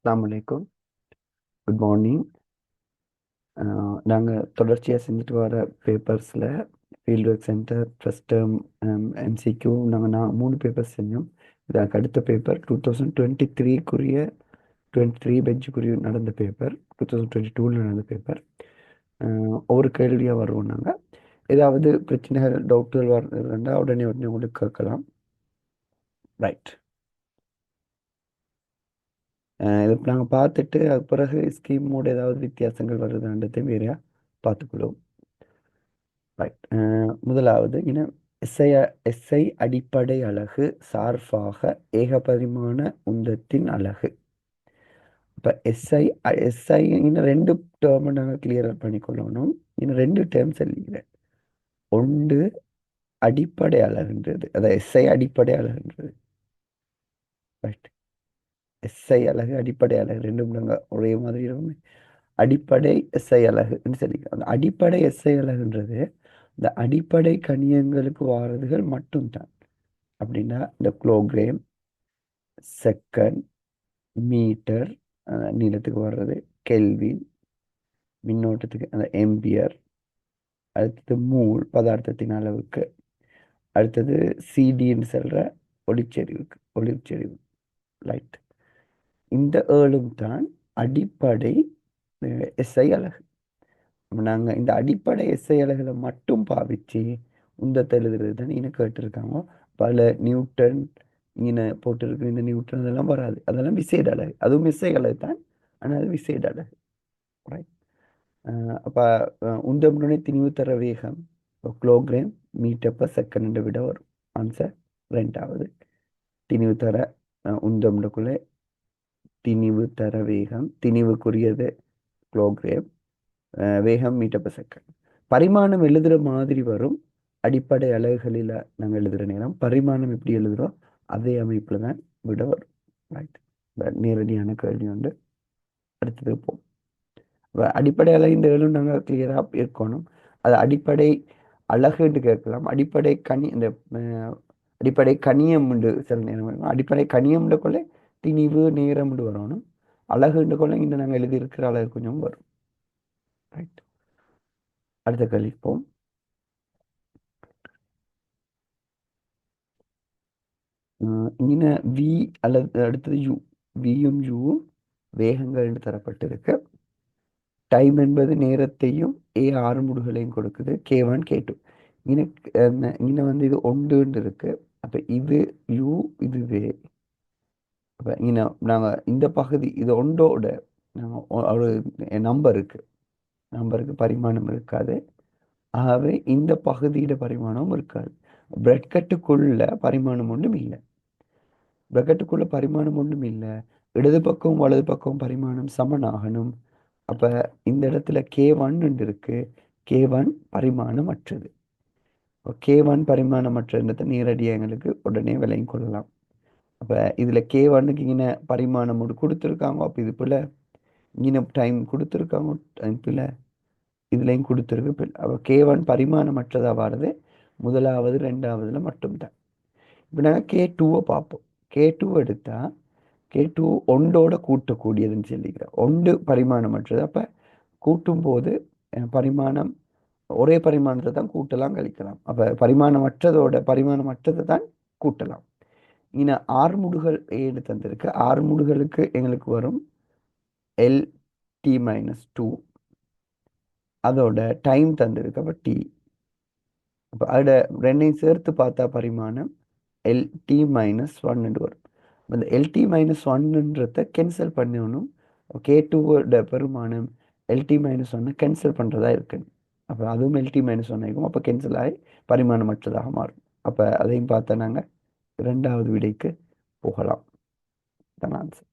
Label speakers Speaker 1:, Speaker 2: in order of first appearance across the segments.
Speaker 1: அஸ்ஸலாமு அலைக்கும். Good morning. நாங்கள் தொடர்ச்சியாக செஞ்சுட்டு வர பேப்பர்ஸில் field work center, first term, MCQ நாங்கள் 3 பேப்பர்ஸ் செஞ்சோம். இதுக்கு அடுத்த பேப்பர் 2023க்குரிய 23 பெஞ்சுக்குரிய நடந்த பேப்பர், 2022ல் நடந்த பேப்பர். ஒவ்வொரு கேள்வியாக வருவோம். நாங்கள் ஏதாவது பிரச்சனைகள் டவுட்டுகள் வரணுன்னா உடனே உடனே உங்களுக்கு கேட்கலாம். ரைட். இது நாங்கள் பார்த்துட்டு அது பிறகு ஸ்கீமோட ஏதாவது வித்தியாசங்கள் வருதுன்றதை வேறையா பார்த்துக்கொள்வோம். ரைட். முதலாவது எஸ்ஐ அடிப்படை அலகு சார்பாக ஏகபரிமாண உந்தத்தின் அலகு. இப்போ எஸ்ஐ இன்னும் 2 டேர்மை நாங்கள் கிளியர் பண்ணிக்கொள்ளணும். இன்னும் 2 டேர்ம் சொல்லிக்கிறேன். ஒன்று அடிப்படை அலகுன்றது, அதாவது எஸ்ஐ அடிப்படை அலகுன்றது. ரைட். எஸ்ஐ அலகு அடிப்படை அலகு ரெண்டும் நாங்கள் ஒரே மாதிரி இருக்கும். அடிப்படை எஸ்ஐ அலகுன்னு சொல்லிக்கிறோம். அந்த அடிப்படை எஸ்ஐ அலகுன்றது இந்த அடிப்படை கணியங்களுக்கு வாரதுகள் மட்டும்தான். அப்படின்னா இந்த கிலோகிராம், செகண்ட், மீட்டர், நீளத்துக்கு வர்றது கெல்வின், மின்னோட்டத்துக்கு அந்த எம்பியர், அடுத்தது மூல் பதார்த்தத்தின் அளவுக்கு, அடுத்தது சிடின்னு சொல்ற ஒளிச்செறிவு லைட். இந்த ஏழும் தான் அடிப்படை எஸ்ஐ அலகு. நாங்கள் இந்த அடிப்படை எஸ்ஐ அலகுகளை மட்டும் பாவிச்சு உந்தத்தை எழுதுறது தான் இன்னும் கேட்டிருக்காங்க. பல நியூட்டன் இங்கே போட்டிருக்கு. இந்த நியூட்டன் அதெல்லாம் வராது. அதெல்லாம் விசேட அலகு. அதுவும் எஸ்ஐ அலகு தான், ஆனால் அது விசேட அலகு. ரைட். அப்போ உந்தமுடனே திணிவு தர வேகம் கிலோகிராம் மீட்டர் பர் செகண்ட் விட வரும் ஆன்சர். ரெண்டாவது திணிவு தர உந்தமுடக்குள்ளே திணிவு தர வேகம், திணிவுக்குரியது கிலோகிராம், வேகம் மீட்டர் பர் செகண்ட். பரிமாணம் எழுதுகிற மாதிரி வரும். அடிப்படை அலகுகளில் நாங்கள் எழுதுகிற நேரம் பரிமாணம் எப்படி எழுதுகிறோம் அதே அமைப்பில் தான் விட வரும். ரைட். நேரடியான கேள்வி உண்டு. அடுத்தது போகும். அடிப்படை அலகு இந்த ஏழும் நாங்கள் கிளியராக இருக்கணும். அது அடிப்படை அலகுன்னு கேட்கலாம். அடிப்படை கனி இந்த அடிப்படை கணியம் உண்டு. சில நேரம் அடிப்படை கணியம்ன்ற கொள்ள திணிவு நேரம் வரணும். அலகுன்ற கொள்ள இங்கே நாங்கள் எழுதியிருக்கிற அலகு கொஞ்சம் வரும். ரைட். அடுத்த கேள்வி போம். இங்கே வி அல்லது அடுத்தது யூ. வியும் யூவும் வேகங்கள் தரப்பட்டிருக்கு. டைம் என்பது நேரத்தையும் ஆறுமுடுகளையும் கொடுக்குது. K1 K2. இங்கே வந்து இது ஒன்றுன்னு இருக்கு. அப்போ இது யூ, இது வே. அப்போ இங்கே நாங்கள் இந்த பகுதி இது ஒன்றோட நாங்கள் ஒரு நம்பருக்கு பரிமாணம் இருக்காது. ஆகவே இந்த பகுதியோட பரிமாணமும் இருக்காது. பிரக்கெட்டுக்குள்ள பரிமாணம் ஒன்றும் இல்லை. பிரக்கெட்டுக்குள்ள பரிமாணம் ஒன்றும் இல்லை. இடது பக்கம் வலது பக்கம் பரிமாணம் சமனாகணும். அப்போ இந்த இடத்துல K1 இருக்கு. K1 பரிமாணமற்றது. K1 பரிமாணமற்றதை நேரடியாக எங்களுக்கு உடனே விலையும் கொள்ளலாம். அப்போ இதில் K1க்கு இங்கே பரிமாணம் ஒன்று கொடுத்துருக்காங்க. அப்போ இது போல் இங்கே டைம் கொடுத்துருக்காங்க. டைப்பில் இதுலையும் கொடுத்துருக்கு. அப்போ K1 பரிமாணமற்றதாக வருது முதலாவது ரெண்டாவதுல மட்டும்தான். இப்போ நாங்கள் K2வை பார்ப்போம். K2 எடுத்தால் K2 ஒன்றோட கூட்டக்கூடியதுன்னு சொல்லிக்கிறோம். ஒன்று பரிமாணமற்றது. அப்போ கூட்டும் போது பரிமாணம் ஒரே பரிமாணத்தை தான் கூட்டலாம் கழிக்கலாம். அப்போ பரிமாணமற்றதை தான் கூட்டலாம். இங்கே ஆறுமுடுகள் ஏழு தந்திருக்கு. ஆறுமுடுகளுக்கு எங்களுக்கு வரும் LT-2. அதோட டைம் தந்திருக்கு. அப்போ T. அப்போ அதோட ரெண்டையும் சேர்த்து பார்த்தா பரிமாணம் LT-1 வரும். இந்த LT-1ன்றதை கேன்சல் பண்ணணும். K2வோட பெருமானம் LT-1 கேன்சல் பண்ணுறதா இருக்கு. அப்போ அதுவும் LT-1 ஆகும். அப்போ கேன்சல் ஆகி பரிமாணமற்றதாக மாறும். அப்போ அதையும் பார்த்தா நாங்கள் இரண்டாவது விடைக்கு போகலாம். தான் ஆன்சர்.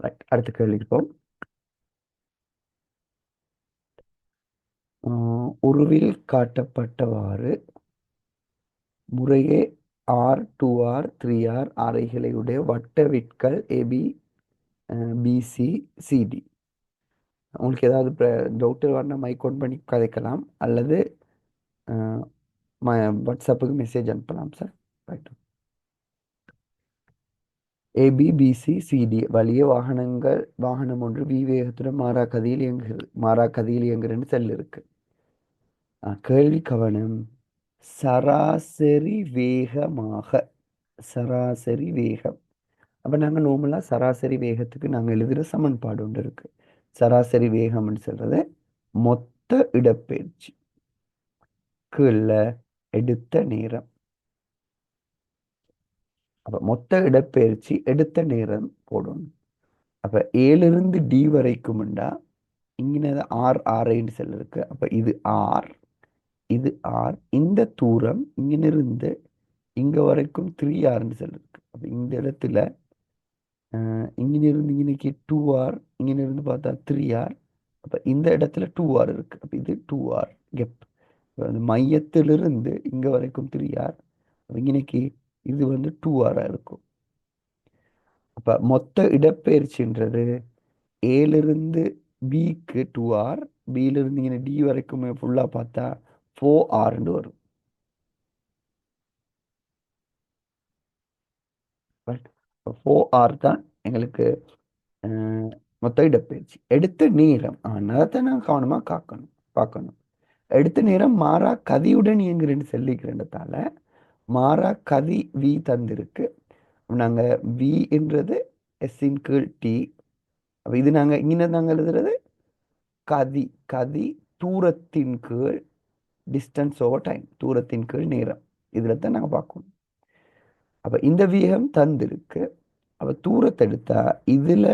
Speaker 1: ரைட். அடுத்த கேள்விக்கு போம். உருவில் காட்டப்பட்டவாறு முறையே R2R 3R அறைகளை உடைய வட்ட விட்கள் AB BC CD. உங்களுக்கு ஏதாவது டவுட்டு வரணும் மைக் ஆன் பண்ணி கதைக்கலாம், அல்லது வாட்ஸ்அப்புக்கு மெசேஜ் அனுப்பலாம் சார். ரைட். ஏபிபிசிசிடி வழியே வாகனம் ஒன்று வேகத்துடன் மாறா கதியில் இயங்குறன்னு செல் இருக்கு. கேள்வி கவனம். சராசரி வேகமாக, சராசரி வேகம். அப்ப நாங்க நார்மலா சராசரி வேகத்துக்கு நாங்க எழுதுற சமன்பாடு ஒன்று இருக்கு. சராசரி வேகம்னு சொல்றது மொத்த இடப்பெயர்ச்சி கீழ எடுத்த நேரம். அப்ப மொத்த இடப்பெயர்ச்சி எடுத்த நேரம் போடணும். அப்ப ஏலிருந்து டி வரைக்கும்டா இங்கே ஆர்ன்னு செல் இருக்கு. அப்ப இது ஆர், இது ஆர். இந்த தூரம் இங்கிருந்து இங்க வரைக்கும் 3R செல் இருக்கு. அப்ப இந்த இடத்துல இங்கிருந்து இங்கனைக்கு 2R, இங்கிருந்து பார்த்தா 3R. அப்ப இந்த இடத்துல 2R இருக்கு. அப்ப இது 2R கெப். மையத்திலிருந்து இங்க வரைக்கும் 3R. இங்கனைக்கு இது வந்து 2R இருக்கும். அப்ப மொத்த இடப்பெயர்ச்சின்றது ஏலிருந்து பிக்கு 2R, பியிலிருந்து இங்கே டி வரைக்குமே ஃபுல்லா பார்த்தா 4Rன்னு வரும். பட் 4R தான் எங்களுக்கு மொத்த இடப்பெயர்ச்சி. எடுத்த நேரம் அதை நான் கவனமா பார்க்கணும். எடுத்த நேரம் மாறா கதியுடன் இயங்குறேன்னு சொல்லிக்கிறதால மாறா கதி வி தந்திருக்கு. நாங்க வி என்றது எஸ்ஸின் கீழ் டி. இது நாங்க இங்க நாங்க எழுதுறது கதி. கதி தூரத்தின் கீழ் டிஸ்டன்ஸ் ஓவர் டைம், தூரத்தின் கீழ் நேரம். இதுல தான் நாங்க பார்க்கணும். அப்ப இந்த வேகம் தந்திருக்கு. அப்ப தூரத்தை எடுத்தா இதுல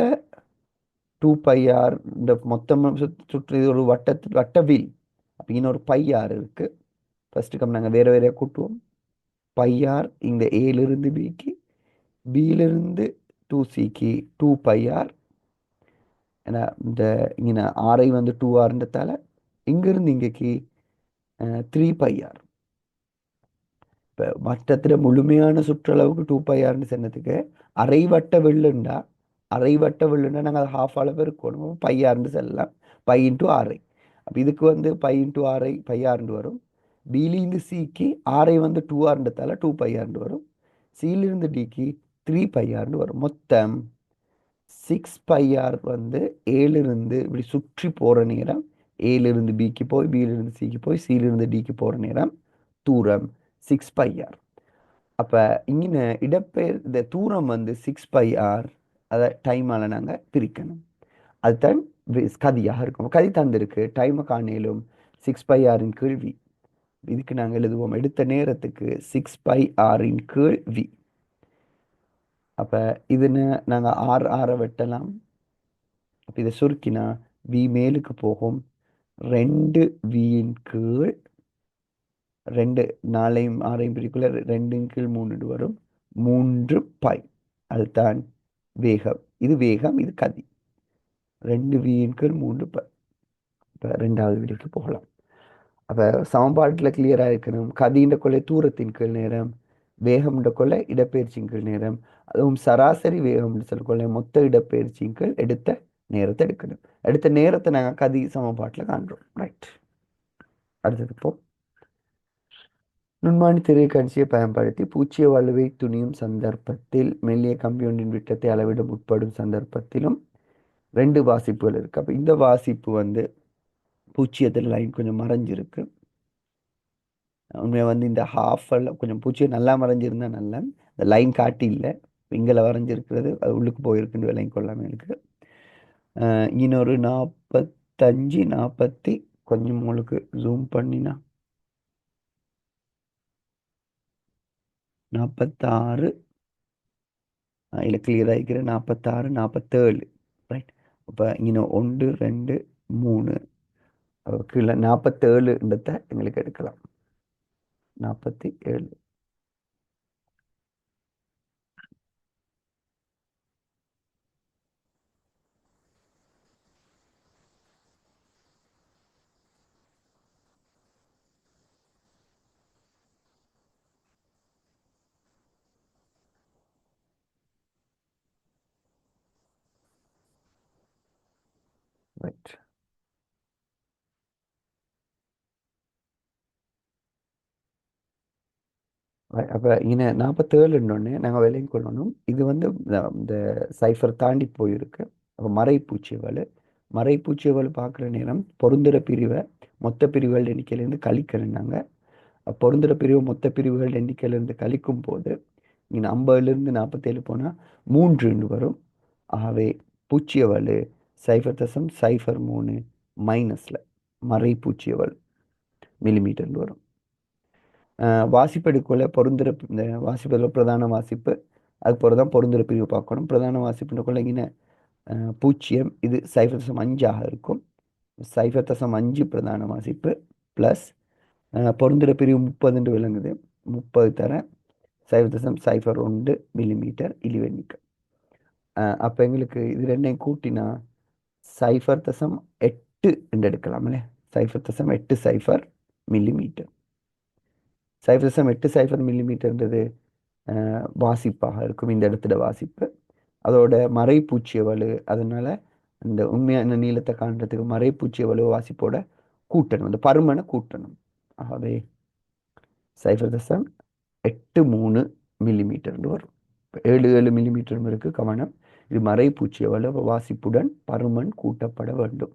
Speaker 1: 2πr இந்த மொத்தம் சுற்று இது ஒரு வட்டவில். அப்ப இன்னொரு πr இருக்கு. ஃபர்ஸ்ட் நாங்க வேற வேற கூட்டுவோம். πr இந்த ஏலிருந்து பிக்கு, பியிலிருந்து 2cக்கு 2πr. ஏன்னா இந்த இங்க ஆரை வந்து 2Rன்றதால இங்கிருந்து இங்கக்கு 3πr. இப்போ வட்டத்தில் முழுமையான சுற்றளவுக்கு 2πRன்னு சொன்னதுக்கு அரை வட்ட வெள்ளுண்டா நாங்கள் அதை ஹாஃப் அளவு இருக்கணும். πRன்னு சொல்லலாம். π×6. அப்போ இதுக்கு வந்து π×6 πRன்னு வரும். பிலிருந்து சிக்கு ஆரை வந்து 2Rன்றதால 2πRன்னு வரும். சியிலிருந்து டிக்கு 3πRன்னு வரும். மொத்தம் 6πR வந்து ஏலிருந்து இப்படி சுற்றி போகிற நேரம், ஏலிருந்து பிக்கு போய் பியிலிருந்து சிக்கு போய் சியிலிருந்து டிக்கு போகிற நேரம் தூரம் 6πR. அப்போ இங்கே இந்த தூரம் வந்து 6πR. அதை டைமால் நாங்கள் பிரிக்கணும். அதுதான் கதியாக இருக்கும். கதி தந்திருக்கு, டைமை காணலும் 6πRன் கீழ் வி. இதுக்கு நாங்கள் எழுதுவோம் எடுத்த நேரத்துக்கு 6πRன் கீழ் வி. அப்போ இதுன்னு நாங்கள் ஆரை வெட்டலாம். அப்போ இதை சுருக்கினா வி மேலுக்கு போகும். 2Vன் கீழ் 2, 4ஐயும் 6ஐயும் பிரிக்குள்ள 2ன் கீழ் 3 வரும். 3π. அதுதான் வேகம். இது வேகம், இது கதி. 2Vன் கீழ் 3π. இப்போ ரெண்டாவது விடைக்கு போகலாம். அப்போ சமன்பாட்டில் கிளியராக இருக்கணும். கதின்ற கொள்ளை தூரத்தின் கீழ் நேரம், வேகம்ன்ற கொள்ளை இடப்பெயர்ச்சியின் கீழ் நேரம், அதுவும் சராசரி வேகம்னு சொல்லக்கொள்ள மொத்த இடப்பெயர்ச்சியின் கீழ் எடுத்த நேரத்தை எடுக்கணும். எடுத்த நேரத்தை நாங்கள் கதி சமன்பாட்டில் காண்றோம். ரைட். அடுத்தது போ. நுண்மானி திரைக்காட்சியை பயன்படுத்தி பூச்சிய வலுவை துணியும் சந்தர்ப்பத்தில் மெல்லிய கம்பியொன்றின் விட்டத்தை அளவிட உட்படும் சந்தர்ப்பத்திலும் 2 வாசிப்புகள் இருக்கு. அப்போ இந்த வாசிப்பு வந்து பூச்சியத்தில் லைன் கொஞ்சம் மறைஞ்சிருக்கு. உண்மையாக வந்து இந்த ஹாஃபில் கொஞ்சம் பூச்சியை நல்லா மறைஞ்சிருந்தா நல்லா. இந்த லைன் காட்டி இல்லை, இங்கே வரைஞ்சிருக்கிறது அது உள்ளுக்கு போயிருக்குன்னு விலையும் கொள்ளாமல் இருக்கு. இன்னொரு 45 40 கொஞ்சம் உங்களுக்கு ஜூம் பண்ணினா 46 இல்லை கிளியராக இருக்கிற 46 47. ரைட். இப்போ இங்கே 1 2 3 கீழே 47ன்றத எங்களுக்கு எடுக்கலாம். 47. ரைட். அப்போ இங்கே 47ன்னொன்னே நாங்கள் விலையும் கொள்ளணும். இது வந்து இந்த சைஃபர் தாண்டி போயிருக்கு. அப்போ மறைப்பூச்சியவல் மறைப்பூச்சியவல் பார்க்குற நேரம் பொருந்துற பிரிவை மொத்த பிரிவுகள் எண்ணிக்கையிலேருந்து கழிக்கணுன்னாங்க. பொருந்துற பிரிவு மொத்த பிரிவுகள் எண்ணிக்கையிலேருந்து கழிக்கும் போது இங்கே 50லேருந்து 47 போனால் 3ன்னு வரும். ஆகவே பூச்சியவல் 0.03 மைனஸில் மறைப்பூச்சியவல் மில்லிமீட்டர்னு வரும். வாசிப்பெடுக்குள்ள பொருந்துற இந்த வாசிப்பதில் பிரதான வாசிப்பு அதுக்கு தான் பொருந்துற பிரிவு பார்க்கணும். பிரதான வாசிப்புக்குள்ள இங்கே 0 இது 0.5 இருக்கும். 0.5 பிரதான வாசிப்பு ப்ளஸ் பொருந்துற பிரிவு 30 விளங்குது. 30 தர 0.01 மில்லிமீட்டர் இழிவெண்ணிக்கை. அப்போ எங்களுக்கு இது ரெண்டையும் கூட்டினா 0.8 என்று எடுக்கலாம்ல. 0.80 மில்லிமீட்டர். 0.80 மில்லிமீட்டர்ன்றது வாசிப்பாக இருக்கும் இந்த இடத்துல வாசிப்பு. அதோட மறைப்பூச்சிய வலு அதனால இந்த உண்மையான நீளத்தை காண்றதுக்கு மறைப்பூச்சிய வலு வாசிப்போட கூட்டணும், அந்த பருமனை கூட்டணும். ஆகவே 0.83 மில்லிமீட்டர்னு வரும். 7 மில்லிமீட்டரும் இருக்கு, கவனம். இது மறைப்பூச்சிய வலு வாசிப்புடன் பருமன் கூட்டப்பட வேண்டும்.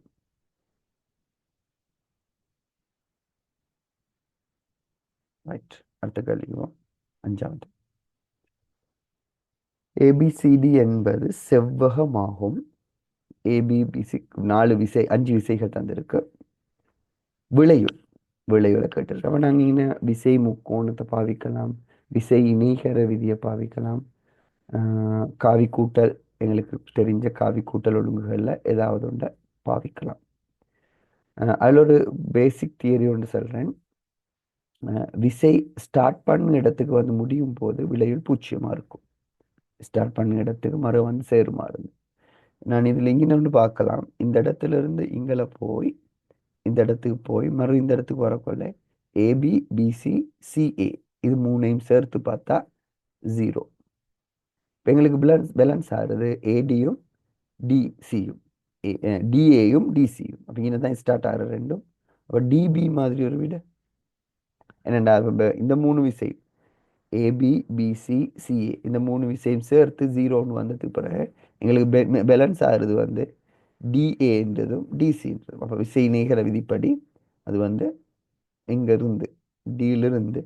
Speaker 1: ரைட், அடுத்த கேள்விக்குவோம். 5வது. ஏபிசிடி என்பது செவ்வகமாகும். ஏபிபிசி 4 விசை 5 விசைகள் தந்திருக்கு. விளையுள் விளைவுல கேட்டிருக்கு. அப்போ நாங்கள் இங்கே விசை முக்கோணத்தை பாவிக்கலாம், விசை இணைகர விதியை பாவிக்கலாம், காவி கூட்டல் எங்களுக்கு தெரிஞ்ச காவி கூட்டல் ஒழுங்குகளில் ஏதாவது ஒன்றை பாவிக்கலாம். அதில் ஒரு பேசிக் தியரி ஒன்று சொல்கிறேன். விசை ஸ்டார்ட் பண்ண இடத்துக்கு வந்து முடியும் போது விளையுள் பூச்சியமாக இருக்கும். ஸ்டார்ட் பண்ண இடத்துக்கு மறு வந்து சேருமா இருந்து நான் இதில் இங்கே ஒன்று பார்க்கலாம். இந்த இடத்துல இருந்து இங்கே போய் இந்த இடத்துக்கு போய் மறு இந்த இடத்துக்கு வரக்குள்ள ஏபி பிசி சிஏ இது மூணையும் சேர்த்து பார்த்தா 0. இப்போ எங்களுக்கு பேலன்ஸ் ஆகுறது ஏடியும் டிசியும் டிஏயும் டிசியும். அப்போ இங்கே தான் ஸ்டார்ட் ஆகிற ரெண்டும். அப்போ டிபி மாதிரி ஒரு விட என்னென்னா இந்த 3 விசை ஏபி பிசி சிஏ இந்த 3 விசையும் சேர்த்து 0ன்னு வந்ததுக்கு பிறகு எங்களுக்கு பேலன்ஸ் ஆகிறது வந்து டிஏன்றதும் டிசின்றதும். அப்போ விசை இணைகர விதிப்படி அது வந்து இங்கிருந்து டியிலிருந்து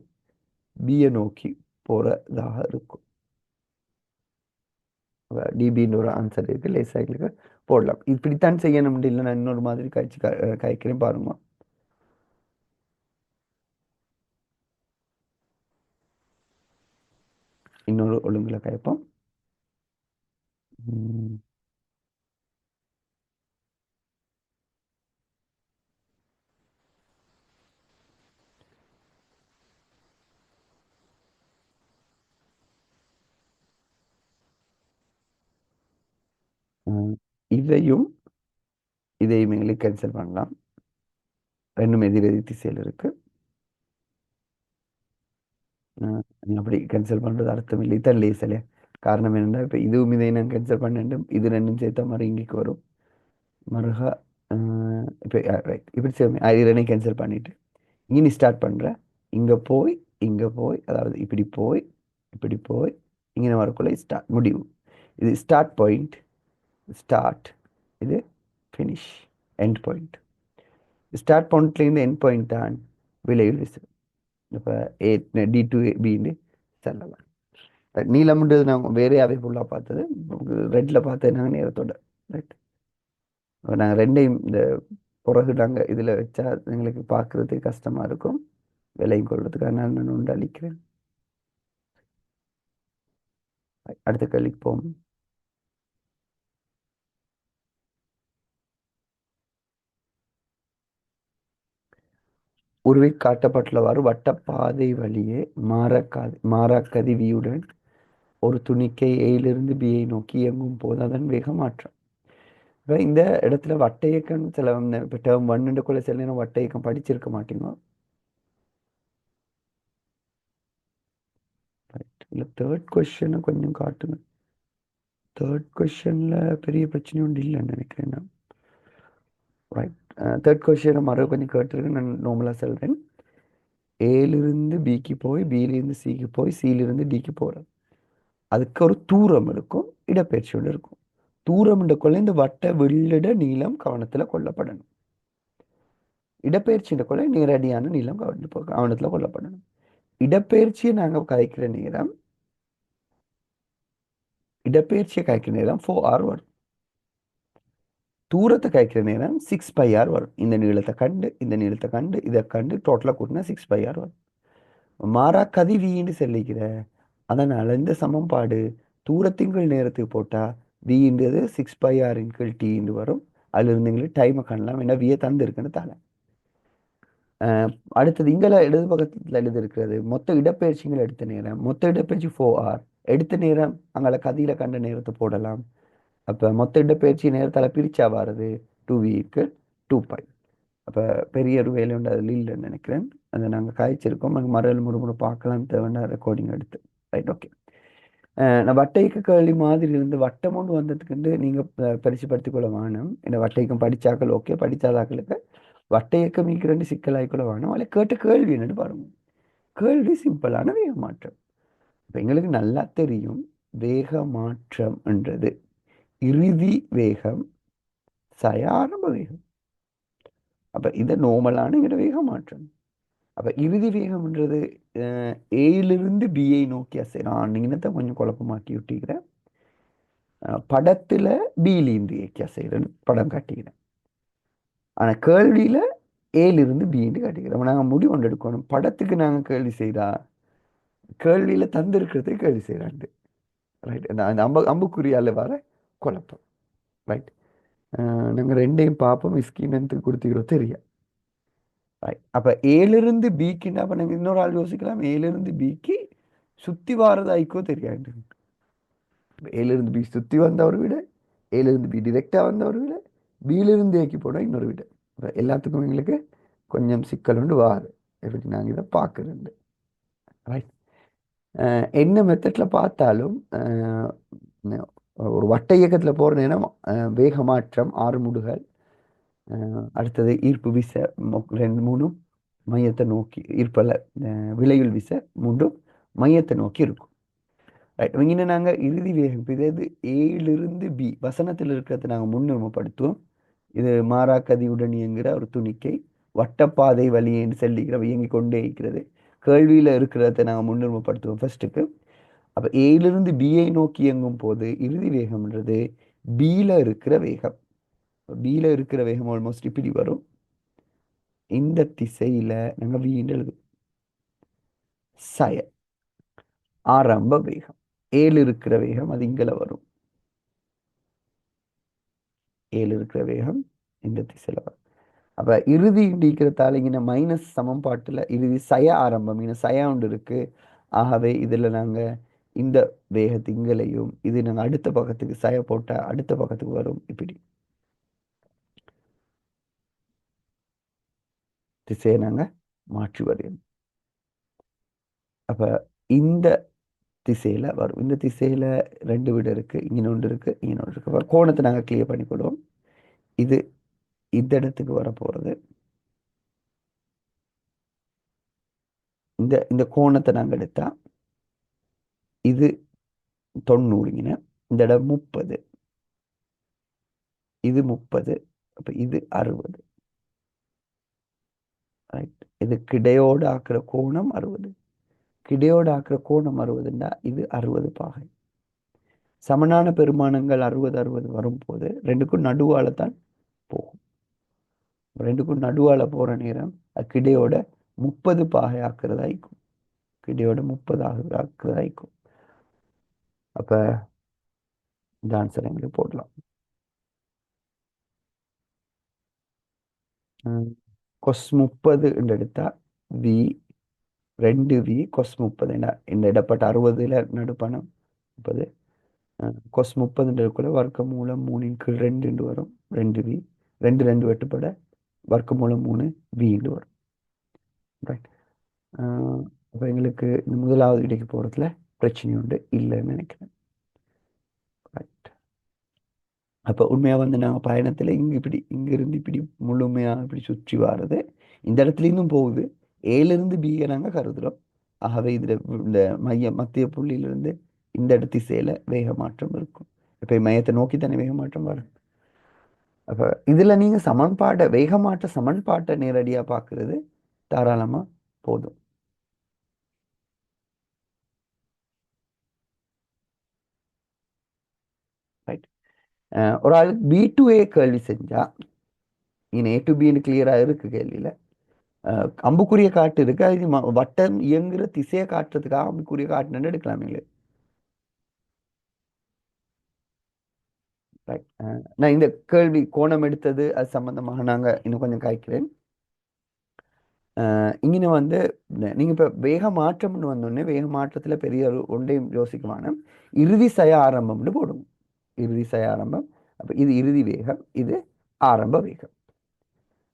Speaker 1: பியை நோக்கி போகிறதாக இருக்கும். டிபின்னு ஒரு ஆன்சர் இருக்கு, லேசாக போடலாம். இப்படித்தான் செய்யணும். இல்லை நான் இன்னொரு மாதிரி காய்க்கிறேன் பாருங்க. இன்னொரு ஒழுங்குல காய்ப்போம். இதையும் இதையும் எங்களுக்கு கேன்சல் பண்ணலாம். ரெண்டும் எதிரெதி திசையில் இருக்கு. அப்படி கேன்சல் பண்ணுறது அர்த்தம் இல்லை, தான் லேசலையா. காரணம் என்னென்னா இப்போ இதுவும் இதை நான் கேன்சல் பண்ணிட்டோம், இது ரெண்டும் சேர்த்தா மாதிரி இங்கேக்கு வரும் மறுகா. இப்போ ரைட் இப்படி செய்வோம். இது ரெண்டையும் கேன்சல் பண்ணிவிட்டு இங்கே நீ ஸ்டார்ட் பண்ணுற, இங்கே போய் இங்கே போய் அதாவது இப்படி போய் இங்கே வரக்குள்ள ஸ்டார்ட் முடிவு. இது ஸ்டார்ட் பாயிண்ட், ஸ்டார்ட், இது ஃபினிஷ், எண்ட் பாயிண்ட். ஸ்டார்ட் பாயிண்ட்லேருந்து எண்ட் பாயிண்ட் தான் விளைவில் விசை. இப்போ D to Bன்னு சொல்லலாம். நீளம்ன்றது நாங்கள் வேறையாகவே ஃபுல்லாக பார்த்தது, ரெட்டில் பார்த்தது நாங்கள் நேரத்தோட. ரைட், நாங்கள் ரெண்டையும் இந்த பிறகு நாங்கள் இதில் வச்சா எங்களுக்கு பார்க்குறதுக்கு கஷ்டமாக இருக்கும், விலையும் கொள்றதுக்காக நான் உண்டு அளிக்கிறேன். அடுத்த கேள்விக்கு போவோம். உருவில் காட்டப்பட்டுள்ளவாறு வட்டப்பாதை வழியே மாறாக்கதிவியுடன் ஒரு துணிக்கை ஏயிலிருந்து பியை நோக்கி இயங்கும் போது அதன் வேகமாற்றம். இப்போ இந்த இடத்துல வட்ட இயக்கம் சில இப்போ டேர்ம் 1க்குள்ள சில நேரம் வட்ட இயக்கம் படிச்சிருக்க மாட்டீங்க. ரைட், இல்லை தேர்ட் கொஸ்டினை கொஞ்சம் காட்டுங்க. தேர்ட் கொஸ்டினில் பெரிய பிரச்சனை ஒன்று இல்லைன்னு நினைக்கிறேன் நான். ரைட், தேர்ட் கொஸ்டினை மறு கொஞ்சம் கேட்டுருக்கு, நான் நார்மலாக சொல்கிறேன். ஏலிருந்து பிக்கு போய் பியிலிருந்து சிக்கு போய் சியிலிருந்து டிக்கு போகிறது. அதுக்கு ஒரு தூரம் இருக்கும், இடப்பெயர்ச்சியோடு இருக்கும். தூரம் என்ற கொள்ள இந்த வட்ட வெள்ளிட நீளம் கவனத்தில் கொள்ளப்படணும். இடப்பெயர்ச்சி என்ற கொள்ள நேரடியான நீளம் கவனத்தில் கொள்ளப்படணும். இடப்பெயர்ச்சியை நாங்கள் கதைக்கிற நேரம், இடப்பெயர்ச்சியை கழிக்கிற நேரம் 4r வரும். தூரத்தை கழிக்கிற நேரம் 6πr வரும். இந்த நீளத்தை கண்டு இந்த நீளத்தை கண்டு இதை கண்டு டோட்டலாக கூட்டினா 6πr வரும். மாறா கதி வீண்டு செல்லிக்கிற, அதனால இந்த சமன்பாடு தூரத்தின் கீழ் நேரத்துக்கு போட்டால் வின்றது 6πr கீழ் டின்னு வரும். அதுல இருந்து எங்களுக்கு டைமை காணலாம், ஏன்னா வியை தந்து இருக்குன்னு தானே. அடுத்தது இங்கே இடது பக்கத்தில் எழுதியிருக்கிறது மொத்த இடப்பெயர்ச்சிகள் எடுத்த நேரம். மொத்த இடப்பெயர்ச்சி 4r. எடுத்த நேரம் அங்கே கதியில் கண்ட நேரத்தை போடலாம். அப்போ மொத்த இடப்பெயர்ச்சி நேரத்தால் பிரிச்சா வாரது 2v = 2π. அப்போ பெரிய ஒரு வேலை உண்டு அதில் இல்லைன்னு நினைக்கிறேன். அதை நாங்கள் காய்ச்சிருக்கோம். நாங்கள் மறுபடியும் முறை பார்க்கலாம் தேவைன்னா ரெக்கார்டிங் எடுத்து. Right, okay. நான் வட்டைக்கு கேள்வி மாதிரி இருந்து வட்டம் ஒன்று வந்ததுக்கு நீங்கள் பரிசுப்படுத்திக் கொள்ள வேணும். ஏன்னா வட்டைக்கும் படித்தாக்கள் ஓகே, படித்தாதாக்களுக்கு வட்டையக்கம் மீக்கிறண்டு சிக்கலாய்க்குள்ள வேணும். அதில் கேட்ட கேள்வி என்னன்னு பாருங்க. கேள்வி சிம்பிளான வேக மாற்றம். இப்போ எங்களுக்கு நல்லா தெரியும் வேக மாற்றம் என்றது இறுதி வேகம் ஆரம்ப வேகம். அப்போ இது நார்மலான வேக மாற்றம். அப்போ இறுதி வேகம்ன்றது ஏலிருந்து பிஐ நோக்கி அசைறான். நீங்கள் தான் கொஞ்சம் குழப்பமாக்கி விட்டுக்கிறேன். படத்தில் பியிலிருந்து ஏக்கி அசைறன்னு படம் காட்டிக்கிறேன். ஆனால் கேள்வியில் ஏலிருந்து பின்னு காட்டிக்கிறோம். நாங்கள் முடிவு கொண்டு எடுக்கணும். படத்துக்கு நாங்கள் கேள்வி செய்தா கேள்வியில் தந்திருக்கிறதே கேள்வி செய்கிறாண்டு. ரைட், அந்த அம்புக்குறியால் வர குழப்பம். ரைட், நாங்கள் ரெண்டையும் பார்ப்போம். ஸ்கீமென்ட்டுக்கு கொடுத்துக்கிறோம் தெரியும். ரைட், அப்போ ஏலிருந்து பிக்குன்னா அப்போ நாங்கள் இன்னொரு ஆள் யோசிக்கலாம். ஏலிருந்து பிக்கு சுற்றி வாரதாய்க்கோ தெரியாது. ஏலிருந்து பி சுற்றி வந்தவர் விட, ஏலிருந்து பி டிரெக்டாக வந்தவர் விட, பியிலிருந்து ஏக்கி போனால் இன்னொரு விட. எல்லாத்துக்கும் எங்களுக்கு கொஞ்சம் சிக்கல் உண்டு வாரு. எப்படி நாங்கள் இதை பார்க்குறேன். ரைட், என்ன மெத்தடில் பார்த்தாலும் ஒரு வட்ட இயக்கத்தில் போகிற நேரம் வேக மாற்றம் 6 முடுகள், அடுத்தது ஈர்ப்பு விசை 2-3 மையத்தை நோக்கி, ஈர்ப்பில் விளையுள் விசை 3 மையத்தை நோக்கி இருக்கும். ரைட், இங்கே நாங்கள் இறுதி வேகம் இதே ஏலிருந்து பி வசனத்தில் இருக்கிறத நாங்கள் முன்னுரிமைப்படுத்துவோம். இது மாறாக்கதியுடன் இயங்குகிற ஒரு துணிக்கை வட்டப்பாதை வழியேன்னு செல்லுகிற இயங்கிக் கொண்டே இருக்கிறது. கேள்வியில் இருக்கிறத நாங்கள் முன்னுரிமைப்படுத்துவோம் ஃபர்ஸ்ட்டுக்கு. அப்போ ஏலிருந்து பிஐ நோக்கி இயங்கும் போது இறுதி வேகம்ன்றது பியில் இருக்கிற வேகம். பியில் இருக்கிற வேகம் ஆல்மோஸ்ட் இப்படி வரும். இந்த திசையில் நாங்கள் வீண்டு எழுதுவோம் ஆரம்ப வேகம். ஏழு இருக்கிற வேகம் அது இங்கே வரும். ஏழு இருக்கிற வேகம் இந்த திசையில் வரும். அப்போ இறுதி இண்டிக்கிறதால இங்கே மைனஸ் சமன்பாட்டில் இறுதி ஆரம்பம் இங்கே ஒன்று இருக்குது. ஆகவே இதில் நாங்கள் இந்த வேகத்து இங்களையும் இது நாங்கள் அடுத்த பக்கத்துக்கு போட்டால் அடுத்த பக்கத்துக்கு வரும். இப்படி திசையை நாங்கள் மாற்றி வரையணும். அப்போ இந்த திசையில் வரும். இந்த திசையில் 2 வீடு இருக்குது, இங்கே ஒன்று இருக்குது, இங்கே ஒன்று இருக்குது. கோணத்தை நாங்கள் கிளியர் பண்ணிக்கொள்வோம். இது இந்த இடத்துக்கு வர போகிறது. இந்த கோணத்தை நாங்கள் எடுத்தா இது 90, இந்த இடம் 30, இது 30, அப்போ இது 60. ரைட், இது கிடையோடு ஆக்குற கோணம் 60. கிடையோடு ஆக்குற கோணம் 60ன்னா இது 60 பாகை. சமனான பெருமானங்கள் 60-60 வரும்போது ரெண்டுக்கும் நடுவால தான் போகும். ரெண்டுக்கும் நடுவால போகிற நேரம் அது கிடையோட 30 பாகை ஆக்குறதாய்க்கும். கிடையோட 30 ஆக்குறதாய்க்கும். அப்போ இந்த ஆன்சர் எங்களுக்கு போடலாம். கொஸ் 30 என்று எடுத்தா வி 2v கொஸ் 30 இந்த இடப்பட்ட 60ல் நடுப்பணம் 30. கொஸ் 30 வர்க்க மூலம் 3/2 என்று வரும். 2v 2 வெட்டுப்பட வர்க்க மூலம் 3v வரும். ரைட், அப்போ எங்களுக்கு இந்த முதலாவது இடைக்கு போகிறதுல பிரச்சனை உண்டு இல்லைன்னு நினைக்கிறேன். ரைட், அப்போ உண்மையாக வந்து நாங்கள் பயணத்தில் இங்கே இப்படி இங்கேருந்து இப்படி முழுமையாக இப்படி சுற்றி வாரது. இந்த இடத்துலேருந்தும் போகுது, ஏலிருந்து பியை நாங்கள் கருதுகிறோம். ஆகவே இதில் இந்த மத்திய புள்ளியிலிருந்து இந்த திசையில வேக மாற்றம் இருக்கும். இப்போ மையத்தை நோக்கி தானே வேக மாற்றம் வரும். அப்போ இதில் நீங்கள் வேகமாற்ற சமன்பாட்டை நேரடியாக பார்க்கறது தாராளமாக போதும். ரைட். ஒரு ஆள் B to A கேள்வி செஞ்சா இனி A to Bன்னு கிளியராக இருக்கு கேள்வியில். அம்புக்குரிய காட்டு இருக்கு, அது வட்டம் இயங்குற திசையை காட்டுறதுக்காக அம்புக்குரிய காட்டுன்னு எடுக்கலாம் இல்லை. ரைட். நான் இந்த கேள்வி கோணம் எடுத்தது அது சம்பந்தமாக நாங்கள் இன்னும் கொஞ்சம் காய்க்கிறேன். இங்கே வந்து நீங்கள் இப்போ வேக மாற்றம்னு வந்தோடனே வேக மாற்றத்தில் பெரிய ஒரு ஒன்றையும் யோசிக்குவான இறுதி சய ஆரம்பம்னு போடும். இறுதி சய ஆரம்பம். அப்போ இது இறுதி வேகம், இது ஆரம்ப வேகம்.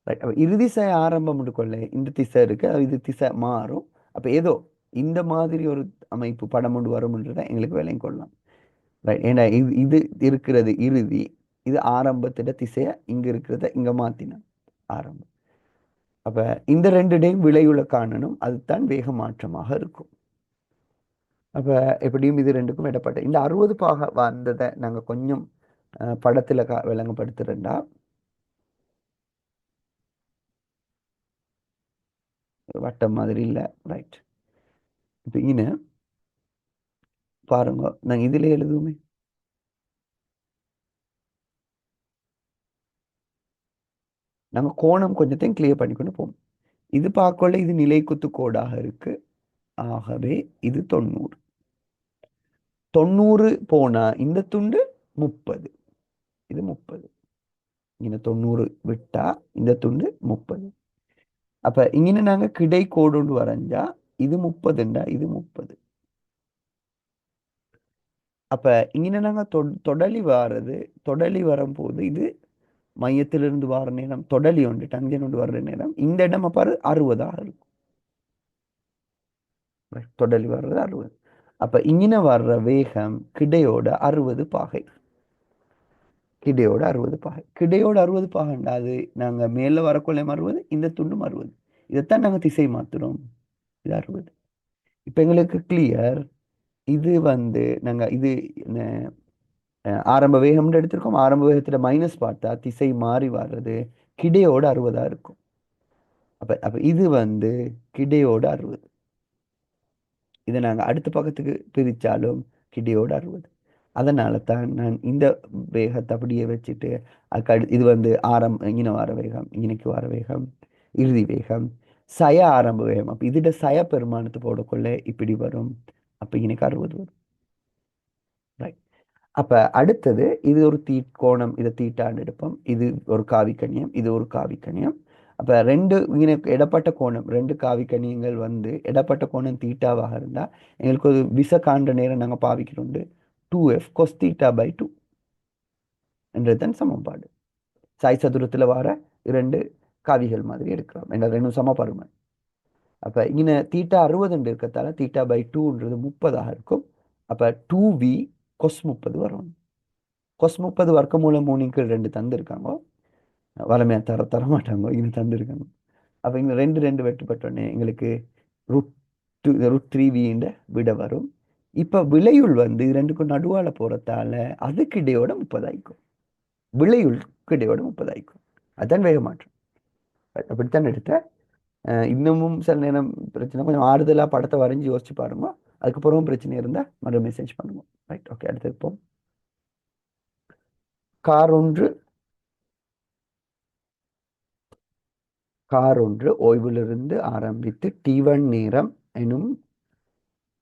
Speaker 1: ரைட். அப்போ இறுதி சய ஆரம்பம்னு கொள்ள இந்த திசை இருக்கு, இது திசை மாறும். அப்போ ஏதோ இந்த மாதிரி ஒரு அமைப்பு படம் கொண்டு வரும்ன்றதை எங்களுக்கு விலையும் கொள்ளலாம். ரைட். ஏன்னா இது இருக்கிறது இறுதி, இது ஆரம்பத்திட திசையை இங்க இருக்கிறத இங்க மாத்தினோம் ஆரம்பம். அப்ப இந்த ரெண்டுடையும் விளைவுல காணணும், அதுதான் வேக மாற்றமாக இருக்கும். அப்ப எப்படியும் இது ரெண்டுக்கும் இடப்பட்ட இந்த 60 பாக வந்ததை நாங்க கொஞ்சம் படத்துல விளங்கப்படுத்துறேன்டா. வட்டம் மாதிரி இல்லை. ரைட். இப்ப இன பாருங்க, நாங்க இதுல எழுதுவோமே. நாங்க கோணம் கொஞ்சத்தையும் கிளியர் பண்ணிக்கொண்டு போவோம். இது பார்க்கல இது நிலைக்குத்து கோடாக இருக்கு. ஆகவே இது 90. 90 போனா இந்த துண்டு 30. இது 30. இங்க 90 விட்டா இந்த துண்டு 30. அப்ப இங்கே நாங்க கிடை கோடு வரைஞ்சா இது 30ண்டா இது 30. அப்ப இங்கே நாங்க தொடலி வாரது, தொடலி வரும்போது இது மையத்திலிருந்து வார நேரம் தொடலி ஒன்று டங்கன் ஒன்று வர்ற நேரம் இந்த இடம் பாரு 60ஆக இருக்கும். தொடலி வர்றது 60. அப்ப இங்கே வர்ற வேகம் கிடையோட 60 பாகை. கிடையோட 60 பாகை. கிடையோட 60 பாகைண்டா அது நாங்க மேல வரக்குள்ள 60, இந்த துண்டும் 60. இதைத்தான் நாங்க திசை மாத்துறோம். இது 60. இப்ப எங்களுக்கு கிளியர். இது வந்து நாங்க இது ஆரம்ப வேகம்னு எடுத்திருக்கோம். ஆரம்ப வேகத்துல மைனஸ் பார்த்தா திசை மாறி வர்றது கிடையோட 60ஆ இருக்கும். அப்ப அப்ப இது வந்து கிடையோட 60. இதை நாங்க அடுத்த பக்கத்துக்கு பிரிச்சாலும் கிடையோட 60. அதனால தான் நான் இந்த வேகத்தை அப்படியே வச்சுட்டு இது வந்து இங்கே வர வேகம், இன்னைக்கு வர வேகம், இறுதி வேகம், சய ஆரம்ப வேகம். அப்ப இதுட சய பெருமானத்தை போடக்குள்ள இப்படி வரும். அப்ப இன்னைக்கு 60 வரும். ரைட். அப்ப அடுத்தது இது ஒரு கோணம், இதை தீட்டான்னு எடுப்போம். இது ஒரு காவிக்கணியம், இது ஒரு காவிக்கணியம். அப்ப ரெண்டு இடப்பட்ட கோணம், ரெண்டு காவிக்கணியங்கள் வந்து இடப்பட்ட கோணம் தீட்டாவாக இருந்தா எங்களுக்கு ஒரு விச காண்ற நேரம் நாங்க பாவிக்கிறோம் 2f cos θ/2 என்றதுதான் சமன்பாடு. சாய் சதுரத்துல வர இரண்டு காவிகள் மாதிரி எடுக்கலாம், என்ற ரெண்டும் சமபருமன். அப்ப இங்கே தீட்டா 60 இருக்கிறதால θ/2ன்றது 30ஆக இருக்கும். அப்ப 2v cos 30 வரும். cos 30 வர்க்கமூலம் 3/2 தந்திருக்காங்க. வளமையா தர மாட்டாங்க, இங்க தந்திருக்காங்க. அப்ப இங்க ரெண்டு ரெண்டு வெட்டுப்பட்டோன்னே எங்களுக்கு √3v விட வரும். இப்ப விளையுள் வந்து இது ரெண்டுக்கும் நடுவால போறதால அதுக்கு இடையோட 30 ஆயிக்கும். விளையுள்க்கு இடையோட 30 ஆயிக்கும். அதான் வேக மாற்றம். அப்படித்தான் எடுத்த. இன்னமும் சில நேரம் பிரச்சனை, கொஞ்சம் ஆறுதலா படத்தை வரைஞ்சி யோசிச்சு பாருங்க. அதுக்கப்புறம் பிரச்சனை இருந்தா மறு மெசேஜ் பண்ணுவோம். ரைட். ஓகே, அடுத்து இருப்போம். கார் ஒன்று ஓய்விலிருந்து ஆரம்பித்து T1 நேரம் எனும்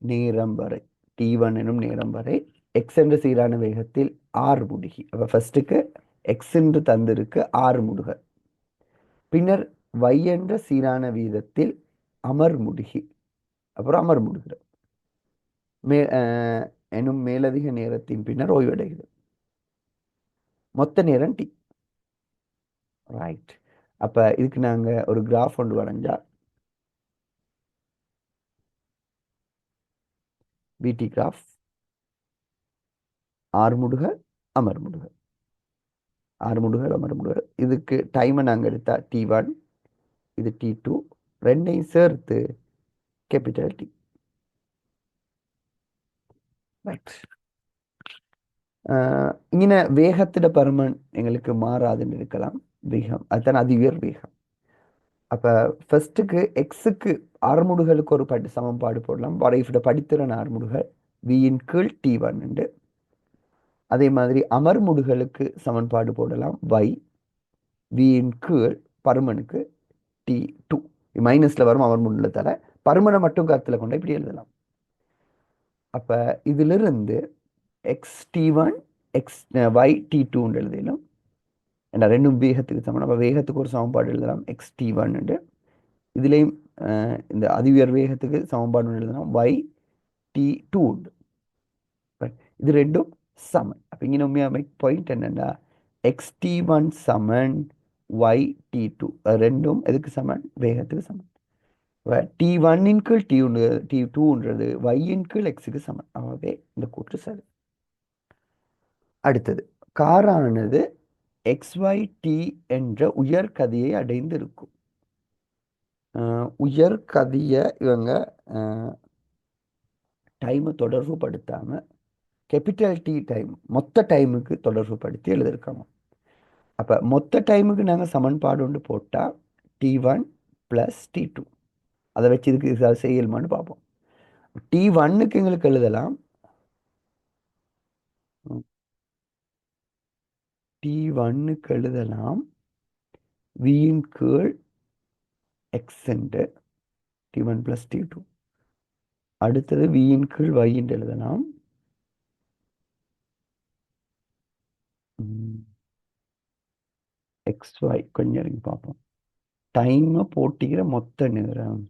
Speaker 1: நேரம் வரை T1 எனும் நேரம் வரை எக்ஸ் என்ற சீரான வேகத்தில் 6 முடுகி. அப்ப ஃபர்ஸ்ட்டுக்கு எக்ஸ் என்று தந்திருக்கு 6 முடுக. பின்னர் y என்ற சீரான வீதத்தில் அமர்முடுகி, அப்புறம் அமர்முடுகிறது எனும் மேலதிக நேரத்தின் பின்னர் ஓய்வடைகிறது. மொத்த நேரம் T. ரைட். அப்ப இதுக்கு நாங்க ஒரு கிராஃப் ஒன்று வரைஞ்சா VT கிராஃப் ஆறுமுடுக அமர்முடுக, ஆறுமுடுக அமர்முடுக. இதுக்கு டைமை நாங்கள் எடுத்தா T1, இது T2, ரெண்டையும் சேர்த்து கேபிட்டல் டி. ரைட். இங்கே வேகத்திட பருமன் எங்களுக்கு மாறாதுன்னு இருக்கலாம். வேகம் அதுதான் அதிவியர் வேகம். அப்போ ஃபர்ஸ்ட்டுக்கு எக்ஸுக்கு ஆறுமுடுகளுக்கு ஒரு சமன்பாடு போடலாம். வரைஃபிட படித்திறன் ஆறுமுடுகள் வியின் கீழ் டி ஒன் உண்டு. அதே மாதிரி அமர்முடுகளுக்கு சமன்பாடு போடலாம். வியின் கீழ் பருமனுக்கு டி டூ. மைனஸில் வரும் அமர்முடுல தர பருமனை மட்டும் கருத்தில் கொண்டு இப்படி எழுதலாம். அப்போ இதிலிருந்து x d one x y d டூன்னு எழுதிலும். ஏன்னா ரெண்டும் வேகத்துக்கு சமம். அப்போ வேகத்துக்கு ஒரு சமன்பாடு எழுதலாம் எக்ஸ் டி ஒன் உண்டு. இதுலேயும் இந்த அதிவியர் வேகத்துக்கு சமன்பாடு எழுதலாம் ஒய் டி டூ உண்டு. இது ரெண்டும் சமன். அப்போ இங்கே நம்ம பாயிண்ட் என்னென்னா எக்ஸ் டி ஒன் சமன் ஒய் டி டூ. ரெண்டும் எதுக்கு சமன்? வேகத்துக்கு சமன். டி ஒன்னின் கீழ் டி ஒன்று டி டூன்றது ஒய்யின் கீழ் எக்ஸுக்கு சமன். ஆகவே இந்த கூற்று சரி. அடுத்தது காரானது XYT என்ற உயர்கதியை அடைந்து இருக்கும். உயர்கதியை இவங்க டைமை தொடர்பு படுத்தாமல் கேபிட்டல் டி டைம் மொத்த டைமுக்கு தொடர்பு படுத்தி எழுதியிருக்காங்க. அப்போ மொத்த டைமுக்கு நாங்கள் சமன்பாடு ஒன்று போட்டால் d one plus d two. அதை வச்சு இதுக்கு செய்யலுமான்னு பார்ப்போம். டி ஒன்னுக்கு எங்களுக்கு எழுதலாம் டி ஒன்னுக்கு எழுதலாம் வியின் கீழ் x d one plus d two. அடுத்தது வியின் கீழ் ஒய்ன்னு எழுதலாம். எக்ஸ் ஒய் கொஞ்சம் இறங்கி பார்ப்போம். டைமை போட்டிக்கிற மொத்த நேரம்.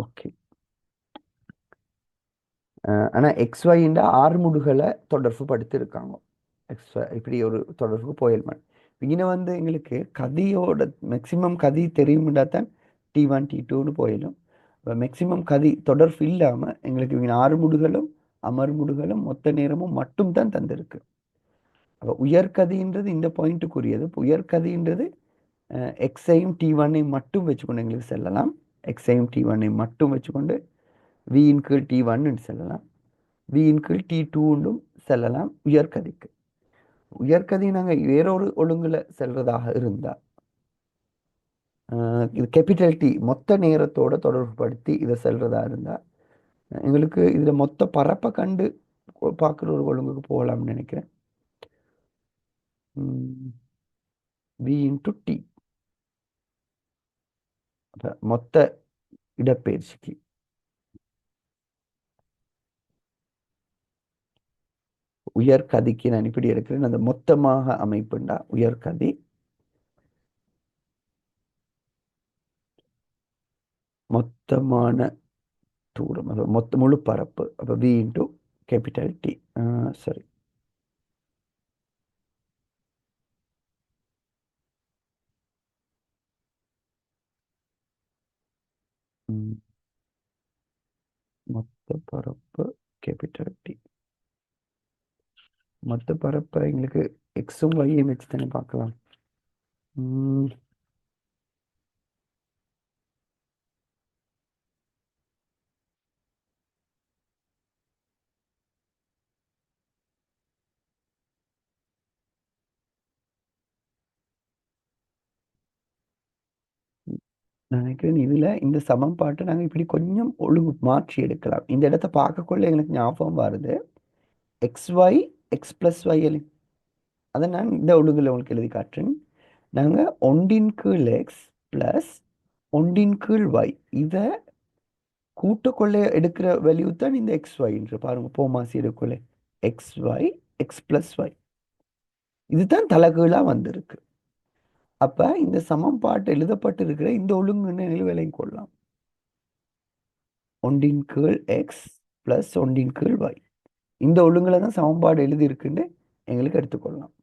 Speaker 1: ஓகே. ஆனால் எக்ஸ் ஒய்ன்ற ஆறுமுடுகளை தொடர்பு படுத்திருக்காங்க. எக்ஸ் ஒய் இப்படி ஒரு தொடர்பு போயில்மான். இங்கே வந்து எங்களுக்கு கதியோட மேக்சிமம் கதி தெரியும்டா தான் டி ஒன் டி டூன்னு போயிடும். இப்போ மேக்சிமம் கதி தொடர்பு இல்லாமல் எங்களுக்கு இங்கே ஆறுமுடுகளும் அமர்முடுகளும் மொத்த நேரமும் மட்டும் தான் தந்திருக்கு. அப்போ உயர்கதின்றது இந்த பாயிண்ட்டுக்குரியது. உயர்கதின்றது எக்ஸையும் டி ஒன்னையும் மட்டும் வச்சுக்கொண்டு எங்களுக்கு செல்லலாம். எக்ஸையும் டி ஒன்னையும் மட்டும் வச்சுக்கொண்டு வியின் கீழ் டி ஒன்னு செல்லலாம். வியின் கீழ் டி டூண்டும் செல்லலாம் உயர்கதிக்கு. உயர்கதி நாங்கள் வேறொரு ஒழுங்குல செல்றதாக இருந்தால் இது கேபிட்டல் டி மொத்த நேரத்தோட தொடர்பு படுத்தி இதை செல்றதா இருந்தால் எங்களுக்கு இதில் மொத்த பரப்பை கண்டு பார்க்குற ஒரு ஒழுங்குக்கு போகலாம்னு நினைக்கிறேன். வி இன்டு டி மொத்த இடப்பெயர்ச்சிக்கு உயர்கதிக்கு நான் இப்படி எடுக்கிறேன். அந்த மொத்தமாக அமைப்புண்டா உயர்கதி மொத்தமான தூரம் மொத்த முழு பரப்பு. அப்போ வி இன்டு கேபிட்டல் டி. சரி. மொத்த பரப்பு கேபிட்டல் டி. மொத்த பரப்பை எங்களுக்கு எக்ஸும் ஒய்யும் வச்சு தானே பார்க்கலாம். நினைக்கிறேன் இதில் இந்த சமன்பாட்டை நாங்கள் இப்படி கொஞ்சம் ஒழுங்கு மாற்றி எடுக்கலாம். இந்த இடத்த பார்க்கக்குள்ள எங்களுக்கு ஞாபகம் வருது x Y X plus y அதை நான் இந்த ஒழுங்கில் உங்களுக்கு எழுதி காட்டுறேன். நாங்கள் ஒன்றின் கீழ் எக்ஸ் ப்ளஸ் ஒன்றின் கீழ் ஒய் இதை கூட்டக்கொள்ளை எடுக்கிற வேல்யூ தான் இந்த எக்ஸ் ஒய்ன்ற பாருங்க போமாசி எடுக்கொள்ளை X Y X plus Y இதுதான் தலைகீழாக வந்திருக்கு. அப்போ இந்த சமன்பாட்டு எழுதப்பட்டு இருக்கிற இந்த ஒழுங்குன்னு விலையும் கொள்ளலாம். ஒன்றின் கீழ் எக்ஸ் ப்ளஸ் ஒன்றின் கீழ் ஒய் இந்த ஒழுங்குல தான் சமன்பாடு எழுதியிருக்குன்னு எங்களுக்கு எடுத்துக்கொள்ளலாம்.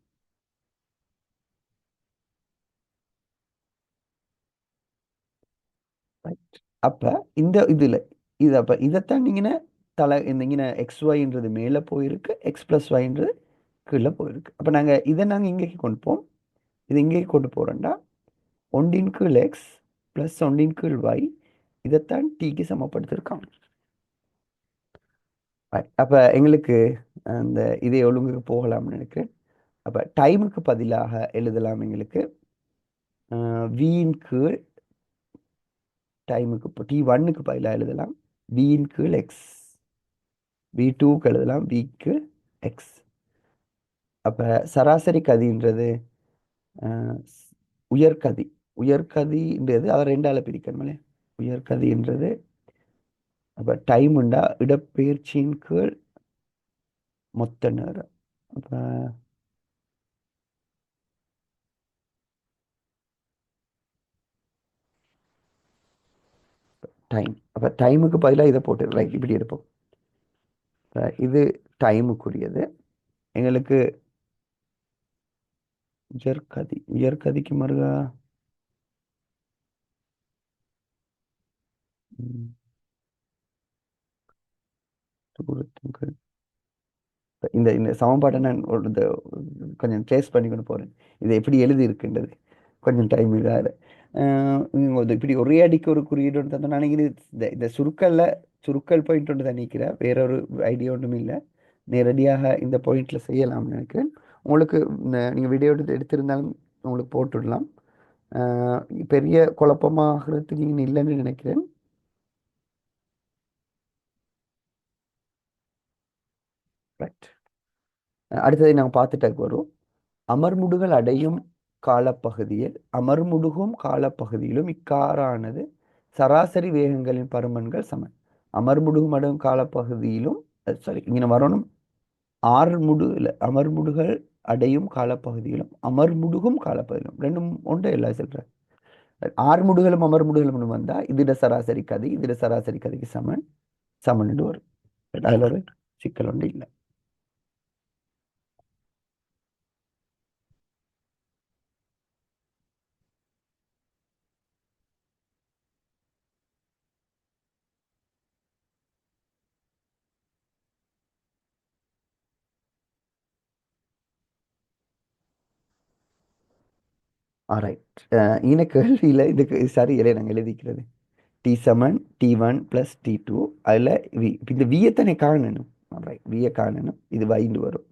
Speaker 1: அப்போ இந்த இதில் இது அப்போ இதைத்தான் நீங்கள் இங்கே எக்ஸ் ஒய்ன்றது மேலே போயிருக்கு எக்ஸ் ப்ளஸ் ஒய்ன்றது கீழே போயிருக்கு. அப்போ நாங்கள் இதை நாங்கள் இங்கேக்கு கொண்டு போவோம். இது இங்கே கொண்டு போகிறோம்டா ஒன்றின் கீழ் எக்ஸ் ப்ளஸ் ஒன்றின் கீழ் y இதைத்தான் டீக்கு சமப்படுத்திருக்காங்க. அப்போ எங்களுக்கு அந்த இதே ஒழுங்குக்கு போகலாம்னு நினைக்கிறேன். அப்போ டைமுக்கு பதிலாக எழுதலாம் எங்களுக்கு வியின் கீழ் டைமுக்கு இப்போ t1க்கு பதிலாக எழுதலாம் வியின் கீழ் எக்ஸ், v2க்கு எழுதலாம் விக்கு எக்ஸ். அப்போ சராசரி கதின்றது உயர்கதி. உயர்கதின்றது அதை ரெண்டால பிரிக்கணுமே. உயர்கதின்றது அப்போ டைம்ண்டா இடப்பெயர்ச்சியின் கீழ் மொத்த நேரம். அப்போ டைம், அப்போ டைமுக்கு பதிலாக இதை போட்டு ரைட் இப்படி எடுப்போம். இது டைமுக்குரியது. எங்களுக்கு உயர்கதி, உயர்கதிக்கு மறுகா தூரத்துக்கு இந்த இந்த சமன்பாட்டை நான் கொஞ்சம் ட்ரேஸ் பண்ணி கொண்டு போகிறேன். இதை எப்படி எழுதி இருக்குன்றது கொஞ்சம் டைம் இதாக இப்படி ஒரே அடிக்கு ஒரு குறியீடு ஒன்று தந்தோம். நான் இந்த இந்த சுருக்கல் பாயிண்ட் ஒன்று தான் நிற்கிறேன். வேறொரு ஐடியா ஒன்றும் இல்லை. நேரடியாக இந்த பாயிண்ட்ல செய்யலாம்னு நினைக்கிறேன். உங்களுக்கு நீங்கள் வீடியோ எடுத்திருந்தாலும் உங்களுக்கு போட்டுடலாம். பெரிய குழப்பமாகிறதுக்கு நீங்கள் இல்லைன்னு நினைக்கிறேன். ரைட், அடுத்ததை நாங்கள் பார்த்துட்டாக்கு வரும். அமர்முடுகள் அடையும் காலப்பகுதியில் அமர்முடுகும் காலப்பகுதியிலும் இக்காரானது சராசரி வேகங்களின் பருமன்கள் சமன். அமர்முடுகும் அடையும் காலப்பகுதியிலும் சாரி இங்கே வரணும் அமர்முடுகள் அடையும் காலப்பகுதியிலும் அமர்முடுகும் காலப்பகுதியிலும் ரெண்டும் ஒன்றே இல்லை சொல்கிறேன். ஆறுமுடுகளும் அமர்முடுகளும் வந்தா இதோட சராசரி கதி இதோட சராசரி கதிக்கு சமன் சமன் வரும். அதில் ஒரு சிக்கல் ஒன்று இல்லை. ஆரைட், இன கேள்வியில் இதுக்கு சரி இல்லை நாங்கள் எழுதிக்கிறது டி சமன் t1 + t2. அதில் இந்த வியத்தனை காணணும். ரைட், வியை காணணும். இது வைண்டு வரும்.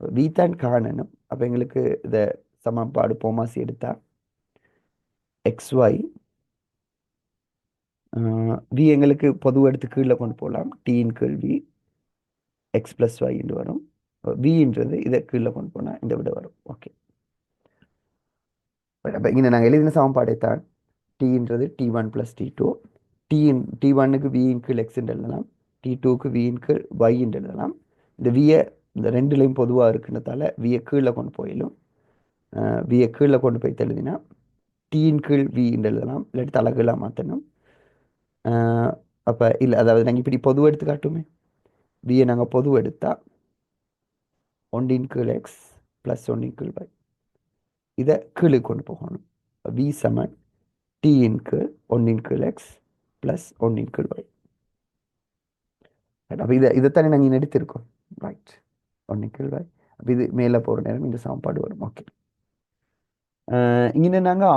Speaker 1: வி தான் காணணும். அப்போ எங்களுக்கு இதை சமன்பாடு போமாசி எடுத்தா xy வி எங்களுக்கு பொதுவாக எடுத்து கீழே கொண்டு போகலாம். டீன் கீழ் வி எக்ஸ் ப்ளஸ் ஒய்ன்னு வரும். வின்றது இதை கீழே கொண்டு போனால் இந்த விட வரும். ஓகே, அப்போ இங்கே நாங்கள் எழுதின சமன்பாடை தான் டீன்றது t1 + t2. t1க்கு வியின் கீழ் எக்ஸ்ன்னு எழுதலாம், t2க்கு வியின் கீழ் ஒய்ன்னு எழுதலாம். இந்த வியை இந்த ரெண்டுலையும் பொதுவாக இருக்குன்றதால வியை கீழே கொண்டு போயிடும். வியை கீழே கொண்டு போய் எழுதினா டீன் கீழ் வின்னு எழுதலாம், இல்லாட்டி தலைகீழாக மாற்றணும். அப்போ இல்லை, அதாவது நாங்கள் இப்படி பொதுவாக எடுத்து காட்டுமே. வியை நாங்கள் பொதுவாக எடுத்தால் ஒன்றின் கீழ் எக்ஸ் ப்ளஸ் ஒன்றின் கீழ் ஒய் இதை கீழே கொண்டு போகணும். வி சமன் டீயின் கீழ் ஒன்றின் கீழ் எக்ஸ் ப்ளஸ் ஒன்றின் கீழ் ஒய். அப்போ இதைத்தானே நாங்கள் எடுத்திருக்கோம். ரைட், ஒன்றின் கீழ் ஒய். அப்போ இது மேலே போகிற நேரம் இந்த சமன்பாடு வரும். ஓகே, இங்கே நாங்கள்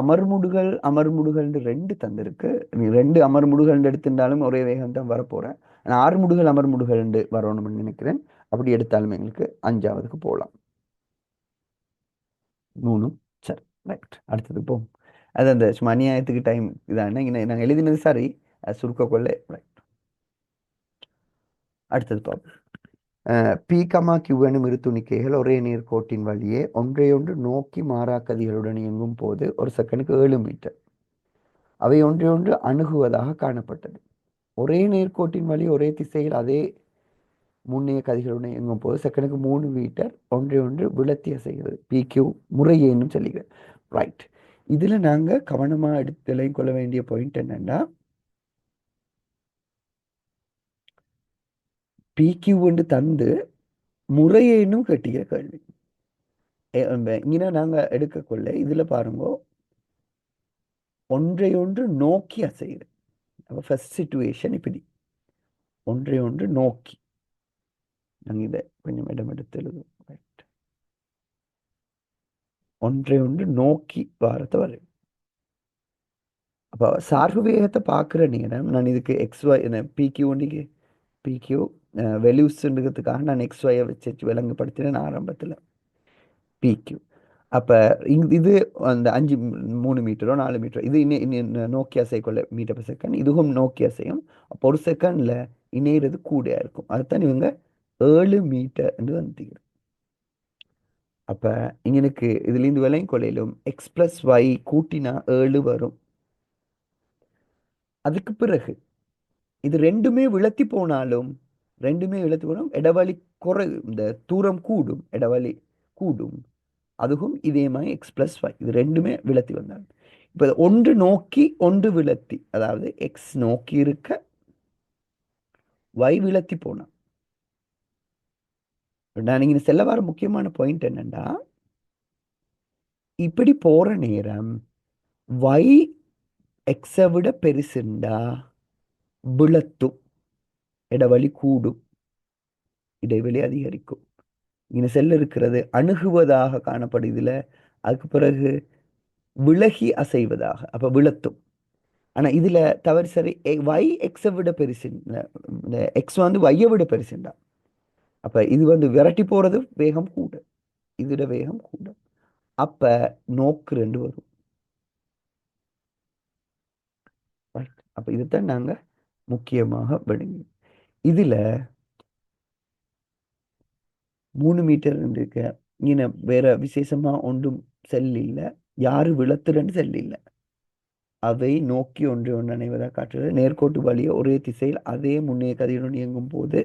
Speaker 1: அமர்முடுகள்னு ரெண்டு தந்திருக்கு. நீ ரெண்டு அமர்முடுகள் எடுத்திருந்தாலும் ஒரே வேகம் தான் வரப்போகிறேன். நான் ஆறுமுடுகள் அமர்முடுகள் வரணும்னு நினைக்கிறேன். அப்படி எடுத்தாலும் எங்களுக்கு 5ஆவதுக்கு போகலாம். 3 சரி. ரைட், அடுத்தது போம். அது அந்த சும்மா அநியாயத்துக்கு டைம் இதான இங்கே நாங்கள் எழுதினது சரி, அது சுருக்க கொள்ள. ரைட், அடுத்தது பார்ப்போம். பி கமா கியூ எனும் இரு துணிக்கைகள் ஒரே நேர்கோட்டின் வழியே ஒன்றையொன்று நோக்கி மாறாக்கதிகளுடன் இயங்கும் போது ஒரு செகண்டுக்கு 7 மீட்டர் அவை ஒன்றையொன்று அணுகுவதாக காணப்பட்டது. ஒரே நேர்கோட்டின் வழி ஒரே திசையில் அதே முன்னைய கதிகளுடன் இயங்கும் போது செகண்டுக்கு 3 மீட்டர் ஒன்றையொன்று விளத்திய செய்கிறது. பி கியூ முறையேன்னு சொல்லிக்கிறேன். ரைட், இதில் நாங்கள் கவனமாக எடுத்து கொள்ள வேண்டிய பாயிண்ட் என்னன்னா PQ தந்து முறையேனும் கட்டிய கேள்வி. இங்கே நாங்கள் எடுக்கக்கொள்ள இதில் பாருங்க ஒன்றையொன்று நோக்கி அசையுது. அப்போ ஃபர்ஸ்ட் சிச்சுவேஷன் இப்படி ஒன்றையொன்று நோக்கி நாங்கள் இதை கொஞ்சம் இடம் எடுத்து எழுதுவோம். ரைட், ஒன்றையொன்று நோக்கி வாரத்தை வரும். அப்போ சார்பு வேகத்தை பார்க்குற நேரம் நான் இதுக்கு எக்ஸ்ஒய் பிக்யூ ஒன்றைக்கு பிக்யூ வெல்யூஸ்ன்றதுக்காக நான் எக்ஸ்ஒயை வச்சு விளங்குபடுத்தினேன் ஆரம்பத்தில். பிக்யூ அப்போ இது அந்த 3 மீட்டரோ 4 மீட்டரோ இது இன்னும் நோக்கி அசைக்கொள்ள மீட்டர் per செகண்ட், இதுவும் நோக்கி அசையும். அப்போ ஒரு செகண்டில் இணையிறது கூடையாக இருக்கும். அதுதான் இவங்க 7 மீட்டர் என்று வந்து. அப்போ இங்கனுக்கு இதுலேருந்து விலையும் கொள்ளையிலும் x+y கூட்டினா 7 வரும். அதுக்கு பிறகு இது ரெண்டுமே விழத்தி போனாலும் இடைவெளி இந்த தூரம் கூடும், இடைவெளி கூடும். அதுவும் இதே மாதிரி x+y இது ரெண்டுமே விழத்தி வந்தாங்க. இப்போ ஒன்று நோக்கி ஒன்று விழத்தி, அதாவது எக்ஸ் நோக்கி இருக்க y விழத்தி போனா. நான் இங்க செல்ல வர முக்கியமான பாயிண்ட் என்னன்னா, இப்படி போற நேரம் y எக்ஸை விட பெருசுண்டா விழத்தும், இடைவெளி கூடும், இடைவெளி அதிகரிக்கும். இங்க செல் இருக்கிறது அணுகுவதாக காணப்படுதுல, அதுக்கு பிறகு விலகி அசைவதாக, அப்ப விழத்தும். ஆனா இதுல தவறு சரி, y எக்ஸை விட பெருசு, இந்த எக்ஸ் வந்து வையை விட பெருசுண்டா, அப்ப இது வந்து விரட்டி போறது வேகம் கூட, இதோட வேகம் கூட. அப்ப நோக்கு ரெண்டு வரும். Right. அப்ப இதுதான் நாங்க முக்கியமாக விளங்கி. இதுல 3 மீட்டர் இருக்க இங்க வேற விசேஷமா ஒன்றும் செல் இல்ல, யாரு விழத்துறன்னு செல் இல்ல. அவை நோக்கி ஒன்று ஒன்று அணைவதாக காட்டுறது நேர்கோட்டு வழியே ஒரே திசையில் அதே முன்னைய கதியுடன் இயங்கும் போது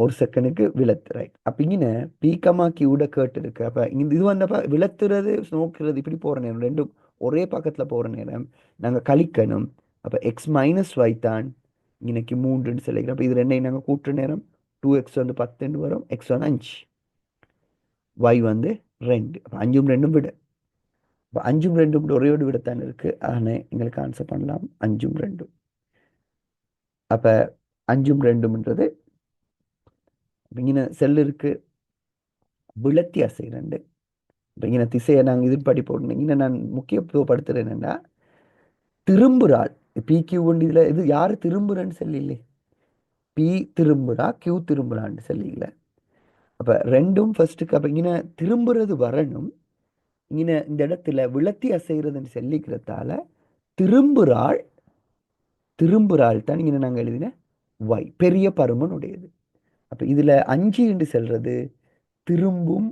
Speaker 1: ஒரு செகண்டுக்கு விழத்து. ரைட். அப்ப இங்க பீக்கமா கியூட கேட்டு இருக்கு. அப்ப இது வந்தப்ப விழத்துறது நோக்குறது இப்படி போற நேரம் ரெண்டும் ஒரே பக்கத்துல போற நேரம் நாங்க கழிக்கணும். அப்ப x-y தான் இன்னைக்கு 3ன்னு சொல்லிக்கிறோம். அப்ப இது ரெண்டையும் நாங்க கூட்டுற நேரம் 2x வந்து 10 வரும், x வந்து 5, y வந்து 2. அப்ப 5ம் 2ம் விட. அப்ப 5ம் 2ம் ஒரே ஒரு விடத்தான் இருக்கு. ஆனா எங்களுக்கு ஆன்சர் பண்ணலாம் 5ம் 2ம். அப்ப 5ம் 2ம்ன்றது இங்கே செல் இருக்கு விழத்தி அசை 2. இப்போ இங்கே திசையை நாங்கள் இதுபடி போடணும். இங்கே நான் முக்கியத்துவப்படுத்துறேன் என்னன்னா, திரும்புறாள் பிக்யூ ஒன்று இதில் இது யாரு திரும்புறேன்னு சொல்லி, பி திரும்புறா கியூ திரும்புறான்னு சொல்லல. அப்ப ரெண்டும் ஃபர்ஸ்ட்டுக்கு. அப்ப இங்கே திரும்புறது வரணும். இங்கே இந்த இடத்துல விழத்தி அசைகிறதுன்னு சொல்லிக்கிறதால திரும்புறாள் திரும்புறாள் தான் இங்கே நாங்கள் எழுதின y பெரிய பருமன் உடையது. அப்ப இதுல 5 என்று சொல்றது திரும்பும்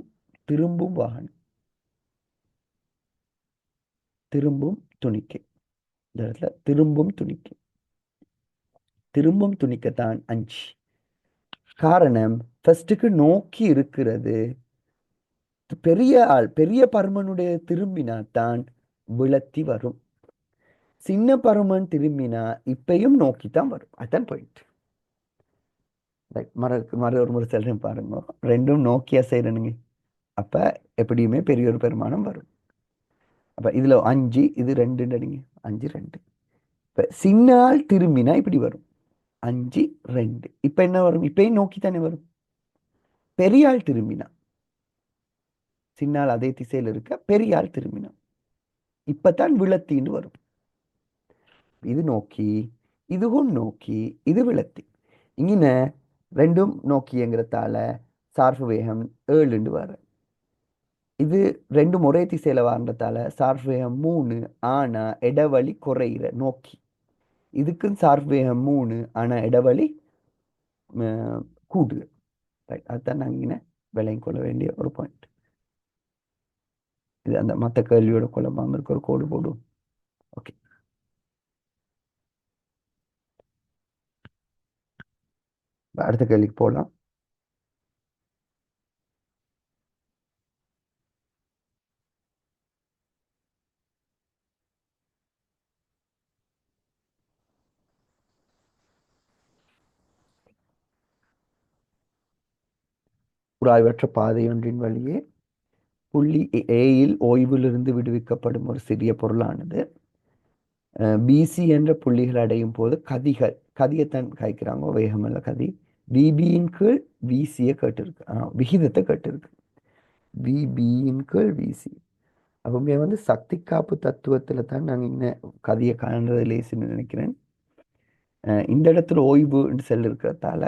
Speaker 1: திரும்பும் வாகனம், திரும்பும் துணிக்கை. இந்த இடத்துல திரும்பும் துணிக்கை, திரும்பும் துணிக்கத்தான் 5. காரணம் ஃபர்ஸ்ட்டுக்கு நோக்கி இருக்கிறது பெரிய ஆள், பெரிய பருமனுடைய திரும்பினாத்தான் விழத்தி வரும். சின்ன பருமன் திரும்பினா இப்பயும் நோக்கித்தான் வரும். அதான் பாயிண்ட். மறு ஒரு முறை சொல்றேன் பாருங்க, ரெண்டும் நோக்கியா செய்யறனுங்க. அப்ப எப்படியுமே பெரிய ஒரு பெருமானம் வரும். அப்ப இதுல 5 இது 2 அடிங்க, 5 2. இப்ப சின்னால் திரும்பினா இப்படி வரும் 5 2. இப்ப என்ன வரும், இப்பயும் நோக்கித்தானே வரும். பெரியாள் திரும்பினா, சின்னால் அதே திசையில் இருக்க பெரியாள் திரும்பினா இப்பதான் விழத்தின்னு வரும். இது நோக்கி, இதுவும் நோக்கி, இது விழத்தி. இங்கின ரெண்டும் நோக்கிங்கிறதால சார்பு வேகம் 7 வர. இது ரெண்டும் ஒரே திசையில வாழ்ந்ததால சார்பு வேகம் 3, ஆனா இடைவெளி குறையிற நோக்கி. இதுக்கும் சார்பு வேகம் 3, ஆனா இடைவெளி கூடுது. ரைட். அதுதான் நாங்கள் இங்கே விலையும் கொள்ள வேண்டிய ஒரு பாயிண்ட். இது அந்த மற்ற கேள்வியோட குழம்பாம இருக்க ஒரு கோடு போடும். ஓகே. அடுத்த கேள்விக்கு போகலாம். உராய்வற்ற பாதையொன்றின் வழியே புள்ளி ஏயில் ஓய்விலிருந்து விடுவிக்கப்படும் ஒரு சிறிய பொருளானது பிசி என்ற புள்ளிகள் அடையும் போது கதியத்தான் காய்க்கிறாங்க, வேகமல்ல கதி. விபியின் கீழ் விசியை கேட்டிருக்கு, விகிதத்தை கேட்டிருக்கு. விபியின் கீழ் விசி. அவங்க சக்தி காப்பு தத்துவத்துல தான் நாங்க இன்னும் கதையை காண்றது லேசுன்னு நினைக்கிறேன். இந்த இடத்துல ஓய்வுன்னு சொல்லி இருக்கிறதால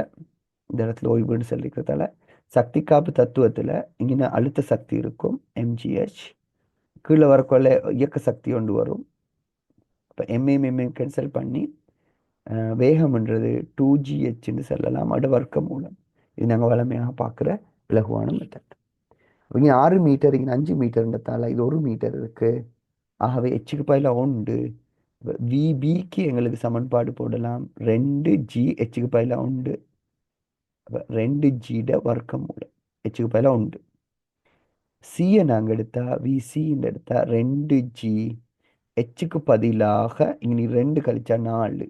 Speaker 1: இந்த இடத்துல ஓய்வுன்னு சொல்லி இருக்கிறதால சக்தி காப்பு தத்துவத்துல இங்கே அழுத்த சக்தி இருக்கும் எம்ஜிஹெச். கீழே வரக்குள்ள இயக்க சக்தி கொண்டு வரும். இப்போ எம்எம் கேன்சல் பண்ணி வேகம்ன்றது 2GHன்னு சொல்லலாம். அட வர்க்க மூலம். இது நாங்கள் வளமையாக பார்க்குற இலகுவான மெத்தட். இங்கே 6 மீட்டர், இங்கே 5 மீட்டர்ன்றதால இது 1 மீட்டர் இருக்கு. ஆகவே எச்சுக்கு பதிலாக உண்டு. விபிக்கு எங்களுக்கு சமன்பாடு போடலாம் 2G, எச்சுக்கு பதிலாக உண்டு. 2G வர்க்க மூலம் எச்சுக்கு பதிலாக உண்டு. சியை நாங்கள் எடுத்தா விசின்னு எடுத்தா 2G, எச்சுக்கு பதிலாக இங்கே 2 கழிச்சா 4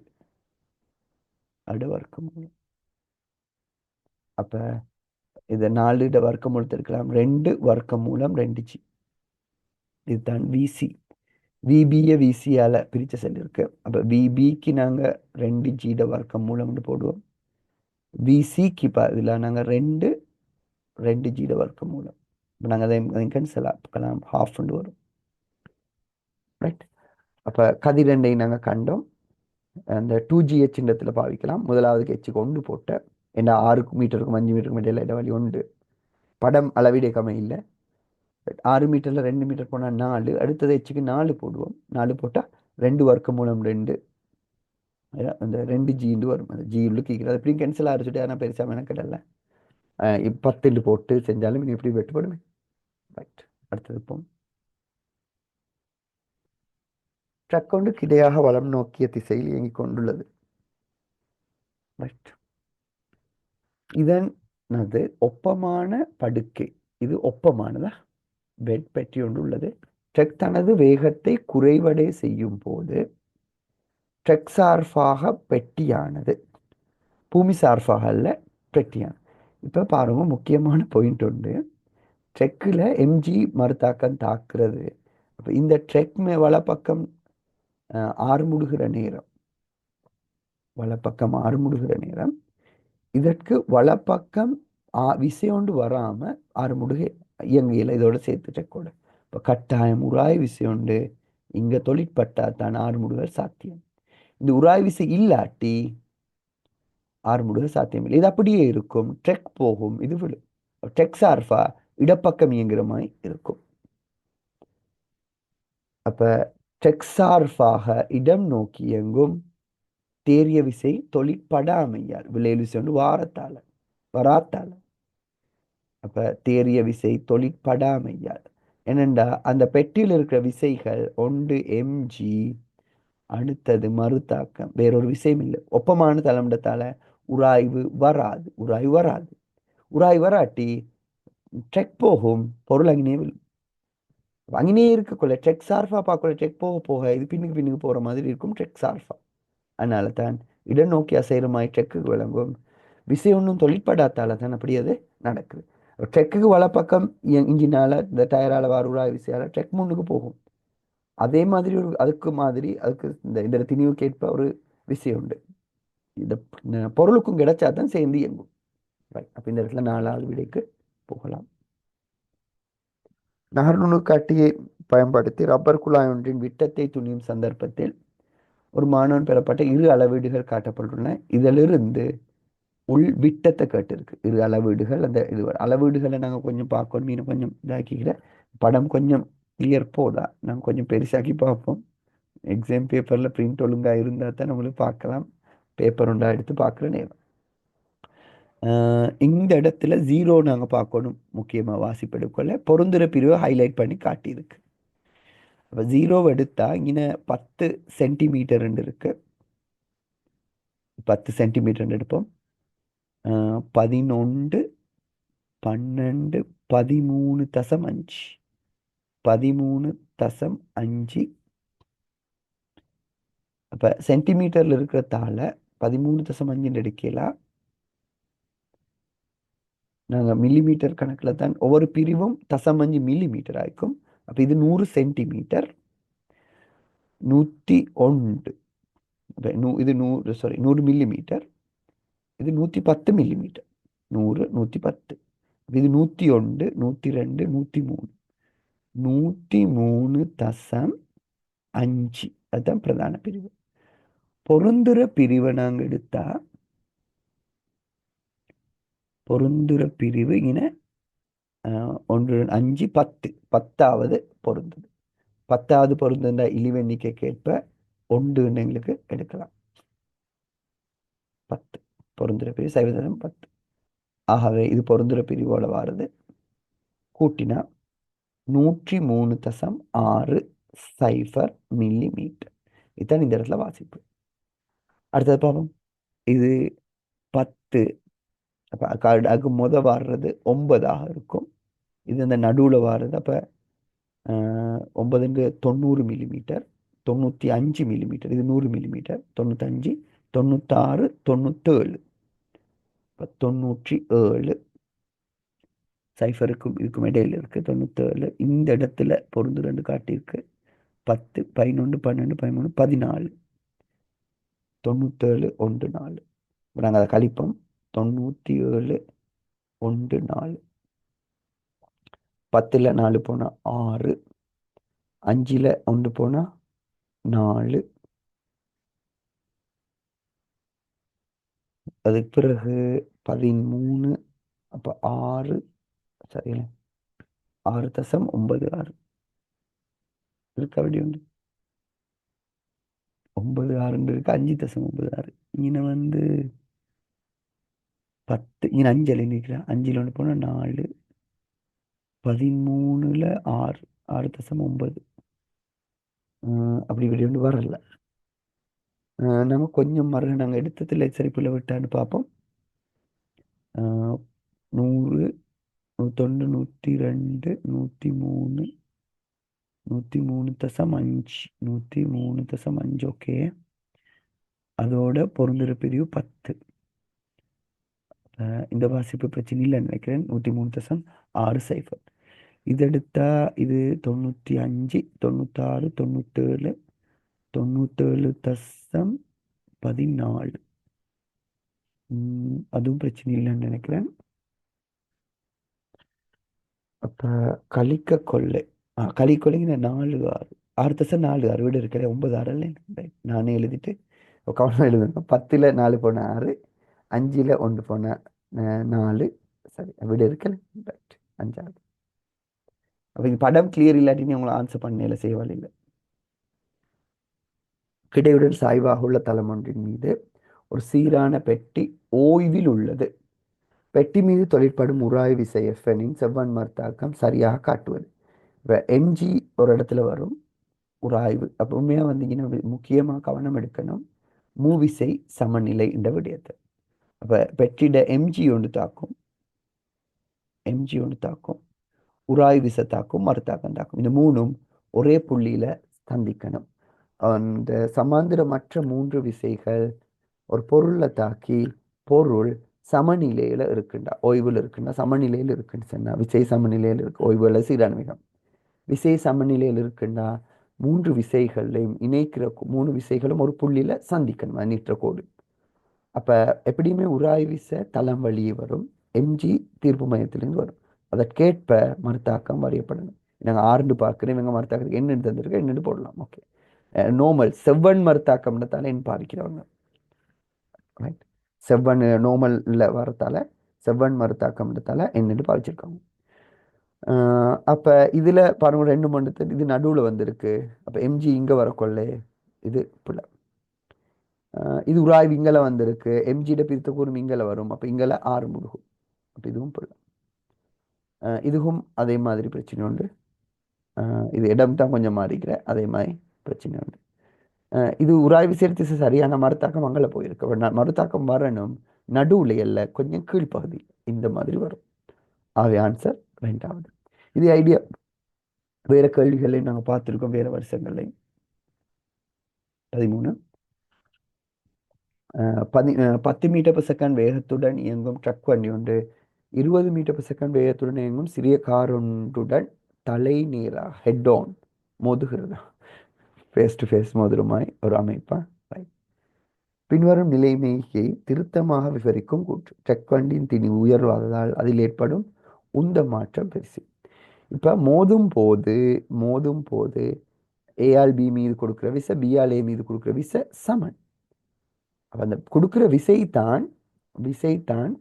Speaker 1: அட வர்க்க மூலம். அப்ப இதை 4 வர்க்க மூலத்தை எடுக்கலாம். 2 வர்க்க மூலம் 2G. இதுதான் விசி. விபியை விசியால பிரிச்ச சொல்லியிருக்கு. அப்ப விபிக்கு நாங்க 2G வர்க்க மூலம்னு போடுவோம். விசிக்கு பதிலா நாங்க 2G வர்க்க மூலம். நாங்க அதை கேன்சல் ஆக்கலாம். ஹாஃப்னு வரும். ரைட். அப்ப கதி ரெண்டையும் நாங்க கண்டோம். அந்த 2GH இடத்துல பாவிக்கலாம். முதலாவதுக்கு எச்சு கொண்டு போட்ட என்ன 6 மீட்டருக்கும் 5 மீட்டருக்கும் இடையில இடைவெளி உண்டு. படம் அளவீடு கம்மி இல்லை. 6 மீட்டர்ல 2 மீட்டர் போனால் 4. அடுத்தது எச்சுக்கு 4 போடுவோம். 4 போட்டால் 2 வர்க்க மூலம் 2 அந்த 2G வரும். அந்த ஜி உள்ளுக்கு அது எப்படி கேன்சல் ஆகிச்சுட்டு ஆனால் பெருசாக மெனக்கிடல. 10 போட்டு செஞ்சாலும் நீ எப்படி வெட்டுப்படுமே. ரைட். அடுத்தது போம். ட்ரக் கொண்டு கிடையாக வளம் நோக்கிய திசையில் இயங்கிக் கொண்டுள்ளது. ரைட். இதனது ஒப்பமான படுக்கை. இது ஒப்பமானதா பெட் பெட்டி ஒன்று உள்ளது. ட்ரக் தனது வேகத்தை குறைவடை செய்யும் போது ட்ரக் சார்பாக பெட்டியானது, பூமி சார்பாக அல்ல, பெட்டியானது. இப்போ பாருங்க, முக்கியமான பாயிண்ட் உண்டு. ட்ரெக்கில் எம்ஜி மறுத்தாக்கம் தாக்குறது. அப்போ இந்த ட்ரெக் வலப்பக்கம் ஆறுமுடுகிற நேரம், வலப்பக்கம் ஆறுமுடுகிற நேரம், இதற்கு வலப்பக்கம் விசையோண்டு வராமல் ஆறுமுடுகை இயங்கியல இதோட சேர்த்து ட்ரெக்கோட. இப்போ கட்டாயம் உராய் விசையோண்டு இங்கே தொழிற்பட்டா தான் ஆறுமுடுகள் சாத்தியம். இந்த உராய் விசை இல்லாட்டி ஆறுமுடுகள் சாத்தியம் இல்லை. இது அப்படியே இருக்கும். ட்ரெக் போகும், இது விழும். ட்ரெக் சார்பா இடப்பக்கம் இயங்குற மாதிரி இருக்கும். அப்ப ட்ரெக் சார்பாக இடம் நோக்கி இயங்கும் தேரிய விசை தொழிற்படாமையால் விளையல் விசை ஒன்று வராத்தால. அப்ப தேரிய விசை தொழிற்படாமையால் என்னண்டா அந்த பெட்டியில் இருக்கிற விசைகள் ஒன்று எம்ஜி, அடுத்தது மறுதாக்கம், வேறொரு விசையும் இல்லை. ஒப்பமான தலைமுடத்தால உராய்வு வராது. உராய்வு வராட்டி ட்ரெக் போகும், பொருள் அங்கனே விழும். அங்கனே இருக்கக்குள்ள ட்ரெக் சார்பா பார்க்கல, ட்ரெக் போக போக இது பின்னுக்கு போற மாதிரி இருக்கும் ட்ரெக் சார்பா. அதனால தான் இடம் நோக்கி அசைகிற மாதிரி ட்ரெக்குக்கு விளங்கும். விசை ஒன்றும் தொழிற்படாத்தால தான் அப்படி அது நடக்குது. ட்ரெக்குக்கு வலப்பக்கம் இன்ஜினால இந்த டயரால உராய் விசையால ட்ரெக் முன்னுக்கு போகும். அதே மாதிரி அதுக்கு இந்த திணிவுக்கு ஏற்ப ஒரு விசை உண்டு. இந்த பொருளுக்கும் கிடைச்சா தான் சேர்ந்து இயங்கும். அப்ப இந்த இடத்துல 4வது விடைக்கு போகலாம். நகர்நுணுக்காட்டியை பயன்படுத்தி ரப்பர் குழாய் ஒன்றின் விட்டத்தை துணியும் சந்தர்ப்பத்தில் ஒரு மாணவன் பெறப்பட்ட 2 அளவீடுகள் காட்டப்பட்டுள்ளன. இதிலிருந்து உள் விட்டத்தை கேட்டிருக்கு. 2 அளவீடுகள். அந்த இது அளவீடுகளை நாங்கள் கொஞ்சம் பார்க்கணும். மீன் கொஞ்சம் இதாக்கிக்கிற படம் கொஞ்சம் கிளியர் போதா நாங்கள் கொஞ்சம் பெருசாக்கி பார்ப்போம். எக்ஸாம் பேப்பரில் பிரிண்ட் ஒழுங்காக இருந்தால் தான் நம்மளுக்கு பார்க்கலாம். பேப்பர் ஒன்றா எடுத்து பார்க்குற நேரம். இந்த இடத்துல 0 நாங்கள் பார்க்கணும். முக்கியமாக வாசிப்பெடுக்கல பொருந்துற பிரிவை ஹைலைட் பண்ணி காட்டியிருக்கு. அப்போ 0 எடுத்தா இங்கே 10 சென்டிமீட்டர் இருக்கு. 10 சென்டிமீட்டர் எடுப்போம். 11, 12, 13.5 13.5. அப்போ சென்டிமீட்டரில் இருக்கிறதால 13.5 எடுக்கலாம். நாங்கள் மில்லிமீட்டர் கணக்கில் தான் ஒவ்வொரு பிரிவும் 0.5 மில்லிமீட்டர் ஆயிருக்கும். அப்போ இது 100 சென்டிமீட்டர். 101. இது 100 மில்லிமீட்டர். இது 110 மில்லிமீட்டர். 100, 110. இது 101, 102, 103. 103.5. அதுதான் பிரதான பிரிவு. பொருந்துற பிரிவை நாங்கள் எடுத்தா, பொருந்துற பிரிவு இன 1 5 10 10வது பொருந்தது. 10வது பொருந்துன்ற இழிவெண்ணிக்கைக்கேற்ப ஒன்றுன்னு எங்களுக்கு எடுக்கலாம். 10 பொருந்துற பிரிவு சைவதம் 10. ஆகவே இது பொருந்துற பிரிவோட வாருது. கூட்டினா 103.6 மில்லிமீட்டர். இதுதான் இந்த இடத்துல வாசிப்பு. அடுத்தது பார்ப்போம். இது 10. அப்போ அதுக்கு வர்றது 9ஆக இருக்கும். இது அந்த நடுவில் வர்றது. அப்போ 9 90 மில்லிமீட்டர், 95 மில்லிமீட்டர், இது 100 மில்லிமீட்டர், 95, 96, 97. இப்போ 97 சைஃபருக்கும் இதுக்கும் இடையில இருக்கு. 97 இந்த இடத்துல பொருந்து ரெண்டு காட்டியிருக்கு. 10, 11, 12, 13, 14. 97, 1, 4. நாங்கள் அதை கழிப்போம். 97, 1, 4. 10ல் 4 போனால் 6, 5ல் 1 போனால் 4. அதுக்கு பிறகு 13. அப்போ 6 சரியில்லை, 6.96 இருக்கு. அப்படி உண்டு 96 இருக்கு. 5.96 இங்கே 10. இங்கே 5 நிற்கிறேன். 5ல் 1 போனால் 4, 13ல் 6, 6.9. அப்படி இப்படி ஒன்று வரல. நம்ம கொஞ்சம் மறு நாங்கள் எடுத்ததில் எச்சரிப்பில் விட்டான்னு பார்ப்போம். 100, 101, 102, 103, 103.5, 103.5. ஓகே, அதோட பொருந்துற பிரிவு 10. இந்த வாசிப்பு பிரச்சனை இல்லைன்னு நினைக்கிறேன். 103.6 சைஃபர். இது எடுத்தா இது 95, 96, 97, 97.14. அதுவும் பிரச்சனை இல்லைன்னு நினைக்கிறேன். அப்போ கழிக்க கொள்ளை கழிக்கொள்ளைங்க 4, 6, 6.46 வீடு இருக்கிற 9, 6 இல்லை. நானே எழுதிட்டு கவனம் எழுதுங்க. 10ல் 4 போன 6, 5ல் 1 போன 4. சரி, வீடு இருக்கல. ரைட், 5வது. அப்போ இங்கே படம் கிளியர் இல்லாட்டின்னு உங்களை ஆன்சர் பண்ணல செய்வாள் இல்லை. கிடையுடன் சாய்வாக உள்ள தளம் ஒன்றின் மீது ஒரு சீரான பெட்டி ஓய்வில் உள்ளது. பெட்டி மீது தொழிற்படும் உராய்வு விசை எஃப்எனின் செவ்வன் மர்த்தாக்கம் சரியாக காட்டுவது. இப்போ எம்ஜி ஒரு இடத்துல வரும் உராய்வு. அப்போ உண்மையாக வந்தீங்கன்னா முக்கியமாக கவனம் எடுக்கணும் மூவிசை சமநிலை என்ற விடயத்தை. அப்போ பெட்டிட எம்ஜி ஒன்று தாக்கும், எம்ஜி ஒன்று தாக்கும், உராய்வு விசை தாக்கும், மறுத்தாக்கம் தாக்கும். இந்த மூணும் ஒரே புள்ளியில சந்திக்கணும். அந்த சமாந்திரமற்ற 3 விசைகள் ஒரு பொருளை தாக்கி பொருள் சமநிலையில இருக்குண்டா, ஓய்வில் இருக்குண்டா, சமநிலையில் இருக்குன்னு சொன்னா விசை சமநிலையில் இருக்கு. ஓய்வுல சீரான வேகம் விசை சமநிலையில் இருக்குண்டா 3 விசைகளையும் இணைக்கிற 3 விசைகளும் ஒரு புள்ளியில சந்திக்கணும், நீற்ற கோடு. அப்ப எப்படியுமே உராய்வு விசை தளம் வழியே வரும், எம்ஜி தீர்ப்பு மையத்திலிருந்து வரும். அதற்கேற்ப மறுத்தாக்கம் வரையப்படணும். நாங்கள் 6 பார்க்குறேன், இவங்க மறுத்தாக்கத்துக்கு என்ன தந்திருக்கு, என்னென்னு போடலாம். ஓகே, நோமல் செவ்வன் மறுத்தாக்கம்ன்றதால என்ன பாதிக்கிறவங்க. ரைட், செவ்வன் நோமல்ல வரத்தால செவ்வன் மறுத்தாக்கம்ன்றதால என்னென்னு பாதிச்சிருக்காங்க. அப்ப இதுல பாருங்க 2 மண்டத்து இது நடுவுல வந்திருக்கு. அப்ப எம்ஜி இங்க வரக்கொள்ளே இது புள்ள. இது உராய்வு இங்கல வந்திருக்கு. எம்ஜிட பிரித்த கூறும் இங்கல வரும். அப்ப இங்கல 6 முடுகும். அப்ப இதுவும் புள்ள. இதுவும் அதே மாதிரி பிரச்சனை உண்டு. இது இடம் தான் கொஞ்சம் மாறிக்கிற அதே மாதிரி பிரச்சனை உண்டு. இது உராய்வு சேர்த்து சரியான மறுத்தாக்கம் அங்கல போயிருக்கு. மறுத்தாக்கம் வரணும் நடுவுல இல்ல, கொஞ்சம் கீழ்ப்பகுதி இந்த மாதிரி வரும். ஆகவே ஆன்சர் 2வது. இது ஐடியா. வேற கேள்விகளையும் நாங்கள் பார்த்துருக்கோம் வேற வருஷங்கள்லையும். 13 10 மீட்டர்/செகண்ட் வேகத்துடன் இயங்கும் ட்ரக் வண்டி ஒன்று 20 மீட்டர்/செகண்ட் வேகத்துடன் இயங்கும் சிறிய கார் ஒன்றுடன் தலை நேராக ஹெட் ஆன் மோதுகிறது. ஃபேஸ் டு ஃபேஸ் மோதுருமாய் ஒரு அமைப்பா. பின்வரும் நிலைமையை திருத்தமாக விவரிக்கும் கூற்று. ட்ரக் வண்டியின் திணிவு உயர்வாததால் அதில் ஏற்படும் உந்த மாற்றம் பெருசு. இப்ப மோதும் போது ஏஆல் பி மீது கொடுக்கிற விசை பிஆல் ஏ மீது கொடுக்கிற விசை சமன். அப்ப அந்த கொடுக்கிற விசைத்தான்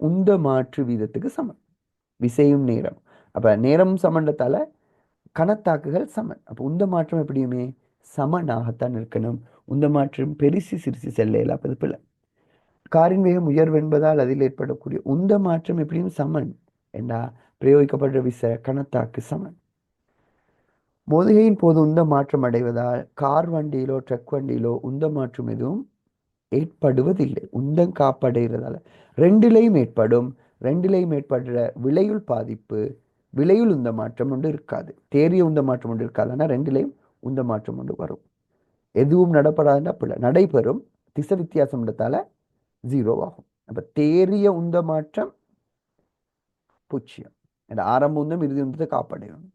Speaker 1: உந்த மாற்று வீதத்துக்கு சமன். விசையும் நேரம். அப்ப நேரம் சமன்றதால கணத்தாக்குகள் சமன். அப்ப உந்த மாற்றம் எப்படியுமே சமனாகத்தான் இருக்கணும். உந்த மாற்றம் பெருசி சிறுசி செல்லையில் அப்பது பிள்ளை. காரின் வேகம் உயர்வு என்பதால் அதில் ஏற்படக்கூடிய உந்த மாற்றம் எப்படியும் சமன் என்றா பிரயோகிக்கப்படுற விசை கணத்தாக்கு சமன். மோதுகையின் போது உந்த மாற்றம் அடைவதால் கார் வண்டியிலோ ட்ரக் வண்டியிலோ உந்த மாற்றம் எதுவும் ஏற்படுவதில்லை. உந்தம் காப்படைகிறதால ரெண்டிலையும் ஏற்படுற விளையுள் பாதிப்பு, விளையுள் உந்த மாற்றம் ஒன்று இருக்காது. தேறிய உந்த மாற்றம் ஒன்று இருக்காது. ஆனால் ரெண்டிலையும் உந்த மாற்றம் ஒன்று வரும். எதுவும் நடப்படாதுன்னா பிள்ளை நடைபெறும். திசை வித்தியாசம் இடத்தால 0 ஆகும். அப்ப தேறிய உந்த மாற்றம் 0. ஆரம்ப உந்தம் இறுதி உந்தத்தை காப்படையும்.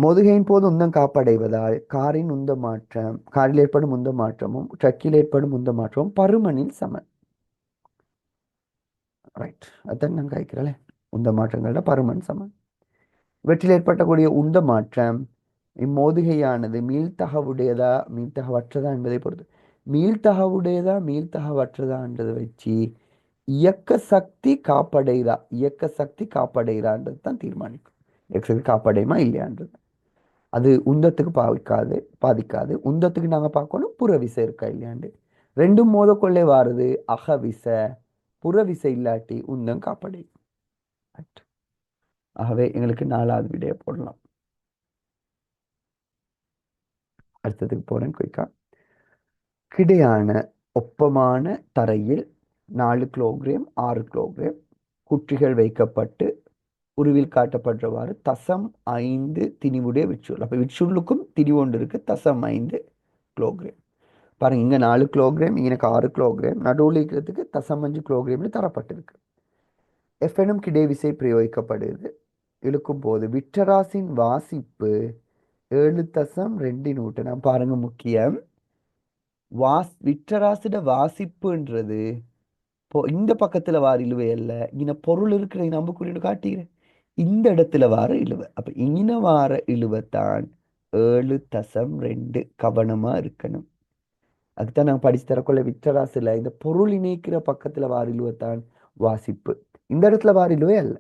Speaker 1: மோதுகையின் போது உந்தம் காப்படைவதால் காரில் ஏற்படும் உந்த மாற்றமும் ட்ரக்கில் ஏற்படும் உந்த மாற்றமும் பருமனில் சமன். ரைட், அதான் நான் கேட்கிறேன். உந்த மாற்றங்களோட பருமன் சமன். இவற்றில் ஏற்பட்டக்கூடிய உந்த மாற்றம் இம்மோதுகையானது மீள்தகவற்றதா என்பதை பொறுத்து. மீள்தகவற்றதான்றதை வச்சு இயக்க சக்தி காப்படைகிறான்றது தான் தீர்மானிக்கும். இயக்க சக்தி காப்படையுமா இல்லையான்றது. அது உந்தத்துக்கு பாதிக்காது. உந்தத்துக்கு நாங்கள் பார்க்கணும் புறவிசை இருக்கா இல்லையாண்டு. ரெண்டும் மோதக்கொள்ளே வாருது அகவிசை. புறவிசை இல்லாட்டி உந்தம் காப்படை. ஆகவே எங்களுக்கு 4வது விடையை போடலாம். அடுத்ததுக்கு போறேன் குயிக்கா. கிடையான ஒப்பமான தரையில் 4 கிலோகிராம் 6 கிலோகிராம் குற்றிகள் வைக்கப்பட்டு உருவில் காட்டப்படுறவாறு 0.5 திணிவுடைய விட்சுள். அப்ப விட்சுள்ளுக்கும் திணிவு ஒன்று இருக்கு. 0.5 கிலோகிராம். பாருங்க, இங்க 4 கிலோகிராம், எனக்கு 6 கிலோகிராம், நடுவில் இருக்கிறதுக்கு 0.5 கிலோகிராம்னு தரப்பட்டிருக்கு. எஃப் எனும் கிடை விசை பிரயோகிக்கப்படுது. இழுக்கும் போது விட்டராசின் வாசிப்பு 7.2 நியூட்டன். பாருங்க, முக்கியம் விட்டராசிட வாசிப்புன்றது இந்த பக்கத்துல வார இழுவை அல்ல. இங்க பொருள் இருக்கிற நம்புக்குறின்னு காட்டுகிறேன். இந்த இடத்துல வார இழுவை. அப்ப இங்க வார இழுவைத்தான் 7.2. கவனமா இருக்கணும். அதுதான் நாங்கள் படிச்சு தரக்குள்ள விட்டராசில இந்த பொருள் இணைக்கிற பக்கத்துல வார இழுவைத்தான் வாசிப்பு. இந்த இடத்துல வார இழுவை அல்ல.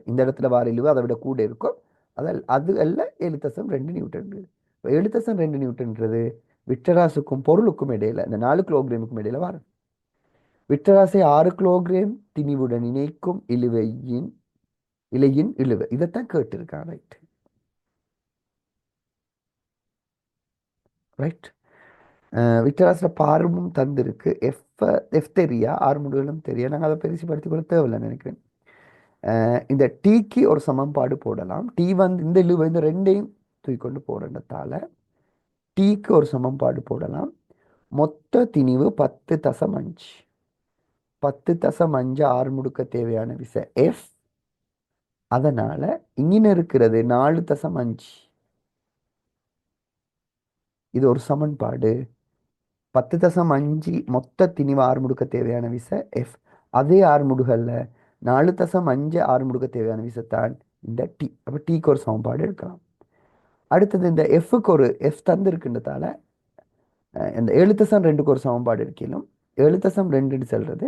Speaker 1: இந்த இடத்துல வார இழுவை அதை விட கூட இருக்கும். அது அல்ல 7.2 நியூட்டன். 7.2 நியூட்டன்றது விட்டராசுக்கும் பொருளுக்கும் இடையில, இந்த 4 கிலோகிராமுக்கும் இடையில வாரம். விட்டராசை 6 கிலோகிராம் திணிவுடன் இணைக்கும் இலையின் இழுவை. இதைத்தான் கேட்டிருக்கான். ரைட். விட்டராசில பாரமும் தந்திருக்கு. எஃப் தெரியா, 6 முடிவுகளும் தெரியா. நாங்கள் அதை பெருசுப்படுத்திக் கொள்ள தேவையில்லை நினைக்கிறேன். இந்த டீக்கு ஒரு சமன்பாடு போடலாம். டீ இந்த இழுவை இந்த ரெண்டையும் தூக்கிக்கொண்டு போறதால டீக்கு ஒரு சமன்பாடு போடலாம். மொத்த திணிவு 10.5. 10.5 6 முடுக்க தேவையான விசை எஃப். அதனால இங்க இருக்கிறது 4.5. இது ஒரு சமன்பாடு. 10.5 மொத்த திணிவு 6 முடுக்க தேவையான விசை எஃப். அதே 6 முடுகல்ல 4.5 6 முடுக்க தேவையான விசைத்தான் இந்த டி. அப்ப டீக்கு ஒரு சமன்பாடு எடுக்கலாம். அடுத்தது இந்த எஃப் தந்திருக்கின்றதால இந்த 7.2க்கு ஒரு சமன்பாடு இருக்கலும். 7.2 சொல்றது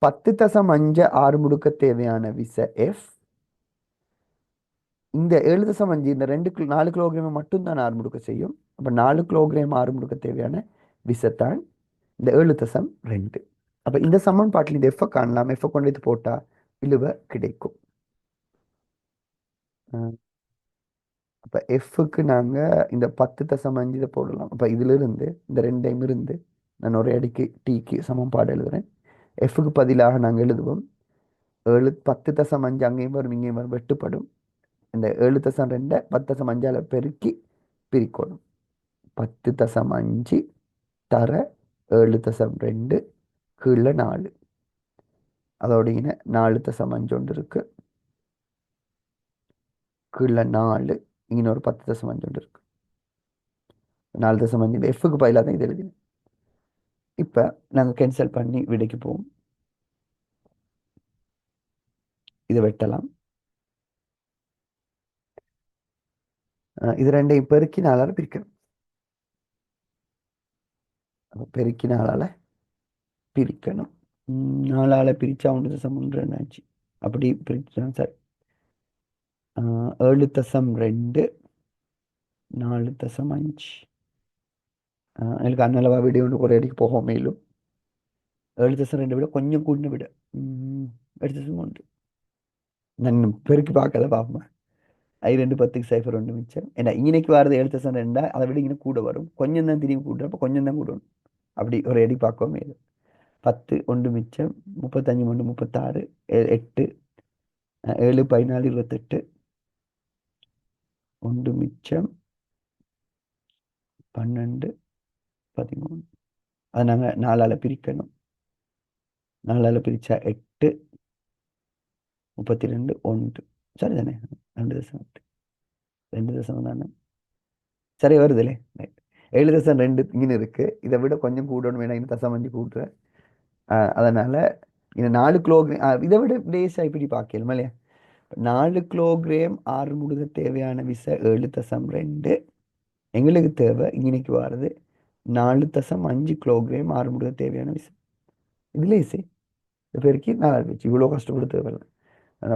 Speaker 1: 10.5 6 முடுக்க தேவையான விசை எஃப். இந்த 7.5 இந்த 4 கிலோகிராம் மட்டும்தான் 6 முடுக்க செய்யும். அப்ப 4 கிலோகிராம் 6 முடுக்க தேவையான விசைத்தான் இந்த 7.2. அப்ப இந்த சமன்பாட்டில் இந்த எஃப் காணலாம். எஃப் கொண்டு வந்து போட்டா இழுவை கிடைக்கும். அப்ப எஃப்க்கு நாங்க இந்த 10.5 இதை போடலாம். அப்ப இதுல இருந்து இந்த ரெண்டையும் இருந்து நான் ஒரு அடிக்கு டீக்கு சமன்பாடு எழுதுறேன். எஃப்க்கு பதிலாக நாங்கள் எழுதுவோம் 10.5 அங்கேயும் வரும் இங்கேயும் வரும் வெட்டுப்படும். இந்த 7.2 10.5 பெருக்கி பிரிக்கணும். 10.5 தர 7.2 கீழே 4. அதோட 4.5 ஒன்று இருக்கு. கீழே 4 இங்கே ஒரு 10.5 ஒன்று இருக்கு. 4.5 எஃப்க்கு பதிலாக தான் இது எழுதினேன். இப்போ நாங்கள் கேன்சல் பண்ணி விடைக்கு போவோம். இதை வெட்டலாம். இது ரெண்டையும் பெருக்கி நாலால பிரிக்கணும். அப்ப பெருக்கி நாலால பிரிக்கணும். நாலால பிரிச்சா 1.1 ஆச்சு. அப்படி பிரிச்சா சரி. 7.2 4.5. எனக்கு அன்னளவா விட ஒன்று ஒரு அடிக்கு போக மேலும் 7.2 விட கொஞ்சம் கூடின விட 8.1. நான் பெருக்கி பார்க்கல பார்ப்பேன். 2 10க்கு 0 1 மிச்சம். ஏன்னா இன்னைக்கு வரது 7.2 அதை விட இன்னும் கூட வரும். கொஞ்சம் தான் திரும்பி கூட்டுறப்ப கொஞ்சம் தான் கூடணும். அப்படி ஒரு அடி பார்க்கவும் மேலும் 10 1 மிச்சம் 35 1 36 8 7 14 28 1 மிச்சம் 12 13. அதை நாங்கள் நாலால் பிரிக்கணும். நாலால் பிரித்தா 8 32 1 சரி தானே. 2.8 2 தானே சரி வருதுல்லே. 7.2 இங்கே இருக்கு. இதை விட கொஞ்சம் கூடணும் வேணா இன்னும் தசமஞ்சி கூட்டுறேன். அதனால இந்த 4 கிலோகிராம் இதை விட லேசாக இப்படி பார்க்கலாம் இல்லையா. 4 கிலோகிராம் ஆறு முடுக தேவையான விசை 7.2. எங்களுக்கு தேவை இன்னைக்கு வர்றது 4.5 கிலோகிராம் ஆறு முடுக தேவையான விசை. இது லேசி. இது பெருக்கி 4 வச்சு இவ்வளோ கஷ்டப்பட்டு தேவையில்லை.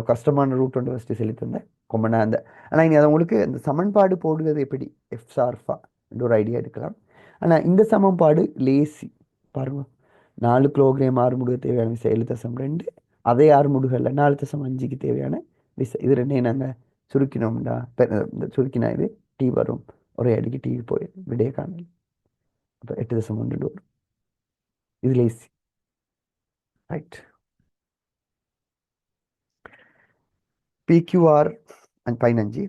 Speaker 1: கஷ்டமான ரூட் ஒன்று ஃபஸ்ட்டு சொல்லி தந்தேன் கொம்பனா அந்த. ஆனால் இனி அதை உங்களுக்கு இந்த சமன்பாடு போடுவது எப்படி எஃப் சார்ஃபா என்ற ஒரு ஐடியா எடுக்கலாம். ஆனால் இந்த சமன்பாடு லேசி பாருங்க. 4 கிலோகிராம் ஆறு முடுக தேவையான விசை 7.2. அதே ஆறு முடுகல்ல 4.5க்கு தேவையான விசை. இது ரெண்டையும் நாங்கள் சுருக்கினோம்டா இந்த சுருக்கினா இது டீ வரும். ஒரே அடிக்கு டீ போய் விடைய காணல். அப்போ 8.1 வரும். இது லேசி ரைட். பிக்யூஆர் 15.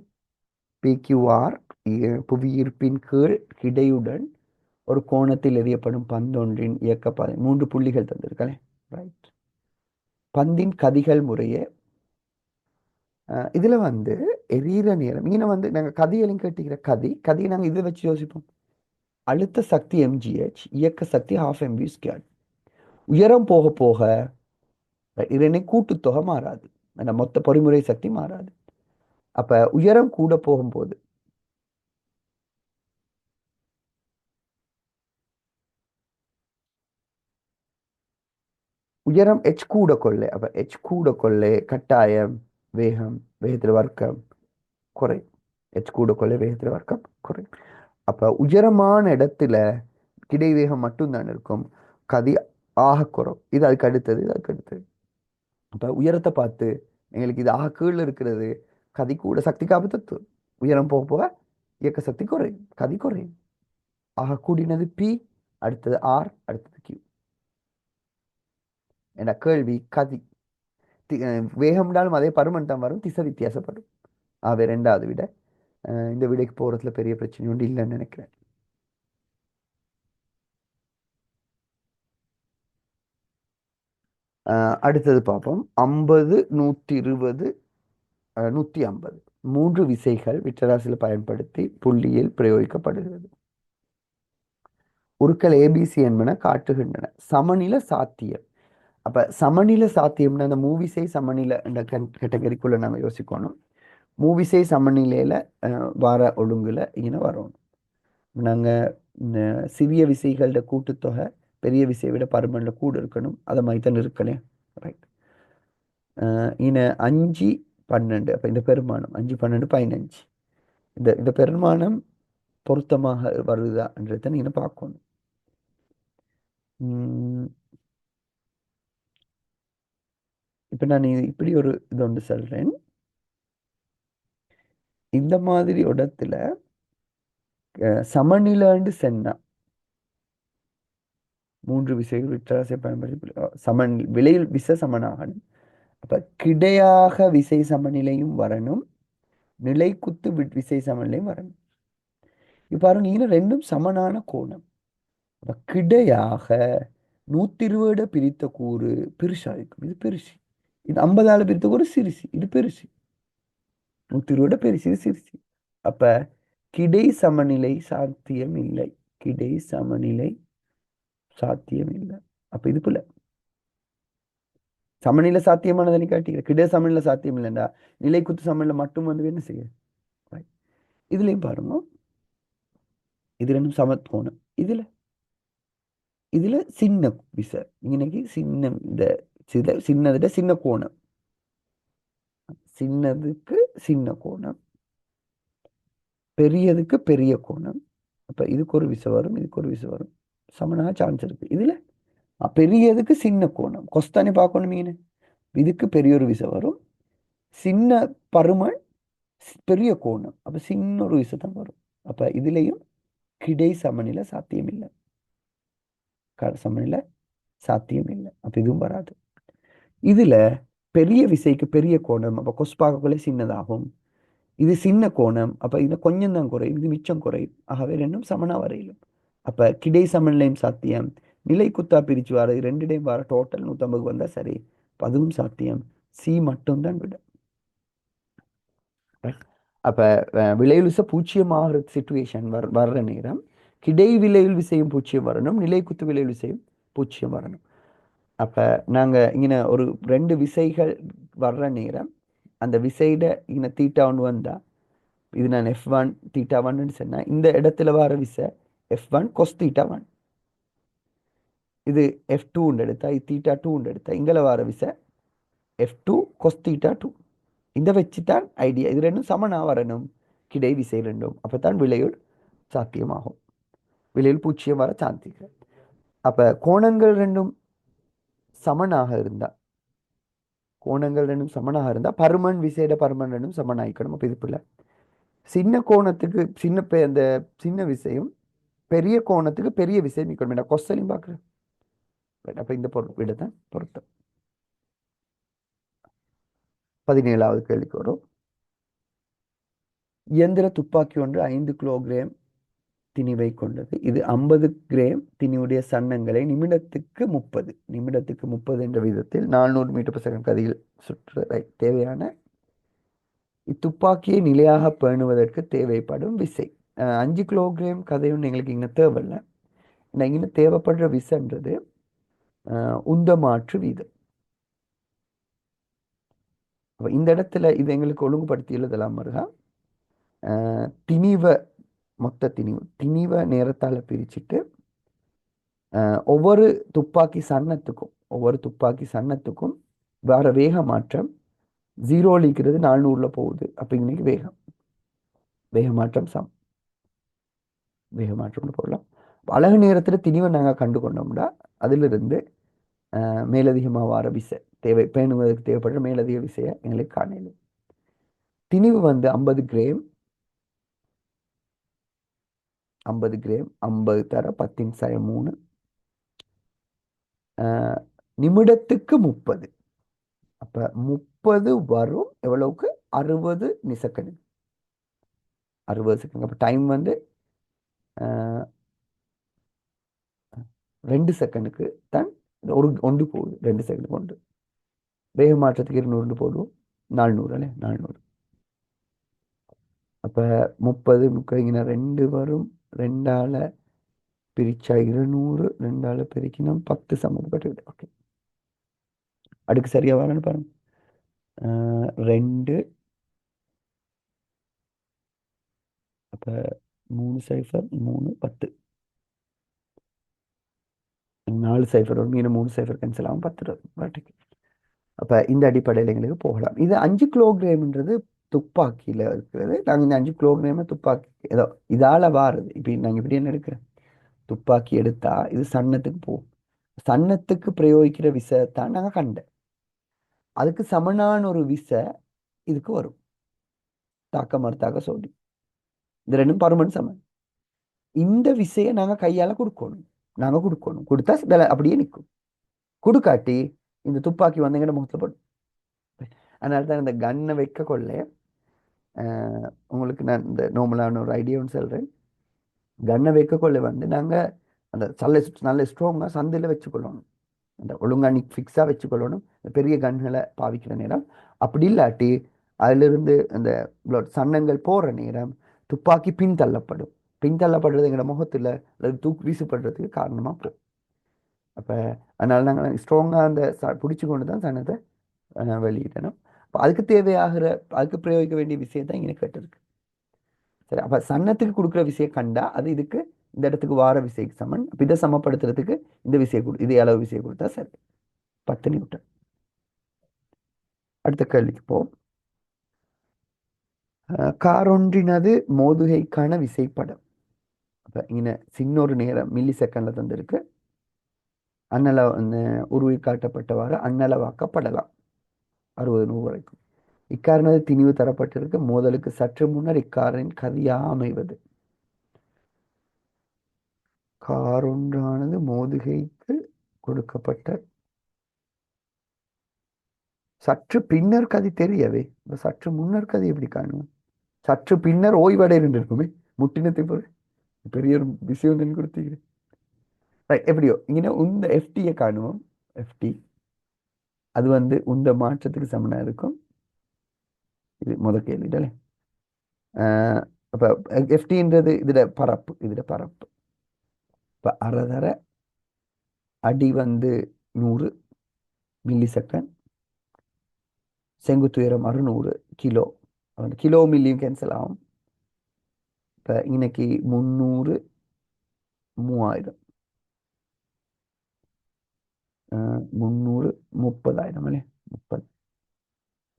Speaker 1: பிக்யூஆர் புவியீர்ப்பின் கீழ் கிடையுடன் ஒரு கோணத்தில் எறியப்படும் பந்தொன்றின் இயக்கப்பாதை 3 புள்ளிகள் தந்திருக்கேன் ரைட். பந்தின் கதிகள் முறையே இதுல வந்து எரியிற நேரம் இங்கே வந்து நாங்கள் கதியெல்லாம் கேட்டுக்கிற கதியை நாங்கள் இதை வச்சு யோசிப்போம். அழுத்த சக்தி mgh, இயக்க சக்தி 12 mv². உயரம் போக போக இதனை கூட்டுத்தொகை மாறாது. அந்த மொத்த பொறிமுறை சக்தி மாறாது. அப்ப உயரம் கூட போகும்போது உயரம் h கூட கொள்ளை. அப்ப h கூட கொள்ளை கட்டாயம் வேகத்தில் வர்க்கம் குறை. h கூட கொள்ளை வேகத்தில் வர்க்கம் குறை. அப்ப உயரமான இடத்துல கிடைவேகம் மட்டும்தான் இருக்கும். கதி ஆக குறம். இது அதுக்கு அடுத்தது இது அதுக்கு அடுத்தது. அப்ப உயரத்தை பார்த்து எங்களுக்கு இது ஆக கீழே இருக்கிறது கதி கூட சக்தி காப்பு. உயரம் போக போக இயக்க சக்தி குறையும் கதி குறையும். ஆக கூடினது பி, அடுத்தது ஆர், அடுத்தது கியூ. என கேள்வி கதி வேகம்னாலும் அதே பருமன் தான் வரும். திசை வித்தியாசப்படும். ஆகவே ரெண்டாவது விட இந்த விடைக்கு போறதுல பெரிய பிரச்சனை ஒன்று இல்லைன்னு நினைக்கிறேன். அடுத்தது பார்ப்போம். 50 120 150 3 விசைகள் விட்டராசியில் பயன்படுத்தி புள்ளியில் பிரயோகிக்கப்படுகிறது. உருக்கள் ஏபிசி என்பன காட்டுகின்றன சமநில சாத்தியம். அப்ப சமநில சாத்தியம்னா அந்த மூவிசை சமநிலை என்ற கேட்டகரிக்குள்ள நம்ம யோசிக்கணும். மூவிசை சமநிலையில வார ஒழுங்குல இங்கே வரணும். நாங்க இந்த சிறிய விசைகளோட கூட்டுத்தொகை பெரிய விசையை விட பருமன்ல கூட இருக்கணும். அதை மாதிரி தான் இருக்கலையே ரைட். இன 5 12. அப்ப இந்த பெருமானம் 5 12 15. இந்த பெருமானம் பொருத்தமாக வருதான்றதை நீங்க பார்க்கணும். இப்ப நான் இப்படி ஒரு இது ஒன்று சொல்றேன். இந்த மாதிரி இடத்துல சமநிலைன்னு சொன்னா 3 விசைகள் வித்தியாசத்தை பயன்படுத்தி சமன் விலையில் விசை சமனாகணும். அப்ப கிடையாக விசை சமநிலையும் வரணும். நிலைக்குத்து விசை சமநிலையும் வரணும். இப்ப பாருங்க இங்க ரெண்டும் சமனான கோணம். அப்ப கிடையாக 120 பிரித்த கூறு பெருசா இருக்கும். இது பெருசு. இது 50 பிரித்த கூறு சிறுசி. இது பெருசு. 120 பெருசு இது சிறுசி. அப்ப கிடை சமநிலை சாத்தியம் இல்லை. கிடை சமநிலை சாத்தியம் இல்லை. அப்ப இது போல சமநிலை சாத்தியமானதை காட்டிக்கிற கிடை சமநிலை சாத்தியம் இல்லைண்டா நிலை குத்து சமநிலை மட்டும் வந்து என்ன செய்ய இதுலயும் பாருங்க, இது ரெண்டும் சமக்கோணம். இதுல இதுல சின்ன விசை, இன்னைக்கு சின்ன இந்த சின்னதுட சின்ன கோணம், சின்னதுக்கு சின்ன கோணம், பெரியதுக்கு பெரிய கோணம். அப்ப இதுக்கு ஒரு விசை வரும், இதுக்கு ஒரு விசை வரும். சமனாக சான்ஸ் இருக்கு. இதுல பெரியதுக்கு சின்ன கோணம் கொஸ்தானே பார்க்கணும் மீன். இதுக்கு பெரிய ஒரு விசை வரும், சின்ன பருமன், பெரிய கோணம், அப்ப சின்ன ஒரு விசை தான் வரும். அப்ப இதுலயும் கிடை சமநிலை சாத்தியம் இல்லை, சமநிலை சாத்தியம் இல்லை. அப்ப இதுவும் வராது. இதுல பெரிய விசைக்கு பெரிய கோணம், அப்ப கொஸ் பார்க்கக்குள்ளே சின்னதாகும். இது சின்ன கோணம், அப்ப இது கொஞ்சம் தான் குறையும், இது மிச்சம் குறையும். ஆகவே ரெண்டும் சமனா வரையிலும். அப்ப கிடை சமநிலையும் சாத்தியம், நிலை குத்தா பிரிச்சு வர ரெண்டுடையும் வர டோட்டல் 150 வந்தா சரி, அப்ப அதுவும் சாத்தியம். சி மட்டும்தான் விட. அப்ப விளைவு விசை பூச்சியமாகிற சிச்சுவேஷன் வர்ற நேரம் கிடை விளைவு விசையும் பூச்சியம் வரணும், நிலை குத்து விளைவு விசையும் பூச்சியம் வரணும். அப்ப நாங்க இங்க ஒரு ரெண்டு விசைகள் வர்ற நேரம் அந்த விசையிட இங்க தீட்டா ஒன்று வந்தா, இது நான் F1 தீட்டா 1 சொன்னா, இந்த இடத்துல வர விசை F1 கொஸ் தீட்டா 1. இது F2 எடுத்தா, இது தீட்டா 2 எடுத்தா, இங்கே வர விசை F2 கொஸ் தீட்டா 2. இந்த வச்சுதான் ஐடியா, இது ரெண்டும் சமனா வரணும், கிடை விசை ரெண்டும். அப்பதான் விளைவுள் சாத்தியமாகும், விளைவுள் பூச்சியம் வர சாந்திக்க. அப்ப கோணங்கள் ரெண்டும் சமனாக இருந்தா, கோணங்கள் ரெண்டும் சமனாக இருந்தா பருமன் விசைட பருமன் ரெண்டும் சமனாயிக்கணும். அப்ப இது பிள்ளை சின்ன கோணத்துக்கு அந்த சின்ன விசையும் பெரிய கோணத்துக்கு பெரிய விசையும் இருக்கணும். கொஸ்டலையும் பார்க்குறேன். அப்ப இந்த விடத்தான் பொருத்தம். 17வது கேள்விக்கு வரும். இயந்திர துப்பாக்கி ஒன்று 5 கிலோகிராம் திணிவை கொண்டது. இது 50 கிராம் திணிவுடைய சன்னங்களை நிமிடத்துக்கு 30 என்ற விதத்தில் 400 மீட்டர்/செகண்ட் கதியில் சுற்ற தேவையான இத்துப்பாக்கியை நிலையாக பேணுவதற்கு தேவைப்படும் விசை. 5 கிலோகிராம் கதையும் எங்களுக்கு இங்கே தேவையில்லை. இங்கே தேவைப்படுற விசைன்றது உந்த மாற்று வீதம். இந்த இடத்துல இது எங்களுக்கு ஒழுங்குபடுத்தி எழுதலாம் வருகா. திணிவை மொத்த திணிவை நேரத்தால் பிரிச்சுட்டு ஒவ்வொரு துப்பாக்கி சன்னத்துக்கும் வேற வேக மாற்றம் 0 இருக்கிறது 400ல போகுது. அப்ப இன்னைக்கு வேக மாற்றம் வேக மாற்றம் போடலாம். அழகு நேரத்தில் திணிவை நாங்கள் கண்டு கொண்டோம்னா அதிலிருந்து மேலதிகமாக வர விசை பேணுவதற்கு தேவைப்படுற மேலதிக விசையை எங்களுக்கு காணலும். திணிவு 50 கிராம் 50 தர 10⁻³ நிமிடத்துக்கு 30. அப்ப 30 வரும் எவ்வளவுக்கு? 60 செகண்ட். 60 செகண்ட். அப்ப டைம் 2 செகண்டுக்கு தான் ஒன்று போகுது. 2 செகண்ட் கொண்டு வேக மாற்றத்துக்கு 200 போடுவோம். 400 அல்ல 400. அப்ப 30 இங்கே 2 வரும். 2ஆல பிரிச்சா 200, 2ஆல பெருக்கினோம் 10 சம்மந்தப்பட்டு. ஓகே, அடுக்கு சரியா வரணும் பாருங்க. 2 அப்ப 3 0 3 10 4 0 வரும். மீண்டும் 3 0 கேன்சல் ஆகும், 10 வாட்டிக்கு. அப்ப இந்த அடிப்படையில் எங்களுக்கு போகலாம். இது 5 கிலோகிராம்ன்றது துப்பாக்கியில இருக்கிறது. நாங்கள் இந்த 5 கிலோகிராம துப்பாக்கி ஏதோ இதால வாருது. இப்ப நாங்கள் இப்படி என்ன எடுக்கிறோம், துப்பாக்கி எடுத்தா இது சன்னத்துக்கு போகும். சன்னத்துக்கு பிரயோகிக்கிற விசைத்தான் நாங்கள் கண்டேன். அதுக்கு சமனான ஒரு விசை இதுக்கு வரும், தாக்க மறுத்தாக்க சொல்லி. இது ரெண்டும் பருமன் சமன். இந்த விசையை நாங்க கையால கொடுக்கணும். கொடுத்தா அப்படியே நிற்கும். கொடுக்காட்டி இந்த துப்பாக்கி வந்தீங்கன்னா முகத்துல போடும். அதனால தான் இந்த கன்னை வைக்க கொள்ள உங்களுக்கு நான் இந்த நார்மலான ஒரு ஐடியா ஒன்று சொல்றேன். கன்னை வைக்க கொள்ள நாங்க அந்த நல்ல ஸ்ட்ராங்காக சந்தையில் வச்சுக்கொள்ளணும். அந்த ஒழுங்கா ஃபிக்ஸாக வச்சுக்கொள்ளணும் பெரிய கன்களை பாவிக்கிற நேரம். அப்படி இல்லாட்டி அதிலிருந்து அந்த சன்னங்கள் போற நேரம் துப்பாக்கி பின்தள்ளப்படுறது எங்களோட முகத்துல அல்லது தூக்கு வீசப்படுறதுக்கு காரணமா போகும். அப்ப அதனால நாங்கள் ஸ்ட்ராங்கா அந்த பிடிச்சு கொண்டு தான் சன்னத்தை வெளியிடணும். அதுக்கு தேவையாகிற அதுக்கு பிரயோகிக்க வேண்டிய விஷயம் தான் இங்கே கேட்டிருக்கு. சரி, அப்ப சன்னத்துக்கு கொடுக்குற விசையை கண்டா அது இதுக்கு இந்த இடத்துக்கு வார விசைக்கு சமன். அப்ப இதை சமப்படுத்துறதுக்கு இந்த விசையை இதே அளவு விசையை கொடுத்தா சரி. 10 நியூட்டன். அடுத்த கேள்விக்கு போவோம். காரொன்றினது மோதுகைக்கான விசைப்படம். அப்ப இங்க சின்ன ஒரு நேரம் மில்லி செகண்ட்ல தந்திருக்கு. அன்னளவு உருவி காட்டப்பட்டவாறு அன்னளவாக்கப்படலாம் 60 100 வரைக்கும். இக்காரணது திணிவு தரப்பட்டிருக்கு. மோதலுக்கு சற்று முன்னர் இக்காரின் கதியா அமைவது. காரொன்றானது மோதுகைக்கு கொடுக்கப்பட்ட சற்று பின்னர் கதி தெரியவே. இப்ப சற்று முன்னர் கதி எப்படி காணும்? சற்று பின்னர் ஓய்வடைந்து இருக்குமே முட்டினத்தை போல பெரிய ஒரு விஷயம் கொடுத்தீங்க. எப்படியோ இங்கே இந்த எஃப்டியை காணுவோம். எஃப்டி அது இந்த மாற்றத்துக்கு சமனா இருக்கும். இது முதல் கேள்விடலே. அப்ப எஃப்டின்றது இதோட பரப்பு. இப்ப அரை அடி 100 மில்லி செகண்ட். செங்குத்து உயரம் 600 கிலோ. கிலோ மில்லியும் கேன்சல் ஆகும். இப்ப இன்னைக்கு 300 3000 300 30,000 அല്ലേ 30.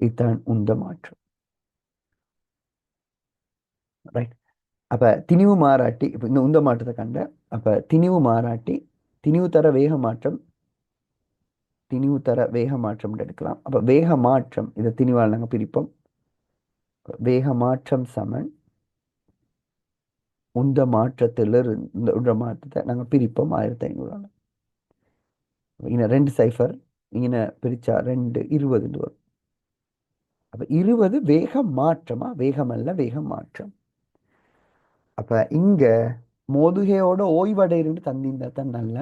Speaker 1: இதுதான் உந்த மாற்றம். ரைட். அப்ப திணிவு மாறாட்டி இப்ப இந்த உந்த மாற்றத்தை கண்ட. அப்ப திணிவு மாறாட்டி திணிவு தர வேக மாற்றம் எடுக்கலாம். அப்ப வேக மாற்றம் இதை திணிவால் நாங்க பிரிப்போம். வேக மாற்றம் சமன் உந்த மாற்றத்திலிருந்து உந்த மாற்றத்தை நாங்க பிரிப்போம் 1500. இங்க 2 சைஃபர் இங்க பிரிச்சா 2 20 வரும். அப்ப 20 வேக மாற்றமா? வேகம் அல்ல, வேக மாற்றம். அப்ப இங்க மோதுகையோட ஓய்வடையிருந்து தந்திருந்தா தான் நல்ல.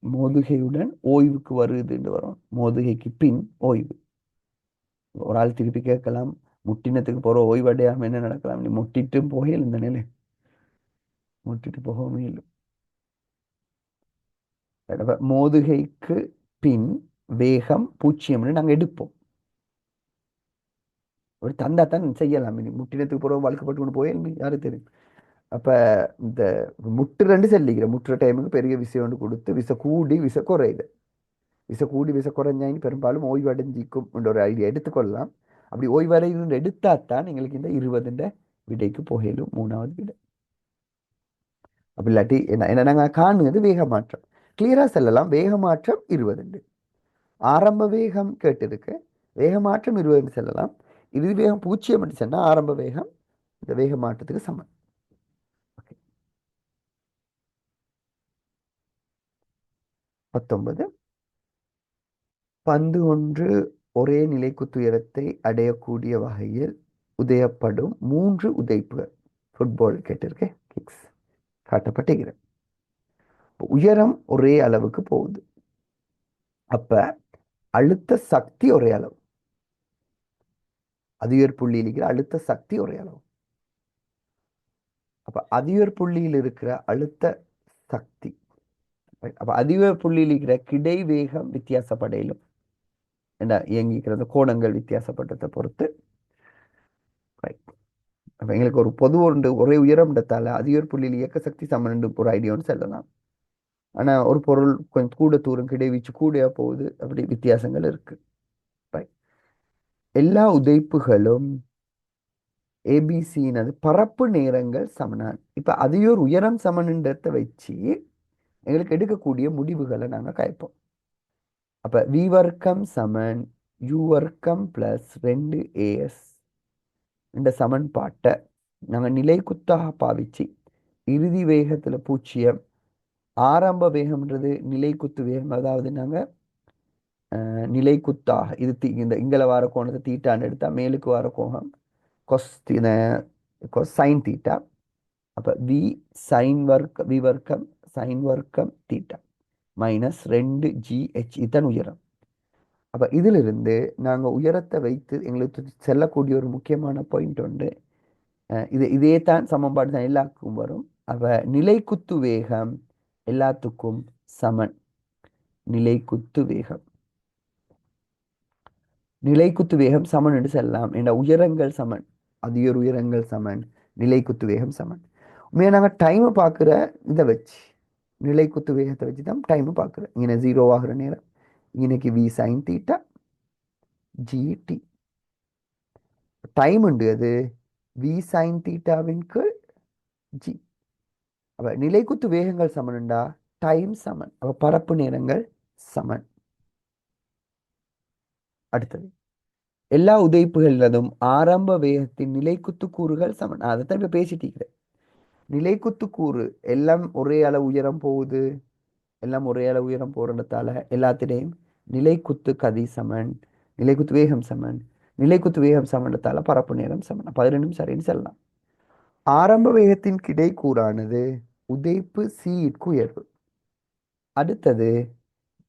Speaker 1: மோதுகையுடன் ஓய்வுக்கு வருதுன்னு வரும். மோதுகைக்கு பின் ஓய்வு. ஒரு ஆள் திருப்பி கேட்கலாம், முட்டினத்துக்கு போற ஓய்வடையாம என்ன நடக்கலாம்? நீ முட்டிட்டு போகல இந்த நிலை முட்டிட்டு போகவே இல்லை. மோதுகைக்கு பின் வேகம் 0 நாங்க எடுப்போம். ஒரு தந்தா தான் செய்யலாம். இனி முட்டினத்துக்கு போற வழுக்கப்பட்டு கொண்டு போய் யாரு தெரியும். அப்ப இந்த முட்டு செல்லிக்கிற முட்டுற டைமுக்கு பெரிய விசை ஒன்று கொடுத்து விசை கூடி விசை குறையுது. விசை கூடி விசை குறைஞ்சாயின்னு பெரும்பாலும் ஓய்வு அடைஞ்சிக்கும் என்ற ஒரு ஐடியா எடுத்துக்கொள்ளலாம். அப்படி ஓய்வடைந்து எடுத்தாத்தான் எங்களுக்கு இந்த 20 விடைக்கு போகலும் 3வது விடை. அப்படி இல்லாட்டி என்ன நாங்க காணுது வேக மாற்றம் கிளியரா செல்லலாம். வேக மாற்றம் 20. ஆரம்ப வேகம் கேட்டிருக்கு. வேக மாற்றம் 20 செல்லலாம். இறுதி வேகம் 0 சொன்னா ஆரம்ப வேகம் இந்த வேக மாற்றத்துக்கு சமம். 19. பந்து ஒன்று ஒரே நிலைக்குத்துயரத்தை அடையக்கூடிய வகையில் உதையப்படும் 3 உதைப்புகள். ஃபுட்பால் கேட்டிருக்கேன். கிக்ஸ் காட்டப்பட்டிருக்கிறது. உயரம் ஒரே அளவுக்கு போகுது. அப்ப அழுத்த சக்தி ஒரே அளவு. அதிகர் புள்ளியில் இருக்கிற அழுத்த சக்தி ஒரே அளவு. அப்ப அதிகர் புள்ளியில் இருக்கிற அழுத்த சக்தி. அப்ப அதிகர் புள்ளியில் இருக்கிற கிடை வேகம் வித்தியாசப்படையிலும் என்ன இயங்கிக்கிறது கோணங்கள் வித்தியாசப்பட்டதை பொறுத்து. அப்ப எங்களுக்கு ஒரு பொது ஒரே உயரம் இடத்தால அதிகர் புள்ளியில் இயக்க சக்தி சமன் ஒரு ஐடியான்னு சொல்லலாம். ஆனா ஒரு பொருள் கொஞ்சம் கூட தூரம் கிடைவீச்சு கூடையா போகுது. அப்படி வித்தியாசங்கள் இருக்கு. எல்லா உதைப்புகளும் ஏபிசினது பரப்பு நேரங்கள் சமனான். இப்ப அதிகோர் உயரம் சமன்ன்றதை வச்சு எங்களுக்கு எடுக்கக்கூடிய முடிவுகளை நாங்க காய்ப்போம். அப்ப வி வர்க்கம் சமன் யூ வர்க்கம் பிளஸ் 2as இந்த சமன்பாட்டை நாங்க நிலைக்குத்தாக பாவிச்சு இறுதி வேகத்துல 0 ஆரம்ப வேகம்ன்றது நிலைக்குத்து வேகம். அதாவது நாங்க நிலைக்குத்தாக இது இந்த இங்கல வார கோணத்தை தீட்டான்னு எடுத்தா மேலுக்கு வார கோணம் சைன் தீட்டா. அப்ப வி வர்க்கம் சைன் வர்க்கம் தீட்டா மைனஸ் 2gh இதன் உயரம். அப்ப இதிலிருந்து நாங்க உயரத்தை வைத்து எங்களுக்கு செல்லக்கூடிய ஒரு முக்கியமான பாயிண்ட் உண்டு. இதே தான் சமன்பாடு தான் எல்லாருக்கும் வரும். அப்ப நிலைக்குத்து வேகம் எல்லாத்துக்கும் சமன். நிலைக்குத்து வேகம் சமன் என்று செல்லலாம். என்ற உயரங்கள் சமன். அதிக உயரங்கள் சமன். நிலை குத்து வேகம் சமன். உண்மையாக நாங்கள் டைமை பார்க்குற இதை வச்சு, நிலை குத்து வேகத்தை வச்சு தான் டைமை பார்க்குறோம். இங்கே 0 ஆகிற நேரம் இன்னைக்கு வி சைன் தீட்டா ஜிடி டைம் உண்டு. அது வி சைன் தீட்டாவின் கீழ் ஜி. அப்போ நிலைக்குத்து வேகங்கள் சமன்டா டைம் சமன். அப்போ பரப்பு நேரங்கள் சமன். அடுத்தது எல்லா உதைப்புகளிலும் ஆரம்ப வேகத்தின் நிலைக்குத்து கூறுகள் சமன். அதைத்தான் இப்போ பேசிட்டு நிலைக்குத்து கூறு எல்லாம் ஒரே அளவு உயரம் போகுது. எல்லாம் ஒரே அளவு உயரம் போறதால எல்லாத்திலையும் நிலைக்குத்து கதி சமன், நிலைக்குத்து வேகம் சமன். நிலைக்குத்து வேகம் சமன்றதால பரப்பு நேரம் சமன். 12 சரின்னு சொல்லலாம். ஆரம்ப வேகத்தின் கிடைக்கூறானது உதைப்பு சீட்கு உயர்வு. அடுத்தது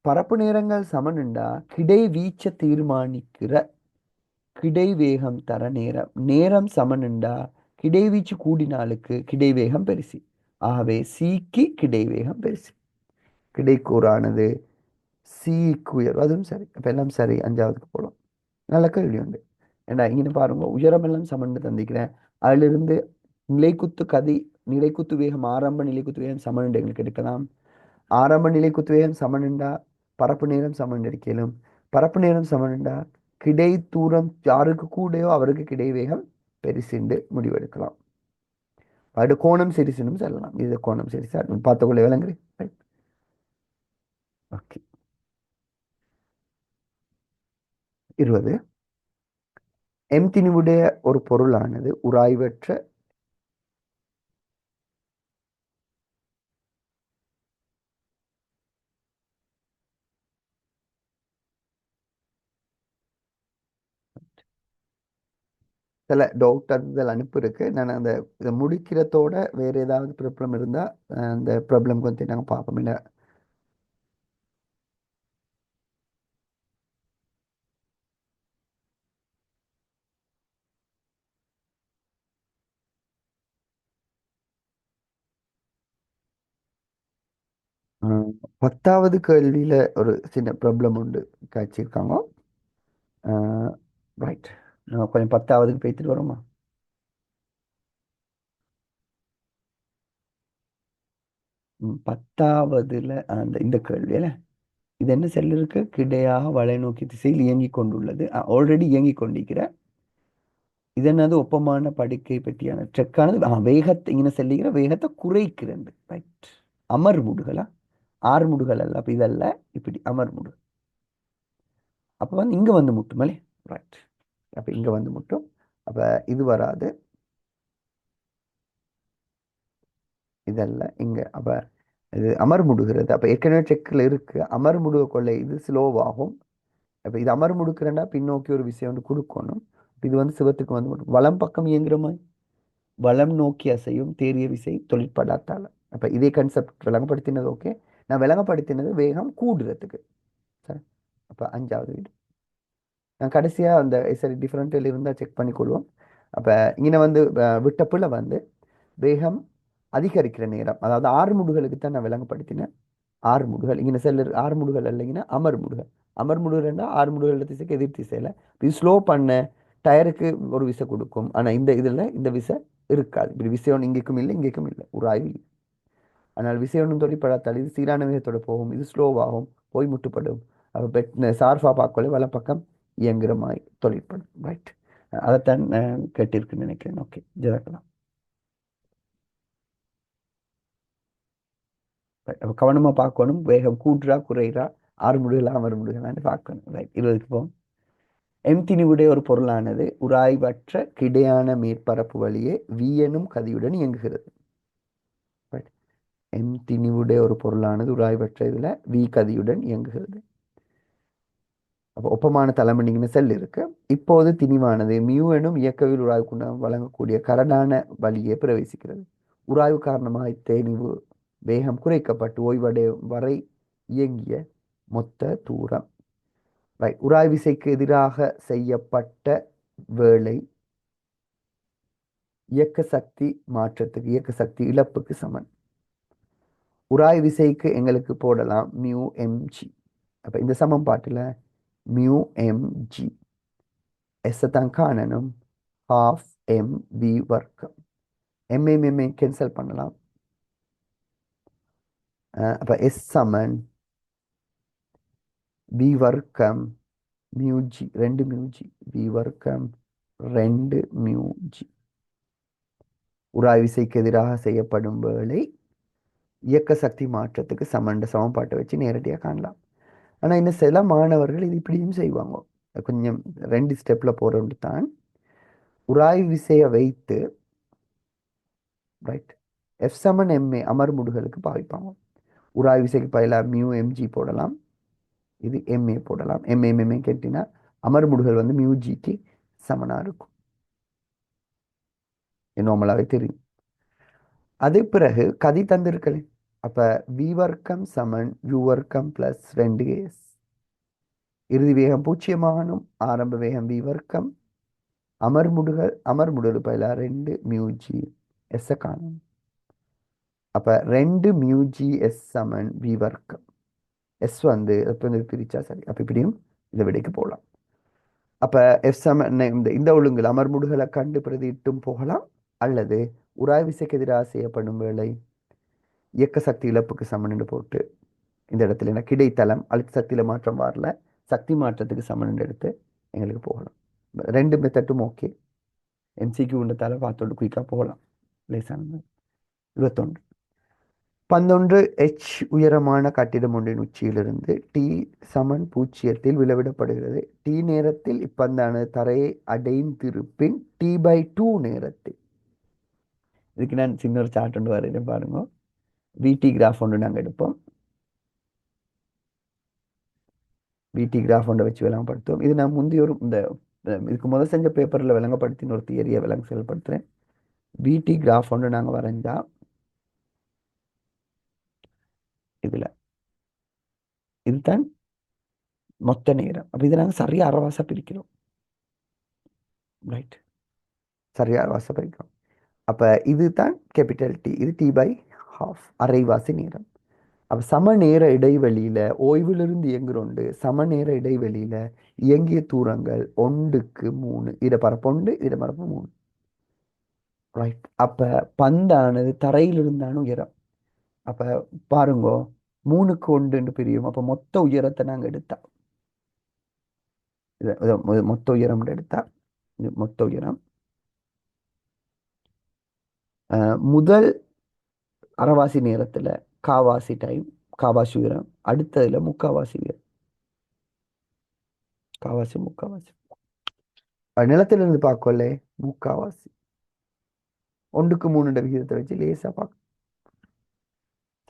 Speaker 1: பரப்பு நேரங்கள் சமன்ண்டா கிடை வீச்ச தீர்மானிக்கிற கிடை வேகம் தர நேரம். நேரம் சமன்ண்டா கிடைவீச்சு கூடினாலுக்கு கிடைவேகம் பெருசு. ஆகவே சிக்கு கிடைவேகம் பெருசு. கிடைக்கூறானது சிக்கு உயர்வு. அதுவும் சரி. அப்ப எல்லாம் சரி. 5ஆவதுக்கு போகலாம். நல்ல கேள்வி உண்டு. ஏண்டா இங்கே பாருங்க, உயரம் எல்லாம் சமன்னு தந்திக்கிறேன். அதிலிருந்து நிலைக்குத்து கதி நிலைக்குத்து வேகம் ஆரம்ப நிலைக்குத்து வேகம் சமன் எங்களுக்கு எடுக்கலாம். ஆரம்ப நிலைக்குத்து வேகம் சமன்ண்டா பரப்பு நேரம் சமன் எடுக்கலும். பரப்பு நேரம் சமன்ண்டா கிடை தூரம் யாருக்கு கூடையோ அவருக்கு கிடை வேகம் பெருசுண்டு முடிவெடுக்கலாம். அது கோணம் சிரிசுன்னு சொல்லலாம். இது கோணம் சிரிசா பார்த்துக்கொள்ள விளங்குறேன். ஓகே. 20 திணிவுடைய ஒரு பொருளானது உராய்வற்ற சில டவுட் அதில் அனுப்பு இருக்கு. நான் அந்த இதை முடிக்கிறதோட வேற ஏதாவது ப்ராப்ளம் இருந்தால் அந்த ப்ராப்ளம் வந்து நாங்கள் பார்ப்போம். இல்லை 10வது கேள்வியில் ஒரு சின்ன ப்ராப்ளம் உண்டு காய்ச்சிருக்காங்க. ரைட். கொஞ்சம் 10வதுக்கு பேசிட்டு வரோமா? 10வதுல அந்த இந்த கேள்வியில இது என்ன செல் இருக்கு? கிடையாக வளைநோக்கி திசையில் இயங்கிக் கொண்டுள்ளது. ஆல்ரெடி இயங்கிக் கொண்டிருக்கிற இது என்னது? ஒப்பமான படுக்கை பற்றியான ட்ரெக்கானது வேகத்தை இங்கே செல்லுகிற வேகத்தை குறைக்கிறது. ரைட். அமர்முடுகளா? ஆறுமுடுகள் அல்ல. அப்ப இதல்ல, இப்படி அமர்முடு. அப்ப வந்து இங்க வந்து முட்டுமலே. ரைட். அப்ப இங்க வந்து முட்டும். அப்ப இது வராது, இதல்ல இங்க. அப்ப இது அமர்முடுகிறது. அப்ப ஏற்கனவே செக்கில் இருக்கு. அமர்முடுக கொள்ளை இது ஸ்லோவாகும். அப்ப இது அமர்முடுக்கிறேன்னா பின்னோக்கி ஒரு விஷயம் வந்து கொடுக்கணும். இது வந்து சிவத்துக்கு வந்து முட்டும். வலம் பக்கம் இயங்குற மாதிரி வலம் நோக்கி அசையும் தேறிய விசை தொழிற்படாத்தால. அப்ப இதே கான்செப்ட் விளங்கப்படுத்தினது. ஓகே. நான் விளங்கப்படுத்தினது வேகம் கூடுறதுக்கு. சரி. அப்ப 5வது வீடு நான் கடைசியா அந்த சரி டிஃப்ரெண்ட்டில் இருந்தால் செக் பண்ணிக்கொள்வோம். அப்ப இங்கே வந்து விட்ட பிள்ளை வந்து வேகம் அதிகரிக்கிற நேரம், அதாவது 6 முடுகளுக்கு தான் நான் விளங்கப்படுத்தினேன். 6 முடுகள் இங்கே செல்லு 6 முடுகள் இல்லைங்கன்னா அமர் முடுகள். அமர் முடுகள்னா 6 முடுகள் திசைக்கு எதிர் திசையில இது ஸ்லோ பண்ண டயருக்கு ஒரு விசை கொடுக்கும். ஆனா இந்த இதுல இந்த விசை இருக்காது. இப்படி விசை ஒன்று இங்கேக்கும் இல்லை இங்கேக்கும் இல்லை, ஒரு ஆய்வு இல்லை. ஆனால் விசை ஒன்றும் தொழிற்படாத்தால் இது சீரான வேகத்தோட போகும். இது ஸ்லோவாகும், போய் முட்டுப்படும். அப்போ சார்பா பார்க்கல வல பக்கம் இயங்குற மாதிரி தொழிற்படும். ரைட். அதைத்தான் கேட்டிருக்குன்னு நினைக்கிறேன். ஓகே, ஜெராக்கலாம். அப்போ கவனமாக பார்க்கணும். வேகம் கூட்டுறா குறைகிறா, 6 முடுகளா 6 முடுகளான்னு பார்க்கணும். ரைட். 20க்கு போகும். திணிவுடைய ஒரு பொருளானது உராய்வற்ற கிடையான மேற்பரப்பு வழியே வி எனும் கதியுடன் இயங்குகிறது. திணிவுடைய ஒரு பொருளானது உராய்வற்ற இதுல வி கதியுடன் இயங்குகிறது. அப்போ ஒப்பமான தலைமணின்னு செல் இருக்கு. இப்போது திணிவானது மியூ எனும் இயக்கவியல் உராய்வு கொண்டு வழங்கக்கூடிய கரடான வழியே பிரவேசிக்கிறது. உராய்வு காரணமாக இத்தேணிவு வேகம் குறைக்கப்பட்டு ஓய்வடையும் வரை இயங்கிய மொத்த தூரம். உராய்வு விசைக்கு எதிராக செய்யப்பட்ட வேலை இயக்க சக்தி மாற்றத்துக்கு இயக்க சக்தி இழப்புக்கு சமன். உராய்வு விசைக்கு எங்களுக்கு போடலாம் மியூ எம்ஜி. அப்ப இந்த சமன்பாட்டில் மியூ எம்ஜி எஸ் தான் காணணும் ½ mv வர்க்கம். எம்ஏ கேன்சல் பண்ணலாம். அப்போ எஸ் சமன் பி வர்க்கம் மியூஜி 2 மியூஜி பி வர்க்கம் 2 மியூஜி. உராய் விசைக்கு எதிராக செய்யப்படும் வேலை இயக்க சக்தி மாற்றத்துக்கு சமன்ற சமன்பாட்டை வச்சு நேரடியாக காணலாம். ஆனால் இன்னும் சில மாணவர்கள் இது இப்படியும் செய்வாங்க. கொஞ்சம் 2 ஸ்டெப்பில் போகிறவங்க தான் உராய் விசையை வைத்து ரைட் எஃப் சமன் எம்ஏ அமர்முடுகளுக்கு பாவிப்பாங்க. உராய் விசைக்கு பதிலாக மியூ எம்ஜி போடலாம், இது எம்ஏ போடலாம். எம்ஏ கேட்டினா அமர்முடுகள் வந்து மியூஜிக்கு சமனாக இருக்கும், நார்மலாகவே தெரியும். அது பிறகு கதி தந்திருக்கேன். அப்போ வி வர்க்கம் சமன் யூ வர்க்கம் ப்ளஸ் 2s. இறுதி வேகம் 0 ஆகணும், ஆரம்ப வேகம் வி வர்க்கம், அமர்முடுகள் பதிலாக 2 மியூஜி எஸ் காணும். அப்போ 2 மியூஜி எஸ் சமன் வி வர்க்கம். எஸ் வந்து எப்போ பிரிச்சா சரி, அப்போ இப்படியும் இந்த விடைக்கு போகலாம். அப்போ எஃப் சமன் இந்த ஒழுங்கில் அமர்முடுகளை கண்டு பிரதியிட்டும் போகலாம், அல்லது உராய் விசைக்கு எதிராக செய்யப்படும் வேலை இயக்க சக்தி இழப்புக்கு சமன் போட்டு இந்த இடத்துல எனக்கு கிடைத்தளம் அழுத்த சக்தியில் மாற்றம் வரல, சக்தி மாற்றத்துக்கு சமன் எடுத்து எங்களுக்கு போகலாம். 2 மெத்தட்டும் ஓகே. எம்சிக்கு உண்டத்தால பார்த்தோண்டு குயிக்காக போகலாம். லேசான 21 11 H உயரமான கட்டிடம் ஒன்றின் உச்சியிலிருந்து T சமன் 0 விளவிடப்படுகிறது. T நேரத்தில் இப்பந்தானது தரையை அடைந்திருப்பின் T/2 நேரத்தில். இதுக்கு நான் சின்ன ஒரு சார்ட் ஒன்று வரையிறேன் பாருங்க. VT கிராஃப் ஒன்று நாங்கள் எடுப்போம். VT கிராஃப் ஒன்றை வச்சு விளங்கப்படுத்துவோம். இது நான் முந்தைய ஒரு இதுக்கு முதல் செஞ்ச பேப்பரில் விளங்கப்படுத்தின ஒரு தியரியை செயல்படுத்துகிறேன். VT கிராஃப் ஒன்று நாங்கள் வரைஞ்சா இதில் இதுதான் மொத்த நேரம். அப்போ இதை நாங்கள் சரியாக அரைவாசா பிரிக்கிறோம். ரைட், சரியாக அரைவாசா பிரிக்கிறோம். அப்போ இதுதான் கேபிட்டல் T, இது T/2 அரைவாசி நேரம். அப்போ சம நேர இடைவெளியில் ஓய்விலிருந்து இயங்குறோண்டு சம நேர இடைவெளியில் இயங்கிய தூரங்கள் 1க்கு 3, இதை பரப்பு 1, இதை பரப்பு 3. ரைட், அப்போ பந்தானது தரையிலிருந்தான உயரம். அப்போ பாருங்கோ 3க்கு 1 பிரியும். அப்போ மொத்த உயரத்தை நாங்கள் எடுத்தா மொத்த உயரம் எடுத்தா இது மொத்த உயரம். முதல் அரைவாசி நேரத்தில் காவாசி டைம், காவாசி உயரம். அடுத்ததுல முக்காவாசி உயரம், காவாசி முக்காவாசி. நிலத்திலிருந்து பார்க்கல முக்காவாசி 1க்கு 3 விகிதத்தை வச்சு லேசாக பார்க்க.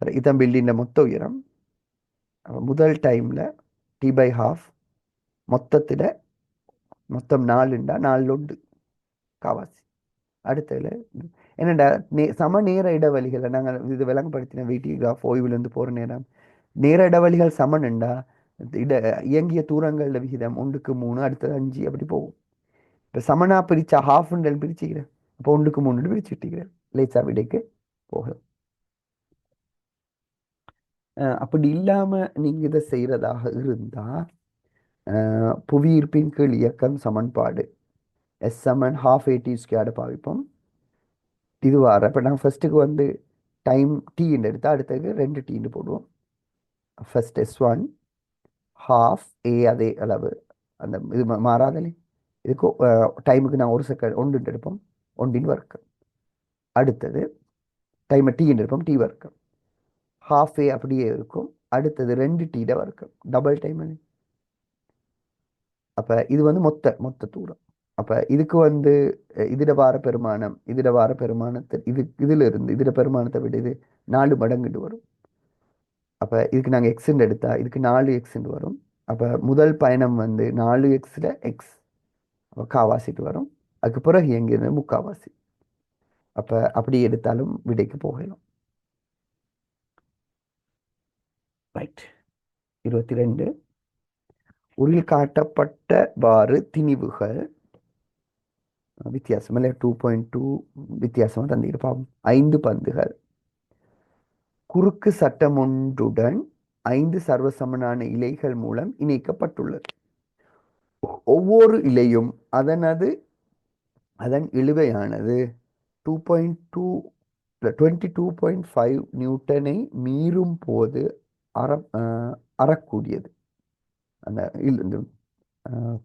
Speaker 1: சரி, இதான் பில்டிங் மொத்த உயரம். முதல் டைமில் T/2 மொத்தத்தில் மொத்தம் 4ண்டா 4 1 காவாசி. அடுத்ததுல என்னடா சம நேர இடைவெளிகளை நாங்கள் இது விளங்கப்படுத்தின VT கிராஃப் ஓய்விலிருந்து போகிற நேரம் நேர இடைவெளிகள் சமன்ண்டா இயங்கிய தூரங்கள விகிதம் 1க்கு 3, அடுத்தது 5 அப்படி போகும். இப்போ சமனா பிரிச்சா ஹாஃப்ண்டல் பிரிச்சுக்கிறேன். அப்போ 1க்கு 3 பிரிச்சுட்டிக்கிறேன். லேசா விடைக்கு போகலாம். அப்படி இல்லாமல் நீங்கள் இதை செய்கிறதாக இருந்தால் புவியீர்ப்பின் கீழ் இயக்கம் சமன்பாடு S சமன் ½AT² பாவிப்போம். இது வர இப்போ நாங்கள் ஃபஸ்ட்டுக்கு வந்து டைம் T எடுத்தால் அடுத்தது 2 T போடுவோம். ஃபர்ஸ்ட் S1 ½ A அதே அளவு, அந்த இது மாறாதலே இதுக்கு டைமுக்கு நான் 1 செகண்ட் 1 எடுப்போம், 1 வர்க்கம். அடுத்தது டைமை T எடுப்போம், T வர்க்கம். ½ A அப்படியே இருக்கும். அடுத்தது 2 T வர்க்கம், டபுள் டைம். அப்போ இது வந்து மொத்த தூரம். அப்போ இதுக்கு வந்து இதிட வார பெருமானம், இதிட வார பெருமானத்தை இதில் இருந்து இதிட பெருமானத்தை விட இது 4 மடங்குண்டு வரும். அப்போ இதுக்கு நாங்கள் எக்ஸ்ன்னு எடுத்தால் இதுக்கு 4x வரும். அப்போ முதல் பயணம் வந்து 4xல எக்ஸ் காவாசிட்டு வரும். அதுக்கு பிறகு எங்கிருந்து முக்காவாசி. அப்போ அப்படி எடுத்தாலும் விடைக்கு போகலாம். ரைட், 22 உருள் காட்டப்பட்டவாறு திணிவுகள் வித்தியாசம் இல்லை 2.2 வித்தியாசமாக தந்திருப்பாம். 5 பந்துகள் குறுக்கு சட்டம் ஒன்றுடன் 5 சர்வசமனான இலைகள் மூலம் இணைக்கப்பட்டுள்ளது. ஒவ்வொரு இலையும் அதன் இழுவையானது 2.2 22.5 நியூட்டனை மீறும் போது அற அறக்கூடியது. அந்த இந்த அஹ்,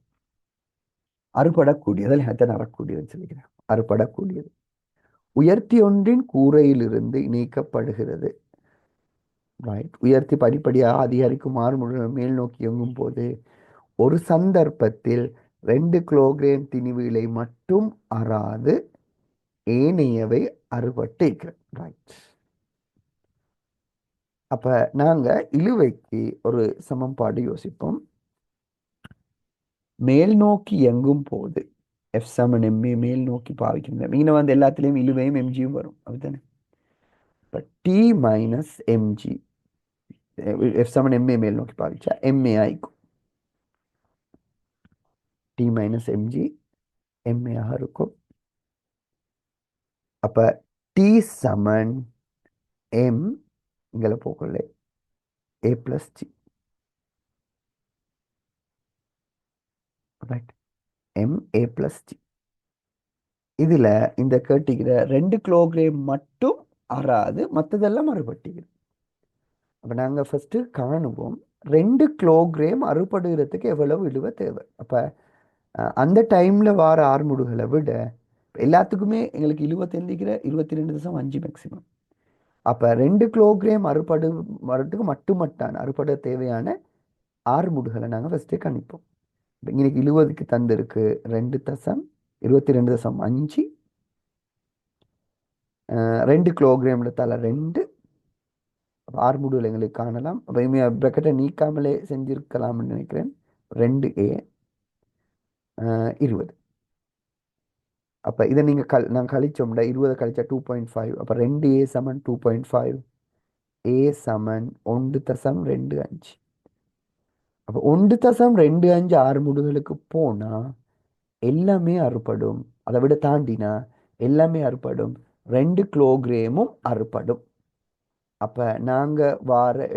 Speaker 1: அறுபடக்கூடியது, அதான் அறக்கூடியதுன்னு சொல்லிக்கிறேன். அறுபடக்கூடியது உயர்த்தி ஒன்றின் கூரையிலிருந்து நீக்கப்படுகிறது. ரைட். உயர்த்தி படிப்படியாக அதிகரிக்கும் மாறுமுறை மேல் நோக்கி இயங்கும் போது ஒரு சந்தர்ப்பத்தில் 2 கிலோகிராம் திணிவுகளை மட்டும் அறாது ஏனையவை அறுபட்டு இருக்கிறது. ரைட். அப்ப நாங்க இழுவைக்கு ஒரு சமன்பாடு யோசிப்போம். மேல் நோக்கி இயங்கும் போது எஃப் சமன் எம்ஏ மேல் நோக்கி பாவிக்கின்ற மீனை வந்து எல்லாத்துலேயும் இழுவையும் எம்ஜியும் வரும், அப்படித்தானே? இப்போ டி மைனஸ் எம்ஜி, எஃப் சமன் எம்ஏ மேல் நோக்கி பாவிச்சா எம்ஏ ஆயிக்கும். டி மைனஸ் எம்ஜி எம்ஏ ஆக இருக்கும். அப்ப டி சமன் எம் இங்கே போகல A plus G. Right. M A plus G. இதுல இந்த கேட்டிக்கிற 2 கிலோகிராம் மட்டும் அறாது மற்றதெல்லாம் அறுபட்டிக்குது. அப்ப நாங்க ஃபர்ஸ்ட் காணுவோம் 2 கிலோகிராம் அறுபடுகிறதுக்கு எவ்வளவு இழுவை தேவை. அப்ப அந்த டைம்ல வார ஆர்முடுகளை விட எல்லாத்துக்குமே எங்களுக்கு இழுவை தெரிஞ்சுக்கிற 22.5 மேக்சிமம். அப்ப 2 கிலோகிராம் அறுபடு வரத்துக்கு மட்டுமட்டான அறுபட தேவையான ஆர்முடுகளை நாங்கள் ஃபர்ஸ்டே கணிப்போம். இன்னைக்கு 20க்கு தந்திருக்கு 2.22.5. 2 கிலோகிராம் இடத்தால 2 ஆர்முடுகள் எங்களுக்கு காணலாம். பிரக்கெட்டை நீக்காமலே செஞ்சிருக்கலாம்னு நினைக்கிறேன். 2a 20. அப்போ இதை நீங்கள் நாங்கள் கழிச்சோம்ல, 20 கழிச்சா 2.5. அப்போ 2a சமன் 2.5, a சமன் 1.25. அப்போ 1.25 ஆர்முடுகளுக்கு போனால் எல்லாமே அறுபடும். அதை விட தாண்டினா எல்லாமே அறுபடும். 2 கிலோகிராமும் அறுபடும். அப்ப நாங்க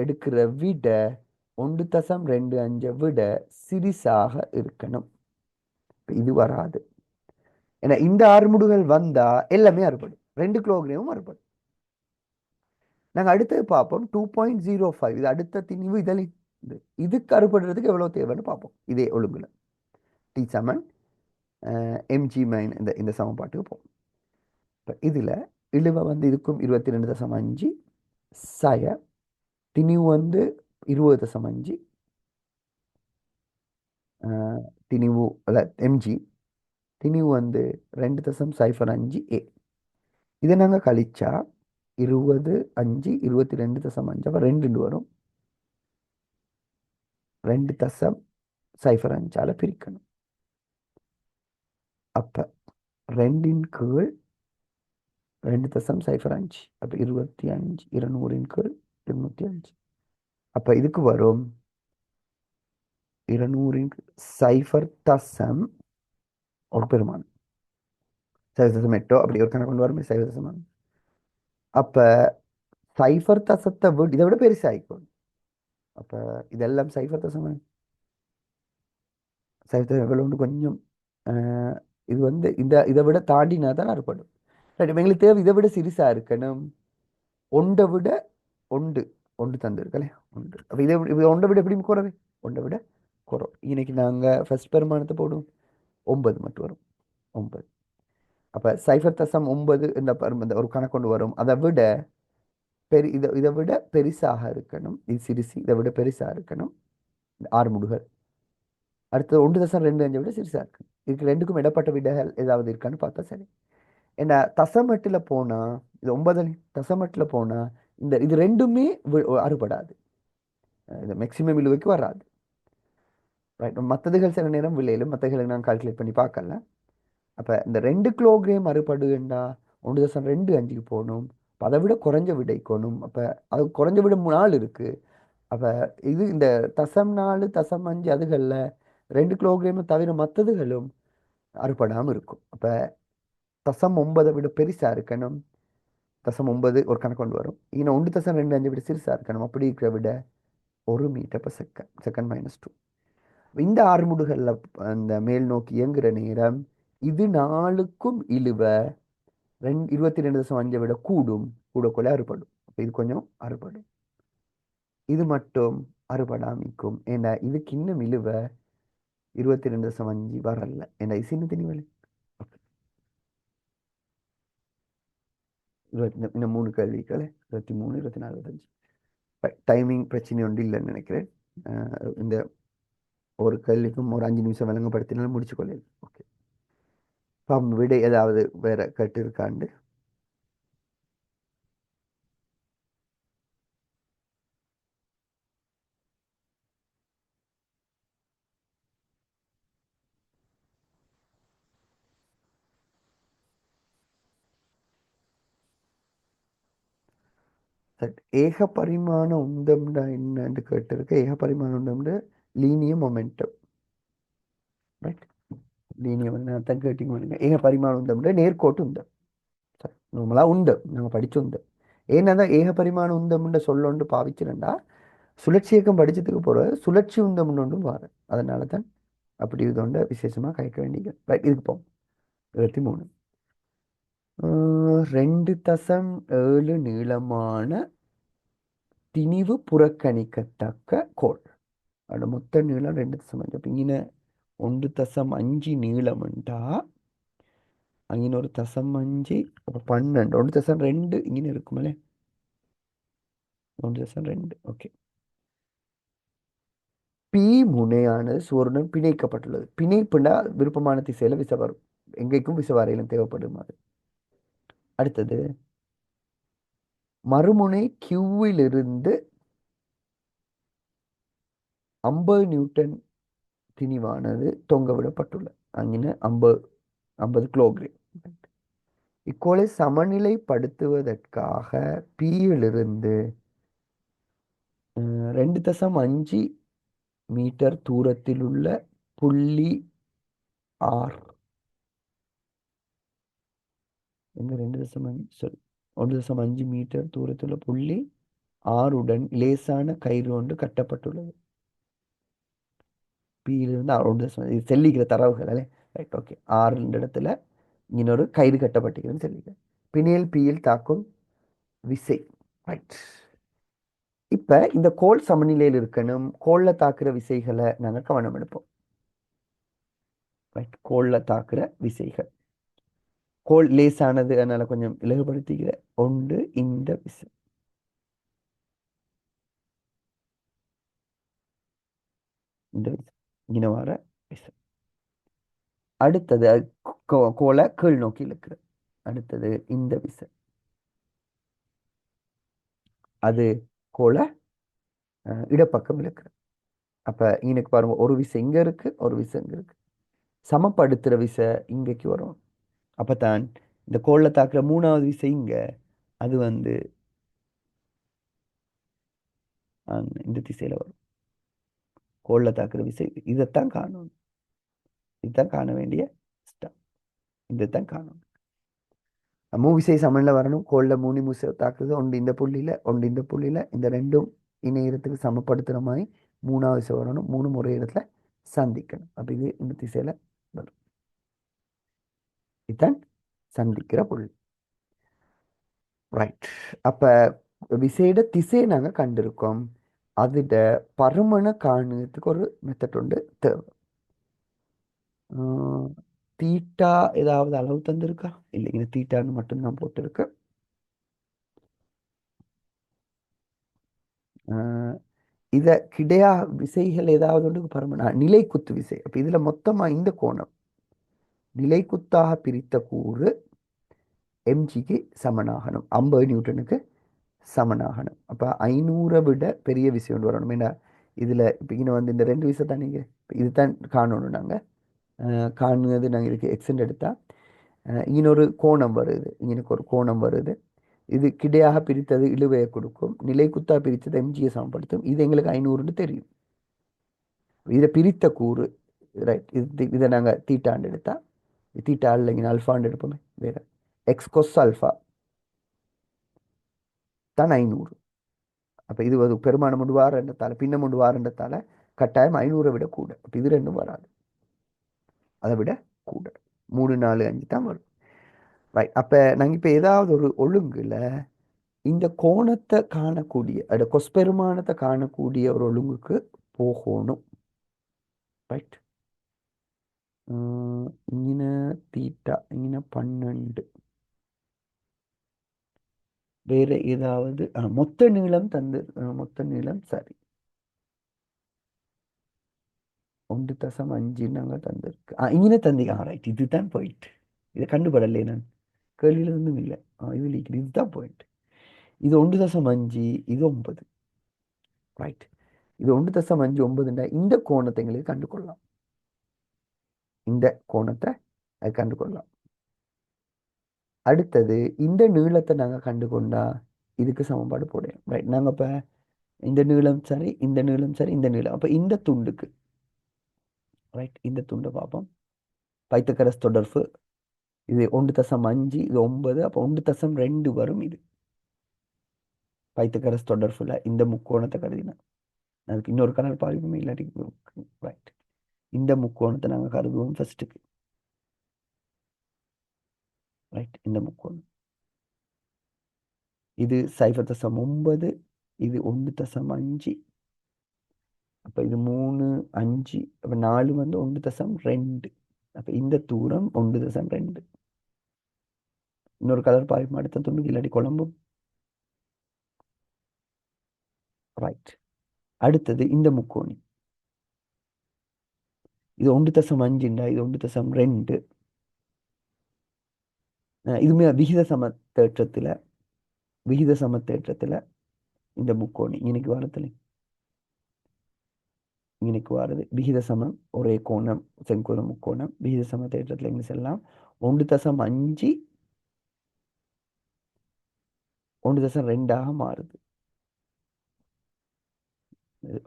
Speaker 1: எடுக்கிற விட 1.25 விட சிறிசாக இருக்கணும். இது வராது. ஏன்னா இந்த ஆறுமுடுகள் வந்தா எல்லாமே அறுபடும், 2 கிலோகிராமும் அறுபடும். நாங்க அடுத்தது பார்ப்போம் 2.05. இது அடுத்த திணிவு. இதில் இதுக்கு அறுபடுறதுக்கு எவ்வளவு தேவைன்னு பார்ப்போம். இதே ஒழுங்குல டி சமன் எம்ஜி மைன் இந்த சமன்பாட்டுக்கு போகும். இதுல இழுவை வந்து இதுக்கும் 22.5 சய திணிவு வந்து 20.5 திணிவு எம்ஜி திணிவு வந்து 2.05 ஏ. இதை நாங்கள் கழிச்சா 20 5 22.5 அப்போ 2 வரும். 2.05 பிரிக்கணும். அப்போ 2 கீழ் 2.05 அப்போ 25 200 கீழ் 205. அப்போ இதுக்கு வரும் 200 0.0 ஒரு பெருமானம் 0.8 அப்படி ஒரு கணக்கு கொண்டு வரும் 0.0. அப்ப 0.0 விட இதை விட பெருசாயிக்கும். அப்ப இதெல்லாம் 0.0 எவ்வளோன்னு கொஞ்சம் இது வந்து இதை விட தாண்டினா தான் அறுபடும். ரைட். இப்போ எங்களுக்கு தேவை இதை விட சிறுசா இருக்கணும். ஒன்றை விட ஒன்று ஒன்று தந்துருக்கலே ஒன்று. அப்போ ஒன்றை விட எப்படி குறவே, ஒன்றை விட குறம். இன்னைக்கு நாங்கள் ஃபர்ஸ்ட் பெருமானத்தை போடுவோம். 9 மட்டும் வரும். 9. அப்போ 0.9 இந்த ஒரு கணக்கு கொண்டு வரும். அதை விட இதை விட பெருசாக இருக்கணும். இது சிறுசி, இதை விட பெருசாக இருக்கணும். ஆறுமுடுகள் அடுத்து 1.25 விட சிறுசாக இருக்கு. இதுக்கு ரெண்டுக்கும் இடப்பட்ட விடைகள் ஏதாவது இருக்கான்னு பார்த்தா சரி. ஏன்னா தசமட்டில் போனால் இது 9 தசமட்டில் போனால் இது ரெண்டுமே அறுபடாது. இது மேக்சிமம் இழுவைக்கு வராது. ரைட். மற்றதுகள் சில நேரம் விலையிலும் மற்றகளை நான் கால்குலேட் பண்ணி பார்க்கல. அப்போ இந்த 2 கிலோகிராம் அறுபடுன்னா 1.25க்கு போகணும். அதை விட குறைஞ்ச விடைக்கணும். அப்போ அது குறைஞ்ச விட 4 இருக்கு. அப்போ இது இந்த 0.4 0.5 அதுகளில் 2 கிலோகிராம் தவிர மற்றதுகளும் அறுபடாமல் இருக்கும். அப்போ 0.9 விட பெருசாக இருக்கணும். 0.9 ஒரு கணக்கு கொண்டு வரும். இன்னும் 1.25 விட சிறுசாக இருக்கணும். அப்படி இருக்கிற விட 1 மீட்டர் per செகண்ட், செகண்ட் -2. இந்த ஆறுமுடுகளில் அந்த மேல் நோக்கி இயங்குகிற நேரம் இது 4க்கும் இழுவை 22.5 விட கூடும். கூடக்குள்ள அறுபடும். அப்ப இது கொஞ்சம் அறுபடும். இது மட்டும் அறுபடாமிக்கும். ஏன்னா இதுக்கு இன்னும் இழுவ 22.5 வரல. ஏன்னா இது சின்ன திணி வேலை. இன்னும் 3 கேள்விகளே. 23, 24, 25. டைமிங் பிரச்சனை ஒன்று இல்லைன்னு நினைக்கிறேன். இந்த ஒரு கேள்விக்கும் ஒரு 5 நிமிஷம் விளங்கப்படுத்தினாலும் முடிச்சு கொள்ளலாம். ஓகே. விட ஏதாவது வேற கட்டு இருக்காண்டு? ஏக பரிமாண உந்தம்டா என்னன்னு கேட்டிருக்க. ஏக பரிமாண உந்தம்ட லீனியர் மொமெண்டம். ரைட். லீனியர் தான் கேட்டிங்க. ஏக பரிமாண உந்தம்ட நேர்கோட்டு உந்தம். நார்மலா உந்தம் நாங்கள் படிச்ச உந்தம். ஏன்னா ஏக பரிமாண உந்தம்ன்ற சொல்லொண்டு பாவிச்சிருந்தா சுழற்சி இயக்கம் படிச்சதுக்கு போற சுழற்சி உந்தம்னு ஒன்றும் வாரு. அதனால தான் அப்படி இதோண்ட விசேஷமா கழிக்க வேண்டியது. ரைட். இதுக்கு போவோம். 23. 2.7 நீளமான திணிவு புறக்கணிக்கத்தக்க கோள். அதோட மொத்த நீளம் 2.5. அப்ப இங்கே 1.5 நீளம்ண்டா அங்கே ஒரு தசம் 5 அப்போ 12. 1.2 இங்கே இருக்குமலே. 1.2. ஓகே. பி முனையானது சுவருடன் பிணைக்கப்பட்டுள்ளது. பிணைப்புண்டா விருப்பமான திசையில விசை வரும். எங்கேக்கும் விசை வரையிலும் தேவைப்படும் அது. அடுத்தது மறுமுனை கியூவிலிருந்து 50 நியூட்டன் திணிவானது தொங்க விடப்பட்டுள்ளது. அங்கின 50 கிலோகிராம். இக்கோளை சமநிலைப்படுத்துவதற்காக பியிலிருந்து 2.5 மீட்டர் தூரத்தில் உள்ள புள்ளி ஆர். எங்க 2.5 சாரி 1.5 மீட்டர் தூரத்தில் உள்ள புள்ளி ஆறுடன் லேசான கயிறு ஒன்று கட்டப்பட்டுள்ளது. பியிலிருந்து 1.5 இது செல்லிக்கிற தரவுகள் அல்ல. ரைட். ஓகே. 6 இடத்துல இன்னொரு கயிறு கட்டப்பட்டிருக்கிறது செல்லிக்கிற பிணையல் பியில் தாக்கும் விசை. ரைட். இப்ப இந்த கோள் சமநிலையில் இருக்கணும். கோள்ல தாக்குற விசைகளை நாங்கள் கவனம் எடுப்போம். ரைட். கோள்ல தாக்குற விசைகள். கோள் லேசானது அதனால கொஞ்சம் இலகுபடுத்திக்கிற ஒன்று இந்த விசை. இந்த விசை இங்கே வர விசை. அடுத்தது கோளை கீழ் நோக்கி இழுக்கிற. அடுத்தது இந்த விசை. அது கோளை இடப்பக்கம் இழுக்கிற. அப்ப எனக்கு பாருங்க ஒரு விசை இங்க இருக்கு, ஒரு விசை இங்க இருக்கு. சமப்படுத்துற விசை இங்கக்கு வரும். அப்பதான் இந்த கோள்ல தாக்குற 3வது விசை இங்க அது இந்த திசையில வரும். கோள்ல தாக்குற விசை இதைத்தான் காணணும். இதுதான் காண வேண்டிய ஸ்டம். இதைத்தான் காணணும். மூவிசை சமன்ல வரணும். கோள்ல 3 மூசை தாக்குறது ஒன்று இந்த புள்ளியில ஒன்று இந்த புள்ளியில. இந்த ரெண்டும் இணையத்துக்கு சமப்படுத்துற மாதிரி 3வது விசை வரணும். 3 முறை இடத்துல சந்திக்கணும். அப்ப இது இந்த திசையில வரும். இதுதான் சந்திக்கிற புள்ளி. ரைட். அப்ப விசையோட திசையை நாங்க கண்டிருக்கோம். அதுட பருமனை காணுறதுக்கு ஒரு மெத்தட் உண்டு தேவை. தீட்டா ஏதாவது அளவு தந்திருக்கா? இல்லை. இது தீட்டான்னு மட்டும்தான் போட்டிருக்கு. இத கிடையா விசைகள் ஏதாவது ஒன்று பருமனா நிலை குத்து விசை. அப்ப இதுல மொத்தமா இந்த கோணம் நிலை குத்தாக பிரித்த கூறு எம்ஜிக்கு சமனாகணும். 50 நியூட்டனுக்கு சமனாகணும். அப்ப 500 விட பெரிய விசை ஒன்று வரணும். ஏன்னா இதுல இப்ப இங்க இந்த 2 விசை தான் நீங்க இதுதான் காணணும். நாங்க காணுவது நாங்கள் இதுக்கு எக்ஸ்டெண்ட் எடுத்தா இன்னொரு கோணம் வருது. இங்கனுக்கு ஒரு கோணம் வருது. இது கிடையாக பிரித்தது இழுவையை கொடுக்கும். நிலை குத்தா பிரித்தது எம்ஜியை சமப்படுத்தும். இது எங்களுக்கு 500ன்னு தெரியும். இதை பிரித்த கூறு. ரைட். இதை நாங்கள் தீட்டாண்டு எடுத்தா தீட்டா இல்லைங்க அல்ஃபாண்டு எடுப்போமே வேற எக்ஸ் கொஸ் அல்ஃபா தான் 500. அப்போ இது ஒரு பெருமானம் ஒன்று வாரன்றதால பின்னம் ஒன்று வாரன்றதால கட்டாயம் 500 விட கூட. அப்போ இது ரெண்டும் வராது. அதை விட கூட 3, 4, 5 தான் வரும். ரைட். அப்போ நாங்கள் இப்போ ஏதாவது ஒரு ஒழுங்குல இந்த கோணத்தை காணக்கூடிய கொஸ்பெருமானத்தை காணக்கூடிய ஒரு ஒழுங்குக்கு போகணும். ரைட். இங்கின தீட்டா இங்கின 12 வேற ஏதாவது மொத்த நீளம் தந்து மொத்த நீளம் சரி 1.5 நாங்கள் தந்திருக்கு இங்கே தந்தீங்க. ரைட், இதுதான் பாயிண்ட். இதை கண்டுபடலை நான், கேள்வியில ஒன்றும் இல்லை. இது இருக்குது, இதுதான் பாயிண்ட். இது 1.5, இது 9. ரைட். இது 1.5 9 இந்த கோணத்தை எங்களுக்கு கண்டுகொள்ளலாம். இந்த கோணத்தை அது கண்டுகொள்ளலாம். அடுத்தது இந்த நீளத்தை நாங்கள் கண்டுகொண்டா இதுக்கு சமன்பாடு போடுவோம். ரைட். நாங்கள் இப்போ இந்த நீளம் சரி, இந்த நீளம் சரி, இந்த நீளம், அப்போ இந்த துண்டுக்கு ரைட் இந்த துண்டை பார்ப்போம். பைத்தகரஸ் தொடர்பு இது 1.5 இது 9, அப்போ 1.2 வரும். இது பைத்தகரஸ் தொடர்புல இந்த முக்கோணத்தை கருதினா அதுக்கு இன்னொரு கலர் பாதிப்புமே இல்லாட்டி ரைட். இந்த முக்கோணத்தை நாங்கள் கருதுவோம் ஃபர்ஸ்ட்டுக்கு. ரைட். இந்த முக்கோணம் இது 0.9, இது 1.5, அப்போ இது 3 5, அப்போ 4 வந்து 1.2, அப்போ இந்த தூரம் 1.2. இன்னொரு கலர் பாதிப்பு அடுத்த துண்டுக்கு இல்லாட்டி குழம்பும். ரைட். அடுத்தது இந்த முக்கோணி இது 1.5, இது 1.2. இதுமே விகித சமத்தேற்றத்தில் இந்த முக்கோணி இன்னைக்கு வாரத்தில் இன்னைக்கு வாரது விகித சமம் ஒரே கோணம் செங்கோண முக்கோணம் விகித சமத்தேற்றத்தில் எங்கே செல்லலாம் 1.5 1.2 மாறுது.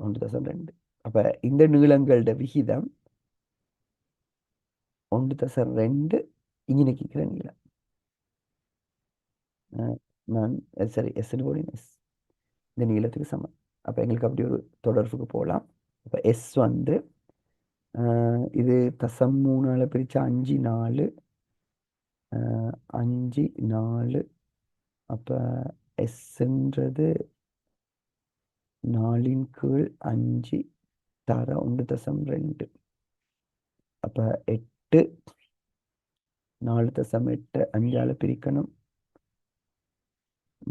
Speaker 1: 1.2. அப்ப இந்த நீளங்களோட விகிதம் 1.2 இங்கே கேட்கிற நீளம். நான் சரி எஸ்ன்னு போடி இந்த நீளத்துக்கு சமம். அப்போ எங்களுக்கு அப்படி ஒரு தொடர்புக்கு போகலாம். அப்போ எஸ் வந்து இது 0.3 பிரித்தா 5 4 5 4, அப்போ எஸ்ன்றது 4/5 தர 1.2, அப்போ 8 4.8 5ஆல் பிரிக்கணும்.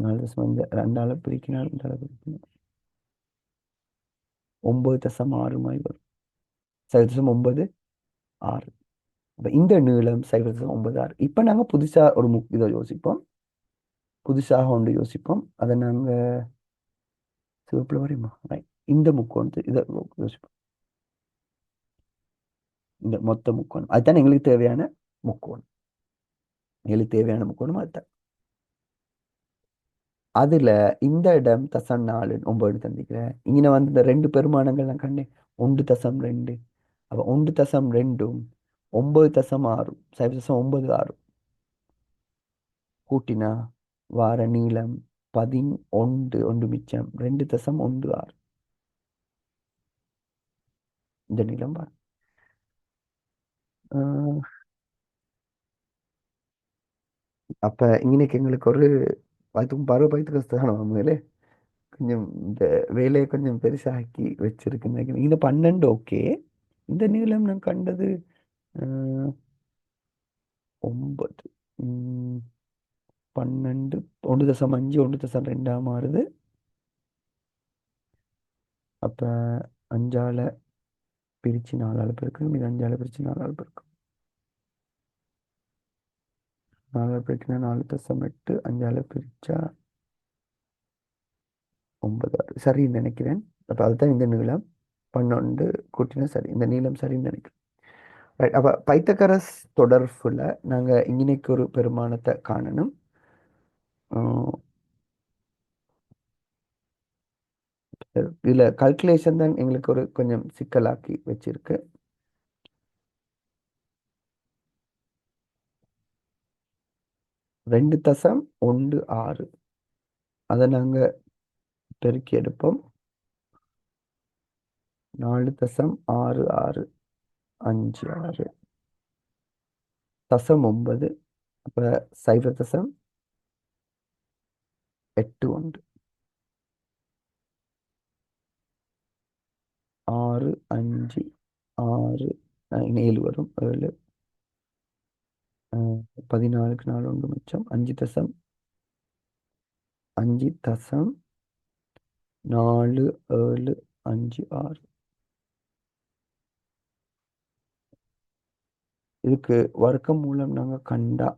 Speaker 1: 4.5 2ஆல் பிரிக்கணும், 2ஆல் பிரிக்கணும் 9.6 மாதிரி வரும். 0.96. அப்போ இந்த நீளம் 0.96. இப்போ நாங்கள் புதுசாக ஒரு இதை யோசிப்போம். புதுசாக ஒன்று யோசிப்போம். அதை நாங்கள் சிவப்பில் வரையுமா ரைட். இந்த முக்கோணத்தை இதை யோசிப்போம். இந்த மொத்த முக்கோணம் அதுதான் எங்களுக்கு தேவையான முக்கோணம். எங்களுக்கு தேவையான முக்கோணம் அதுதான். அதுல இந்த இடம் 0.4 தந்திக்கிறேன். இங்கே வந்து இந்த 2 பெருமானங்கள் நான் கண்டேன் 1.2. அப்போ 1.2 9.6 0.96 கூட்டினா வார நீளம் 11 மிச்சம் 2.16. இந்த நீளம் வா அப்ப இன்னைக்கு எங்களுக்கு ஒரு பருவ கஷ்டம் உண்மையிலே கொஞ்சம் இந்த வேலையை கொஞ்சம் பெருசாக்கி வச்சிருக்கேன். இந்த 12 ஓகே. இந்த நீளம் நான் கண்டது 9 12 1.5 1.2 மாறுது. அப்போ 5ஆல் பிரித்து 4ஆல் பெருக்கணும். இது 5ஆல் பிரித்து 4ஆல் பெருக்கணும். 4ஆல் பிரிக்கினா 4.8 5ஆல் பிரித்தா 9 சரின்னு நினைக்கிறேன். அப்போ அதுதான் இந்த நீளம் 12 கூட்டினா சரி. இந்த நீளம் சரின்னு நினைக்கிறேன். ரைட். அப்போ பைத்தகரஸ் தொடர்புல நாங்கள் இங்கனைக்கு ஒரு பெருமானத்தை காணணும். இதில் கல்குலேஷன் தான் எங்களுக்கு ஒரு கொஞ்சம் சிக்கலாக்கி வச்சிருக்கு. 2.16 அதை நாங்கள் பெருக்கி எடுப்போம். 4.6656 9 அப்போ 0.81 6 5 6 7 வரும் 7 14க்கு 4 ஒன்று மிச்சம் 5.4756 இதுக்கு வர்க்க மூலம் நாங்க கண்டா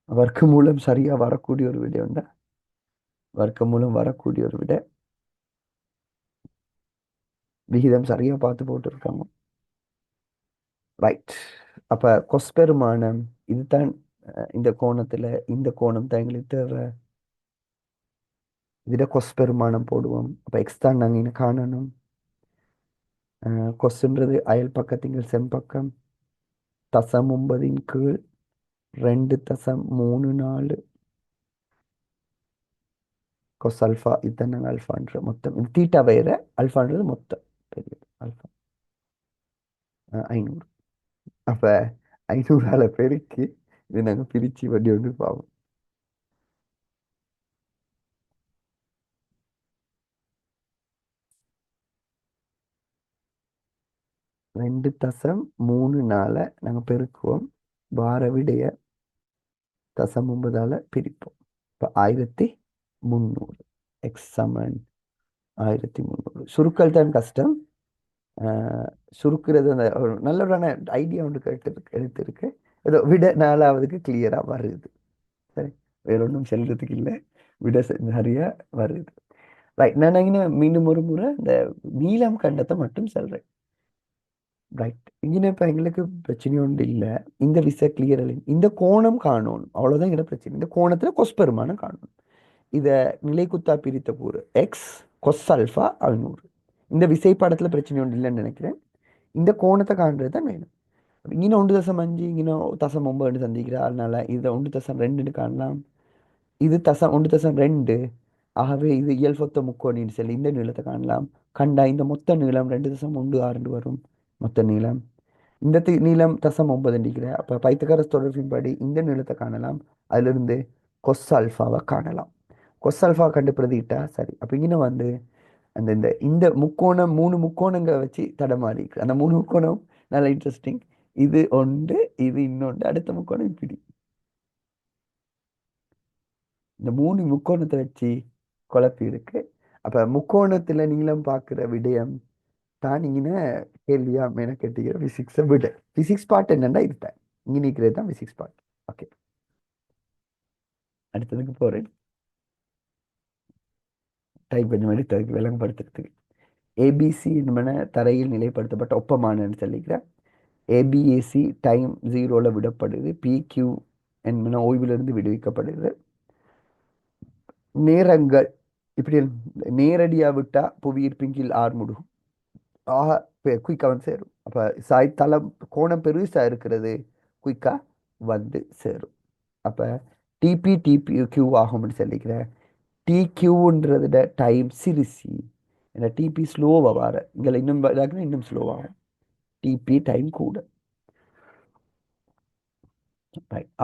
Speaker 1: வர்க்க மூலம் சரியா வரக்கூடிய ஒரு விடை உண்டா? வர்க்க மூலம் வரக்கூடிய ஒரு விடை விகிதம் சரியா பார்த்து போட்டுருக்காங்க. ரைட். அப்ப கொஸ்பெருமானம் இதுதான். இந்த கோணத்துல இந்த கோணம் தான் எங்களுக்கு தேவை. இதுல கொஸ்பெருமானம் போடுவோம். அப்ப எக்ஸ் தான் நாங்க இங்க காணணும். கொஸ்ன்றது அயல் பக்கத்தின் செம்பக்கம் தசம் 9 கீழ் 2.34 கொஸ் அல்ஃபா. இதுதான் நாங்கள் அல்ஃபான்ற மொத்தம். இது தீட்டா வேற, அல்ஃபான்றது மொத்தம் பெரியது. அல்ஃபா 500. அப்ப 500ஆல பெருக்கி இது நாங்க பிரிச்சு வட்டி வந்து பார்ப்போம். 2.34 நாங்க பெருக்குவோம். வார விடைய தசம் 9ஆல பிரிப்போம். இப்போ 1300 எக்ஸ் சமன் 1300. சுருக்கல் தான் கஷ்டம். சுருக்குறது அந்த ஒரு நல்ல ஒரு ஐடியா ஒன்று எடுத்திருக்கு. ஏதோ விட 4ஆவதுக்கு கிளியரா வருது. சரி, வேற ஒன்றும் செல்றதுக்கு இல்லை. விட சரியா வருது. ரைட். நான் இங்கே மீண்டும் ஒரு முறை இந்த நீளம் கண்டத்தை மட்டும் சொல்றேன். ரைட். இங்கே இப்போ எங்களுக்கு பிரச்சனை ஒன்று இல்லை. இந்த விசை கிளியர் இல்லை. இந்த கோணம் காணணும், அவ்வளோதான் எங்களை பிரச்சனை. இந்த கோணத்தில் கொஸ்பெருமானம் காணணும். இதை நிலைக்குத்தா பிரித்த கூறு எக்ஸ் கொஸ் அல்ஃபா 500. இந்த விசைப்பாடத்தில் பிரச்சனை ஒன்று இல்லைன்னு நினைக்கிறேன். இந்த கோணத்தை காண்றது தான் வேணும். இங்கே 1.5 இங்கே தசம் 9 சந்திக்கிறா. அதனால இதை 1.2 காணலாம். இது தசம் 1.2. ஆகவே இது இயல் சொத்த முக்கோணின்னு சொல்லி இந்த நீளத்தை காணலாம். கண்டா இந்த மொத்த நீளம் 2.16 வரும். மொத்த நீளம் இந்த நீளம் தசம் 9 டிகிரி. அப்போ பைத்தகரஸ் தொடர்பின் படி இந்த நீளத்தை காணலாம். அதிலிருந்து கொஸ் அல்ஃபாவை காணலாம். கொஸ் அல்ஃபா கண்டுபிடிக்கிட்டா சரி. அப்போ இங்கே வந்து அந்த இந்த இந்த முக்கோணம் 3 முக்கோணங்க வச்சு தடமாறி இருக்கு. அந்த 3 முக்கோணம் நல்லா இன்ட்ரெஸ்டிங். இது ஒன்று, இது இன்னொன்று, அடுத்த முக்கோணம் இப்படி. இந்த 3 முக்கோணத்தை வச்சு குழப்பி இருக்கு. அப்ப முக்கோணத்துல நீளம் பார்க்குற விடயம் தான் இங்கே கேள்வியா மேல கேட்டுக்கிற பிசிக்ஸை விட. பிசிக்ஸ் பார்ட் என்னன்னா இருப்பேன் இங்கே நிற்கிறது தான் பிசிக்ஸ் பார்ட். ஓகே, அடுத்ததுக்கு போறேன். டைப் கொஞ்சம் எடுத்ததுக்கு விளங்கப்படுத்துறதுக்கு ஏபிசி என்பன தரையில் நிலைப்படுத்தப்பட்ட ஒப்பமானன்னு சொல்லிக்கிறேன். ஏபிஏசி டைம் 0ல விடப்படுது. பிக்யூ என்பன ஓய்விலிருந்து விடுவிக்கப்படுது. நேரங்கள் இப்படி நேரடியாக விட்டா புவியீர்ப்பின் கீழ் ஆர் முடியும். ஆக குயிக்காக வந்து சேரும். அப்போ தளம் கோணம் பெருசா இருக்கிறது குயிக்கா வந்து சேரும். அப்போ டிபி டிபி கியூ ஆகும்னு சொல்லிக்கிறேன். டி கியூன்றத டைம் சிறுசி. ஏன்னா டிபி ஸ்லோவாக வர இங்கே இன்னும் இன்னும் ஸ்லோவாகும். டிபி டைம் கூட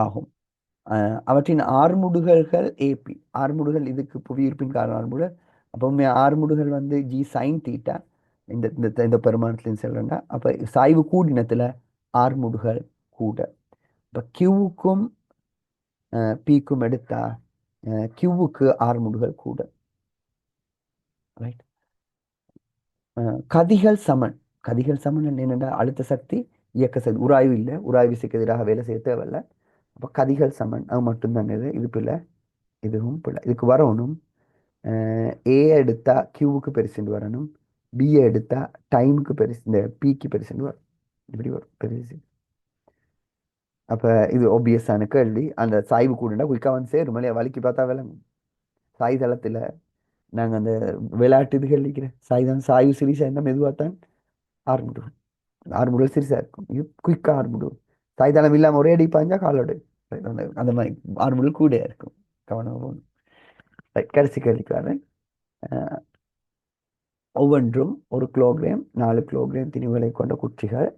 Speaker 1: ஆகும். அவற்றின் ஆறுமுடுகல்கள் ஏபி. ஆறுமுடுகள் இதுக்கு புவியீர்ப்பின் காரணம் ஆறுமுடுகள். அப்போ ஆறுமுடுகள் வந்து ஜி சைன் தீட்டா இந்த இந்த இந்த பெருமானத்துலேயும் செல்றேன்டா. அப்போ சாய்வு கூடினத்தில் ஆறுமுடுகள் கூட. இப்போ கியூவுக்கும் பிக்கும் எடுத்தா கியூவுக்கு ஆறுமுடுகள் கூட. ரைட். கதிகள் சமன். கதிகள் சமன் என்னென்னா அழுத்த சக்தி இயக்க சக்தி. உராய்வு இல்லை, உராய்வு விசைக்கு எதிராக வேலை செய்ய தேவையில்லை. அப்போ கதிகள் சமன் அது மட்டும்தான். இது பிள்ளை, இதுவும் பிள்ளை. இதுக்கு வரணும் ஏ எடுத்தா கியூவுக்கு பெருசுண்டு வரணும். பிஏ எடுத்தா டைமுக்கு பெருசு, இந்த பிக்கு பெருசுண்டு வரும். இப்படி வரும் பெருசு. அப்போ இது ஒபியஸான கேள்வி. அந்த சாய்வு கூடண்டா குயிக்காக வந்து சேரும் இல்லையா? வலிக்கு பார்த்தா விளங்கும். சாய் தளத்தில் நாங்கள் அந்த விளையாட்டு இது கேள்விக்கிறேன். சாய் தான் சாய்வு சிரிசா இருந்தால் மெதுவாக தான் ஆரம்பிடுவோம். 6 சிரிசா இருக்கும். இது குயிக்காக ஆரம்பிடுவோம். சாய் தளம் இல்லாமல் ஒரே அடி பாஞ்சா காலோடு அந்த மாதிரி 6 கூட இருக்கும். கவனமாக போகணும். கடைசி கேள்விக்கு வரேன். ஒவ்வொன்றும் 1 கிலோகிராம் 4 கிலோகிராம் திணிவுகளை கொண்ட குச்சிகள்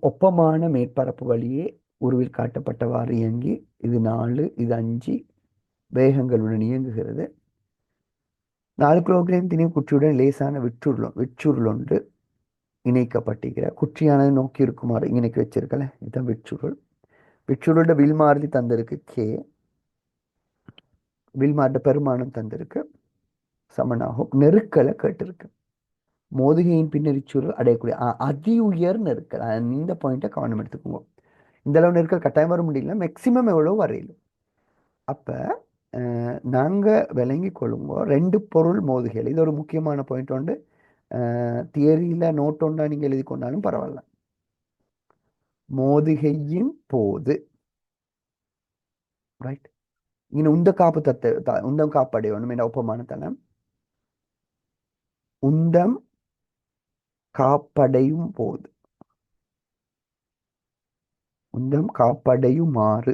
Speaker 1: ஒப்பமான மேற்பரப்பு வழியே உருவில் காட்டப்பட்டவாறு இயங்கி இது 4 இது 5 வேகங்களுடன் இயங்குகிறது. 4 கிலோகிராம் திணிவு குற்றியுடன் லேசான விற்றுருள் ஒன்று இணைக்கப்பட்டிருக்கிற குற்றியானது நோக்கி இருக்குமாறு இணைக்க வச்சிருக்கல, இதுதான் விற்றுருள். விற்றுருளோட வில்மாறுதி தந்திருக்கு கே, வில்மார்ட பெருமானம் தந்திருக்கு சமனாகும். நெருக்கலை கேட்டிருக்கு. மோதுகையின் பின்னரிச்சுருள் அடையக்கூடிய அதி உயர் நெருக்கல், இந்த பாயிண்ட்டை கவனம் எடுத்துக்கோங்க. இந்த அளவு நெருக்கல் கட்டாயம் வர முடியல, மேக்சிமம் எவ்வளோ வரையிலும். அப்போ நாங்கள் விளங்கி கொள்ளுங்க ரெண்டு பொருள் மோதுகைகள், இது ஒரு முக்கியமான பாயிண்ட் உண்டு. தியரியில் நோட் ஒன்றா நீங்கள் எழுதி கொண்டாலும் பரவாயில்ல. மோதுகையின் போது ரைட் இங்கே உந்த காப்பு உந்தம் காப்படையணும் என்ற ஒப்பமான தளம். உந்தம் காப்படையும் போது, உந்தம் காப்படையுமாறு,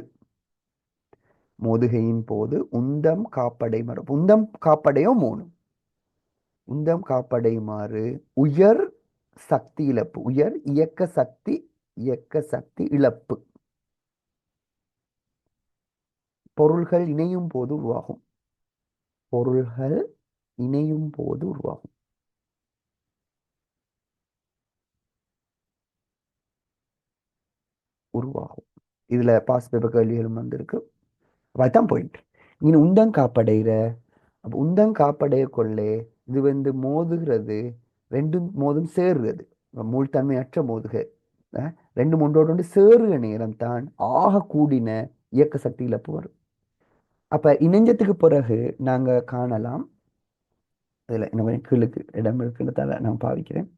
Speaker 1: மோதுகையின் போது உந்தம் காப்படை மரம், உந்தம் காப்படையோ 3, உந்தம் காப்படையுமாறு உயர் சக்தி இழப்பு, உயர் இயக்க சக்தி இழப்பு பொருள்கள் இணையும் போது உருவாகும். பொருள்கள் இணையும் போது உருவாகும். இதுல பாஸ் பேப்பர் கேள்விகளும் வந்திருக்கு. அதுதான் பாயிண்ட். இங்க உந்தம் காப்படைகிற, அப்போ உந்தம் காப்படைய கொள்ளே இது மோதுகிறது, ரெண்டும் மோதும் சேருகிறது. மூழ்தன்மையற்ற மோதுகை ரெண்டு ஒன்றோடு சேருகிற நேரம் தான் ஆக கூடின இயக்க சக்தி இழப்பு வரும். அப்ப இணைஞ்சத்துக்கு பிறகு நாங்க காணலாம், இதுல இன்னும் கீழுக்கு இடம் இருக்கிறதால நான் பாவிக்கிறேன்.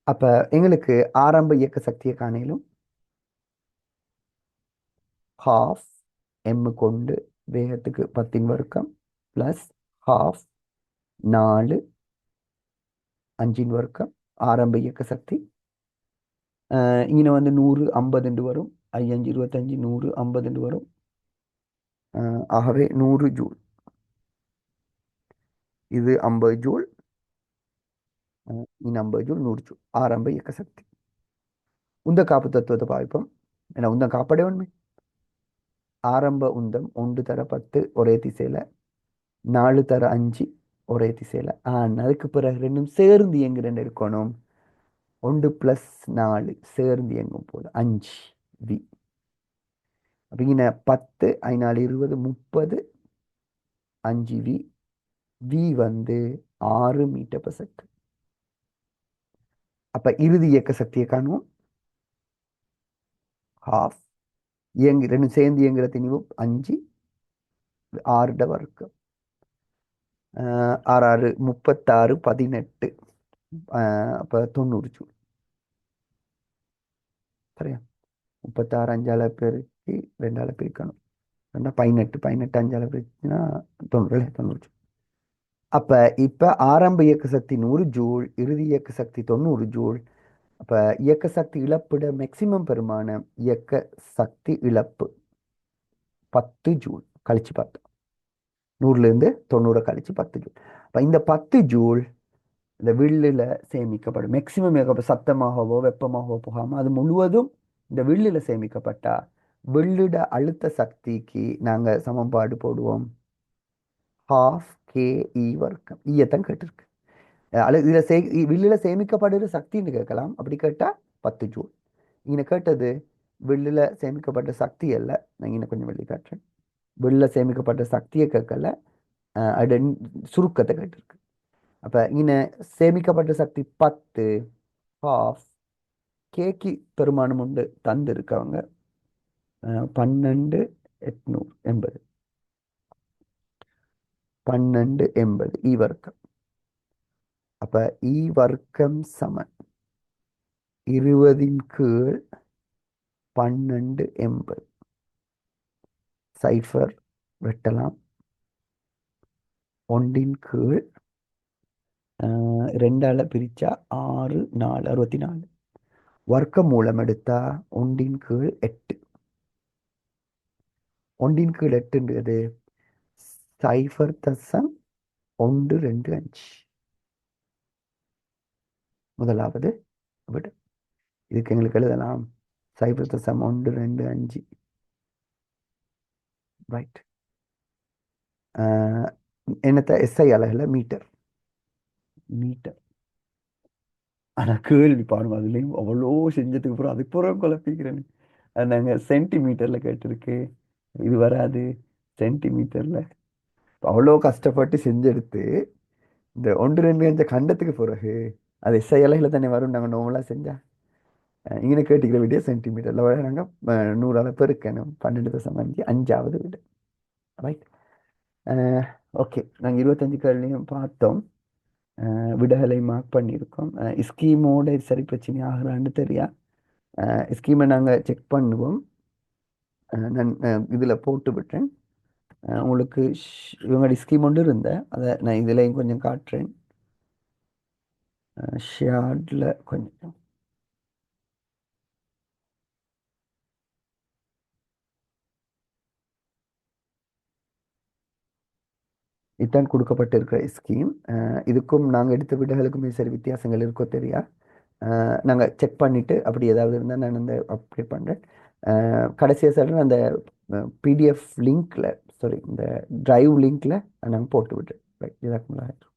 Speaker 1: அப்ப எங்களுக்கு ஆரம்ப இயக்க சக்தியை காணலும் ஹாஃப் எம் கொண்டு வேகத்துக்கு 10 வர்க்கம் பிளஸ் ஹாஃப் 4 5 வர்க்கம் ஆரம்ப இயக்க சக்தி. இங்கே 100 50 வரும், 5 25 100 50 வரும். ஆகவே 100 ஜூல், இது 50 ஜூல், 50 ஜூல் 100 ஜூல் ஆரம்ப இயக்க சக்தி. உந்த காப்பு தத்துவத்தை பாய்ப்போம். ஏன்னா உந்தம் காப்படை உண்மை. ஆரம்ப உந்தம் 1 தர 10 ஒரே திசையில, 4 தர 5 ஒரே திசையில. அதுக்கு பிறகு ரெண்டும் சேர்ந்து இயங்குறேன்னு இருக்கணும். 1 + 4 சேர்ந்து இயங்கும் போது 5 வி. அப்ப இங்கே 10 5 4 20 30 5 வி. வி 6 மீட்டர்/செகண்ட். அப்ப இறுதி இயக்க சக்தியை காணுவோம். ஹாஃப் ரெண்டும் சேர்ந்து இயங்குற திணிவு 5, 6 வர்க்கம் 6 36 18, அப்ப 90 ஜூல். சரியா? 36 5ஆல பெருக்கி 2ஆல பிரிக்கணும், 18 18 5ஆல பிரிச்சுன்னா 90 ஜூல். அப்ப இப்ப ஆரம்ப இயக்க சக்தி 100 ஜூல், இறுதி இயக்க சக்தி 90 ஜூல். அப்ப இயக்க சக்தி இழப்பிட மேக்சிமம் பெருமானம் இயக்க சக்தி இழப்பு 10 ஜூல் கழிச்சு பார்த்தோம். 100லேருந்து 90 கழிச்சு 10 ஜூல். அப்ப இந்த 10 ஜூல் இந்த வில்லில் சேமிக்கப்படும். மேக்சிமம் சத்தமாகவோ வெப்பமாகவோ போகாம அது முழுவதும் இந்த வில்லில் சேமிக்கப்பட்டா வில்லிட அழுத்த சக்திக்கு நாங்க சமன்பாடு போடுவோம். ஹாஃப் கே இ வர்க்கம். ஈயத்தான் கேட்டிருக்கு. இதில் வில்லில் சேமிக்கப்படுகிற சக்தின்னு கேட்கலாம். அப்படி கேட்டால் 10 ஜூல். இங்கே கேட்டது வில்லில் சேமிக்கப்பட்ட சக்தி அல்ல. நான் இன்னும் கொஞ்சம் வெளியே காட்டுறேன். வில்லில் சேமிக்கப்பட்ட சக்தியை கேட்கல, அது சுருக்கத்தை கேட்டிருக்கு. அப்போ இங்கே சேமிக்கப்பட்ட சக்தி 10 ஹாஃப் கேக்கு பெருமானம் உண்டு தந்திருக்கவங்க 12,880 1280 இ வர்க்கம். அப்ப இ வர்க்கம் சமன் 20/1280. சைஃபர் வெட்டலாம். 1/2ஆல பிரிச்சா 6 4 64. வர்க்க மூலம் எடுத்தா 1/8. 1/8ன்றது 0.125. முதலாவது விட. இதுக்கு எங்களுக்கு எழுதலாம் 0.125. ரைட். என்னத்த எஸ்ஐ அலகுல மீட்டர். மீட்டர். ஆனா கேள்வி பாருங்க, அதுலேயும் அவ்வளோ செஞ்சதுக்கு அப்புறம் அதுக்கு பிறகு குழப்பிக்கிறேன்னு. அது நாங்கள் சென்டிமீட்டரில் கேட்டிருக்கு, இது வராது சென்டிமீட்டரில். அவ்வளோ கஷ்டப்பட்டு செஞ்செடுத்து இந்த ஒன்று ரெண்டு அஞ்ச கண்டத்துக்கு பிறகு அது எஸ்ஐ அலகுல தானே வரும். நாங்கள் நார்மலாக செஞ்சா இங்கே கேட்டுக்கிற விட சென்டிமீட்டரில் நாங்கள் 100ஆல் பெருக்கணும். 12.5 அஞ்சாவது விட. ரைட். ஓகே, நாங்கள் 25 கேள்வியும் பார்த்தோம். விடைகளை மார்க் பண்ணியிருக்கோம். ஸ்கீமோட சரி பிரச்சனை ஆகிறான்னு தெரியா. ஸ்கீமை நாங்கள் செக் பண்ணுவோம். நான் இதில் போட்டு விட்டேன். உங்களுக்கு இவங்களுடைய ஸ்கீம் ஒன்று இருந்தேன், அதை நான் இதுலேயும் கொஞ்சம் காட்டுறேன். ஷேர்டில் கொஞ்சம் இதுதான் கொடுக்கப்பட்டிருக்கிற ஸ்கீம். இதுக்கும் நாங்கள் எடுத்த விடைகளுக்குமே சரி வித்தியாசங்கள் இருக்கோ தெரியா. நாங்கள் செக் பண்ணிவிட்டு அப்படி ஏதாவது இருந்தால் நான் அந்த அப்டேட் பண்ணுறேன். கடைசியாக சொல்கிறேன், அந்த பிடிஎஃப் லிங்க்கில், சாரி இந்த டிரைவ் லிங்க்கில் நாங்கள் போட்டு விட்டுறேன். ரைட்.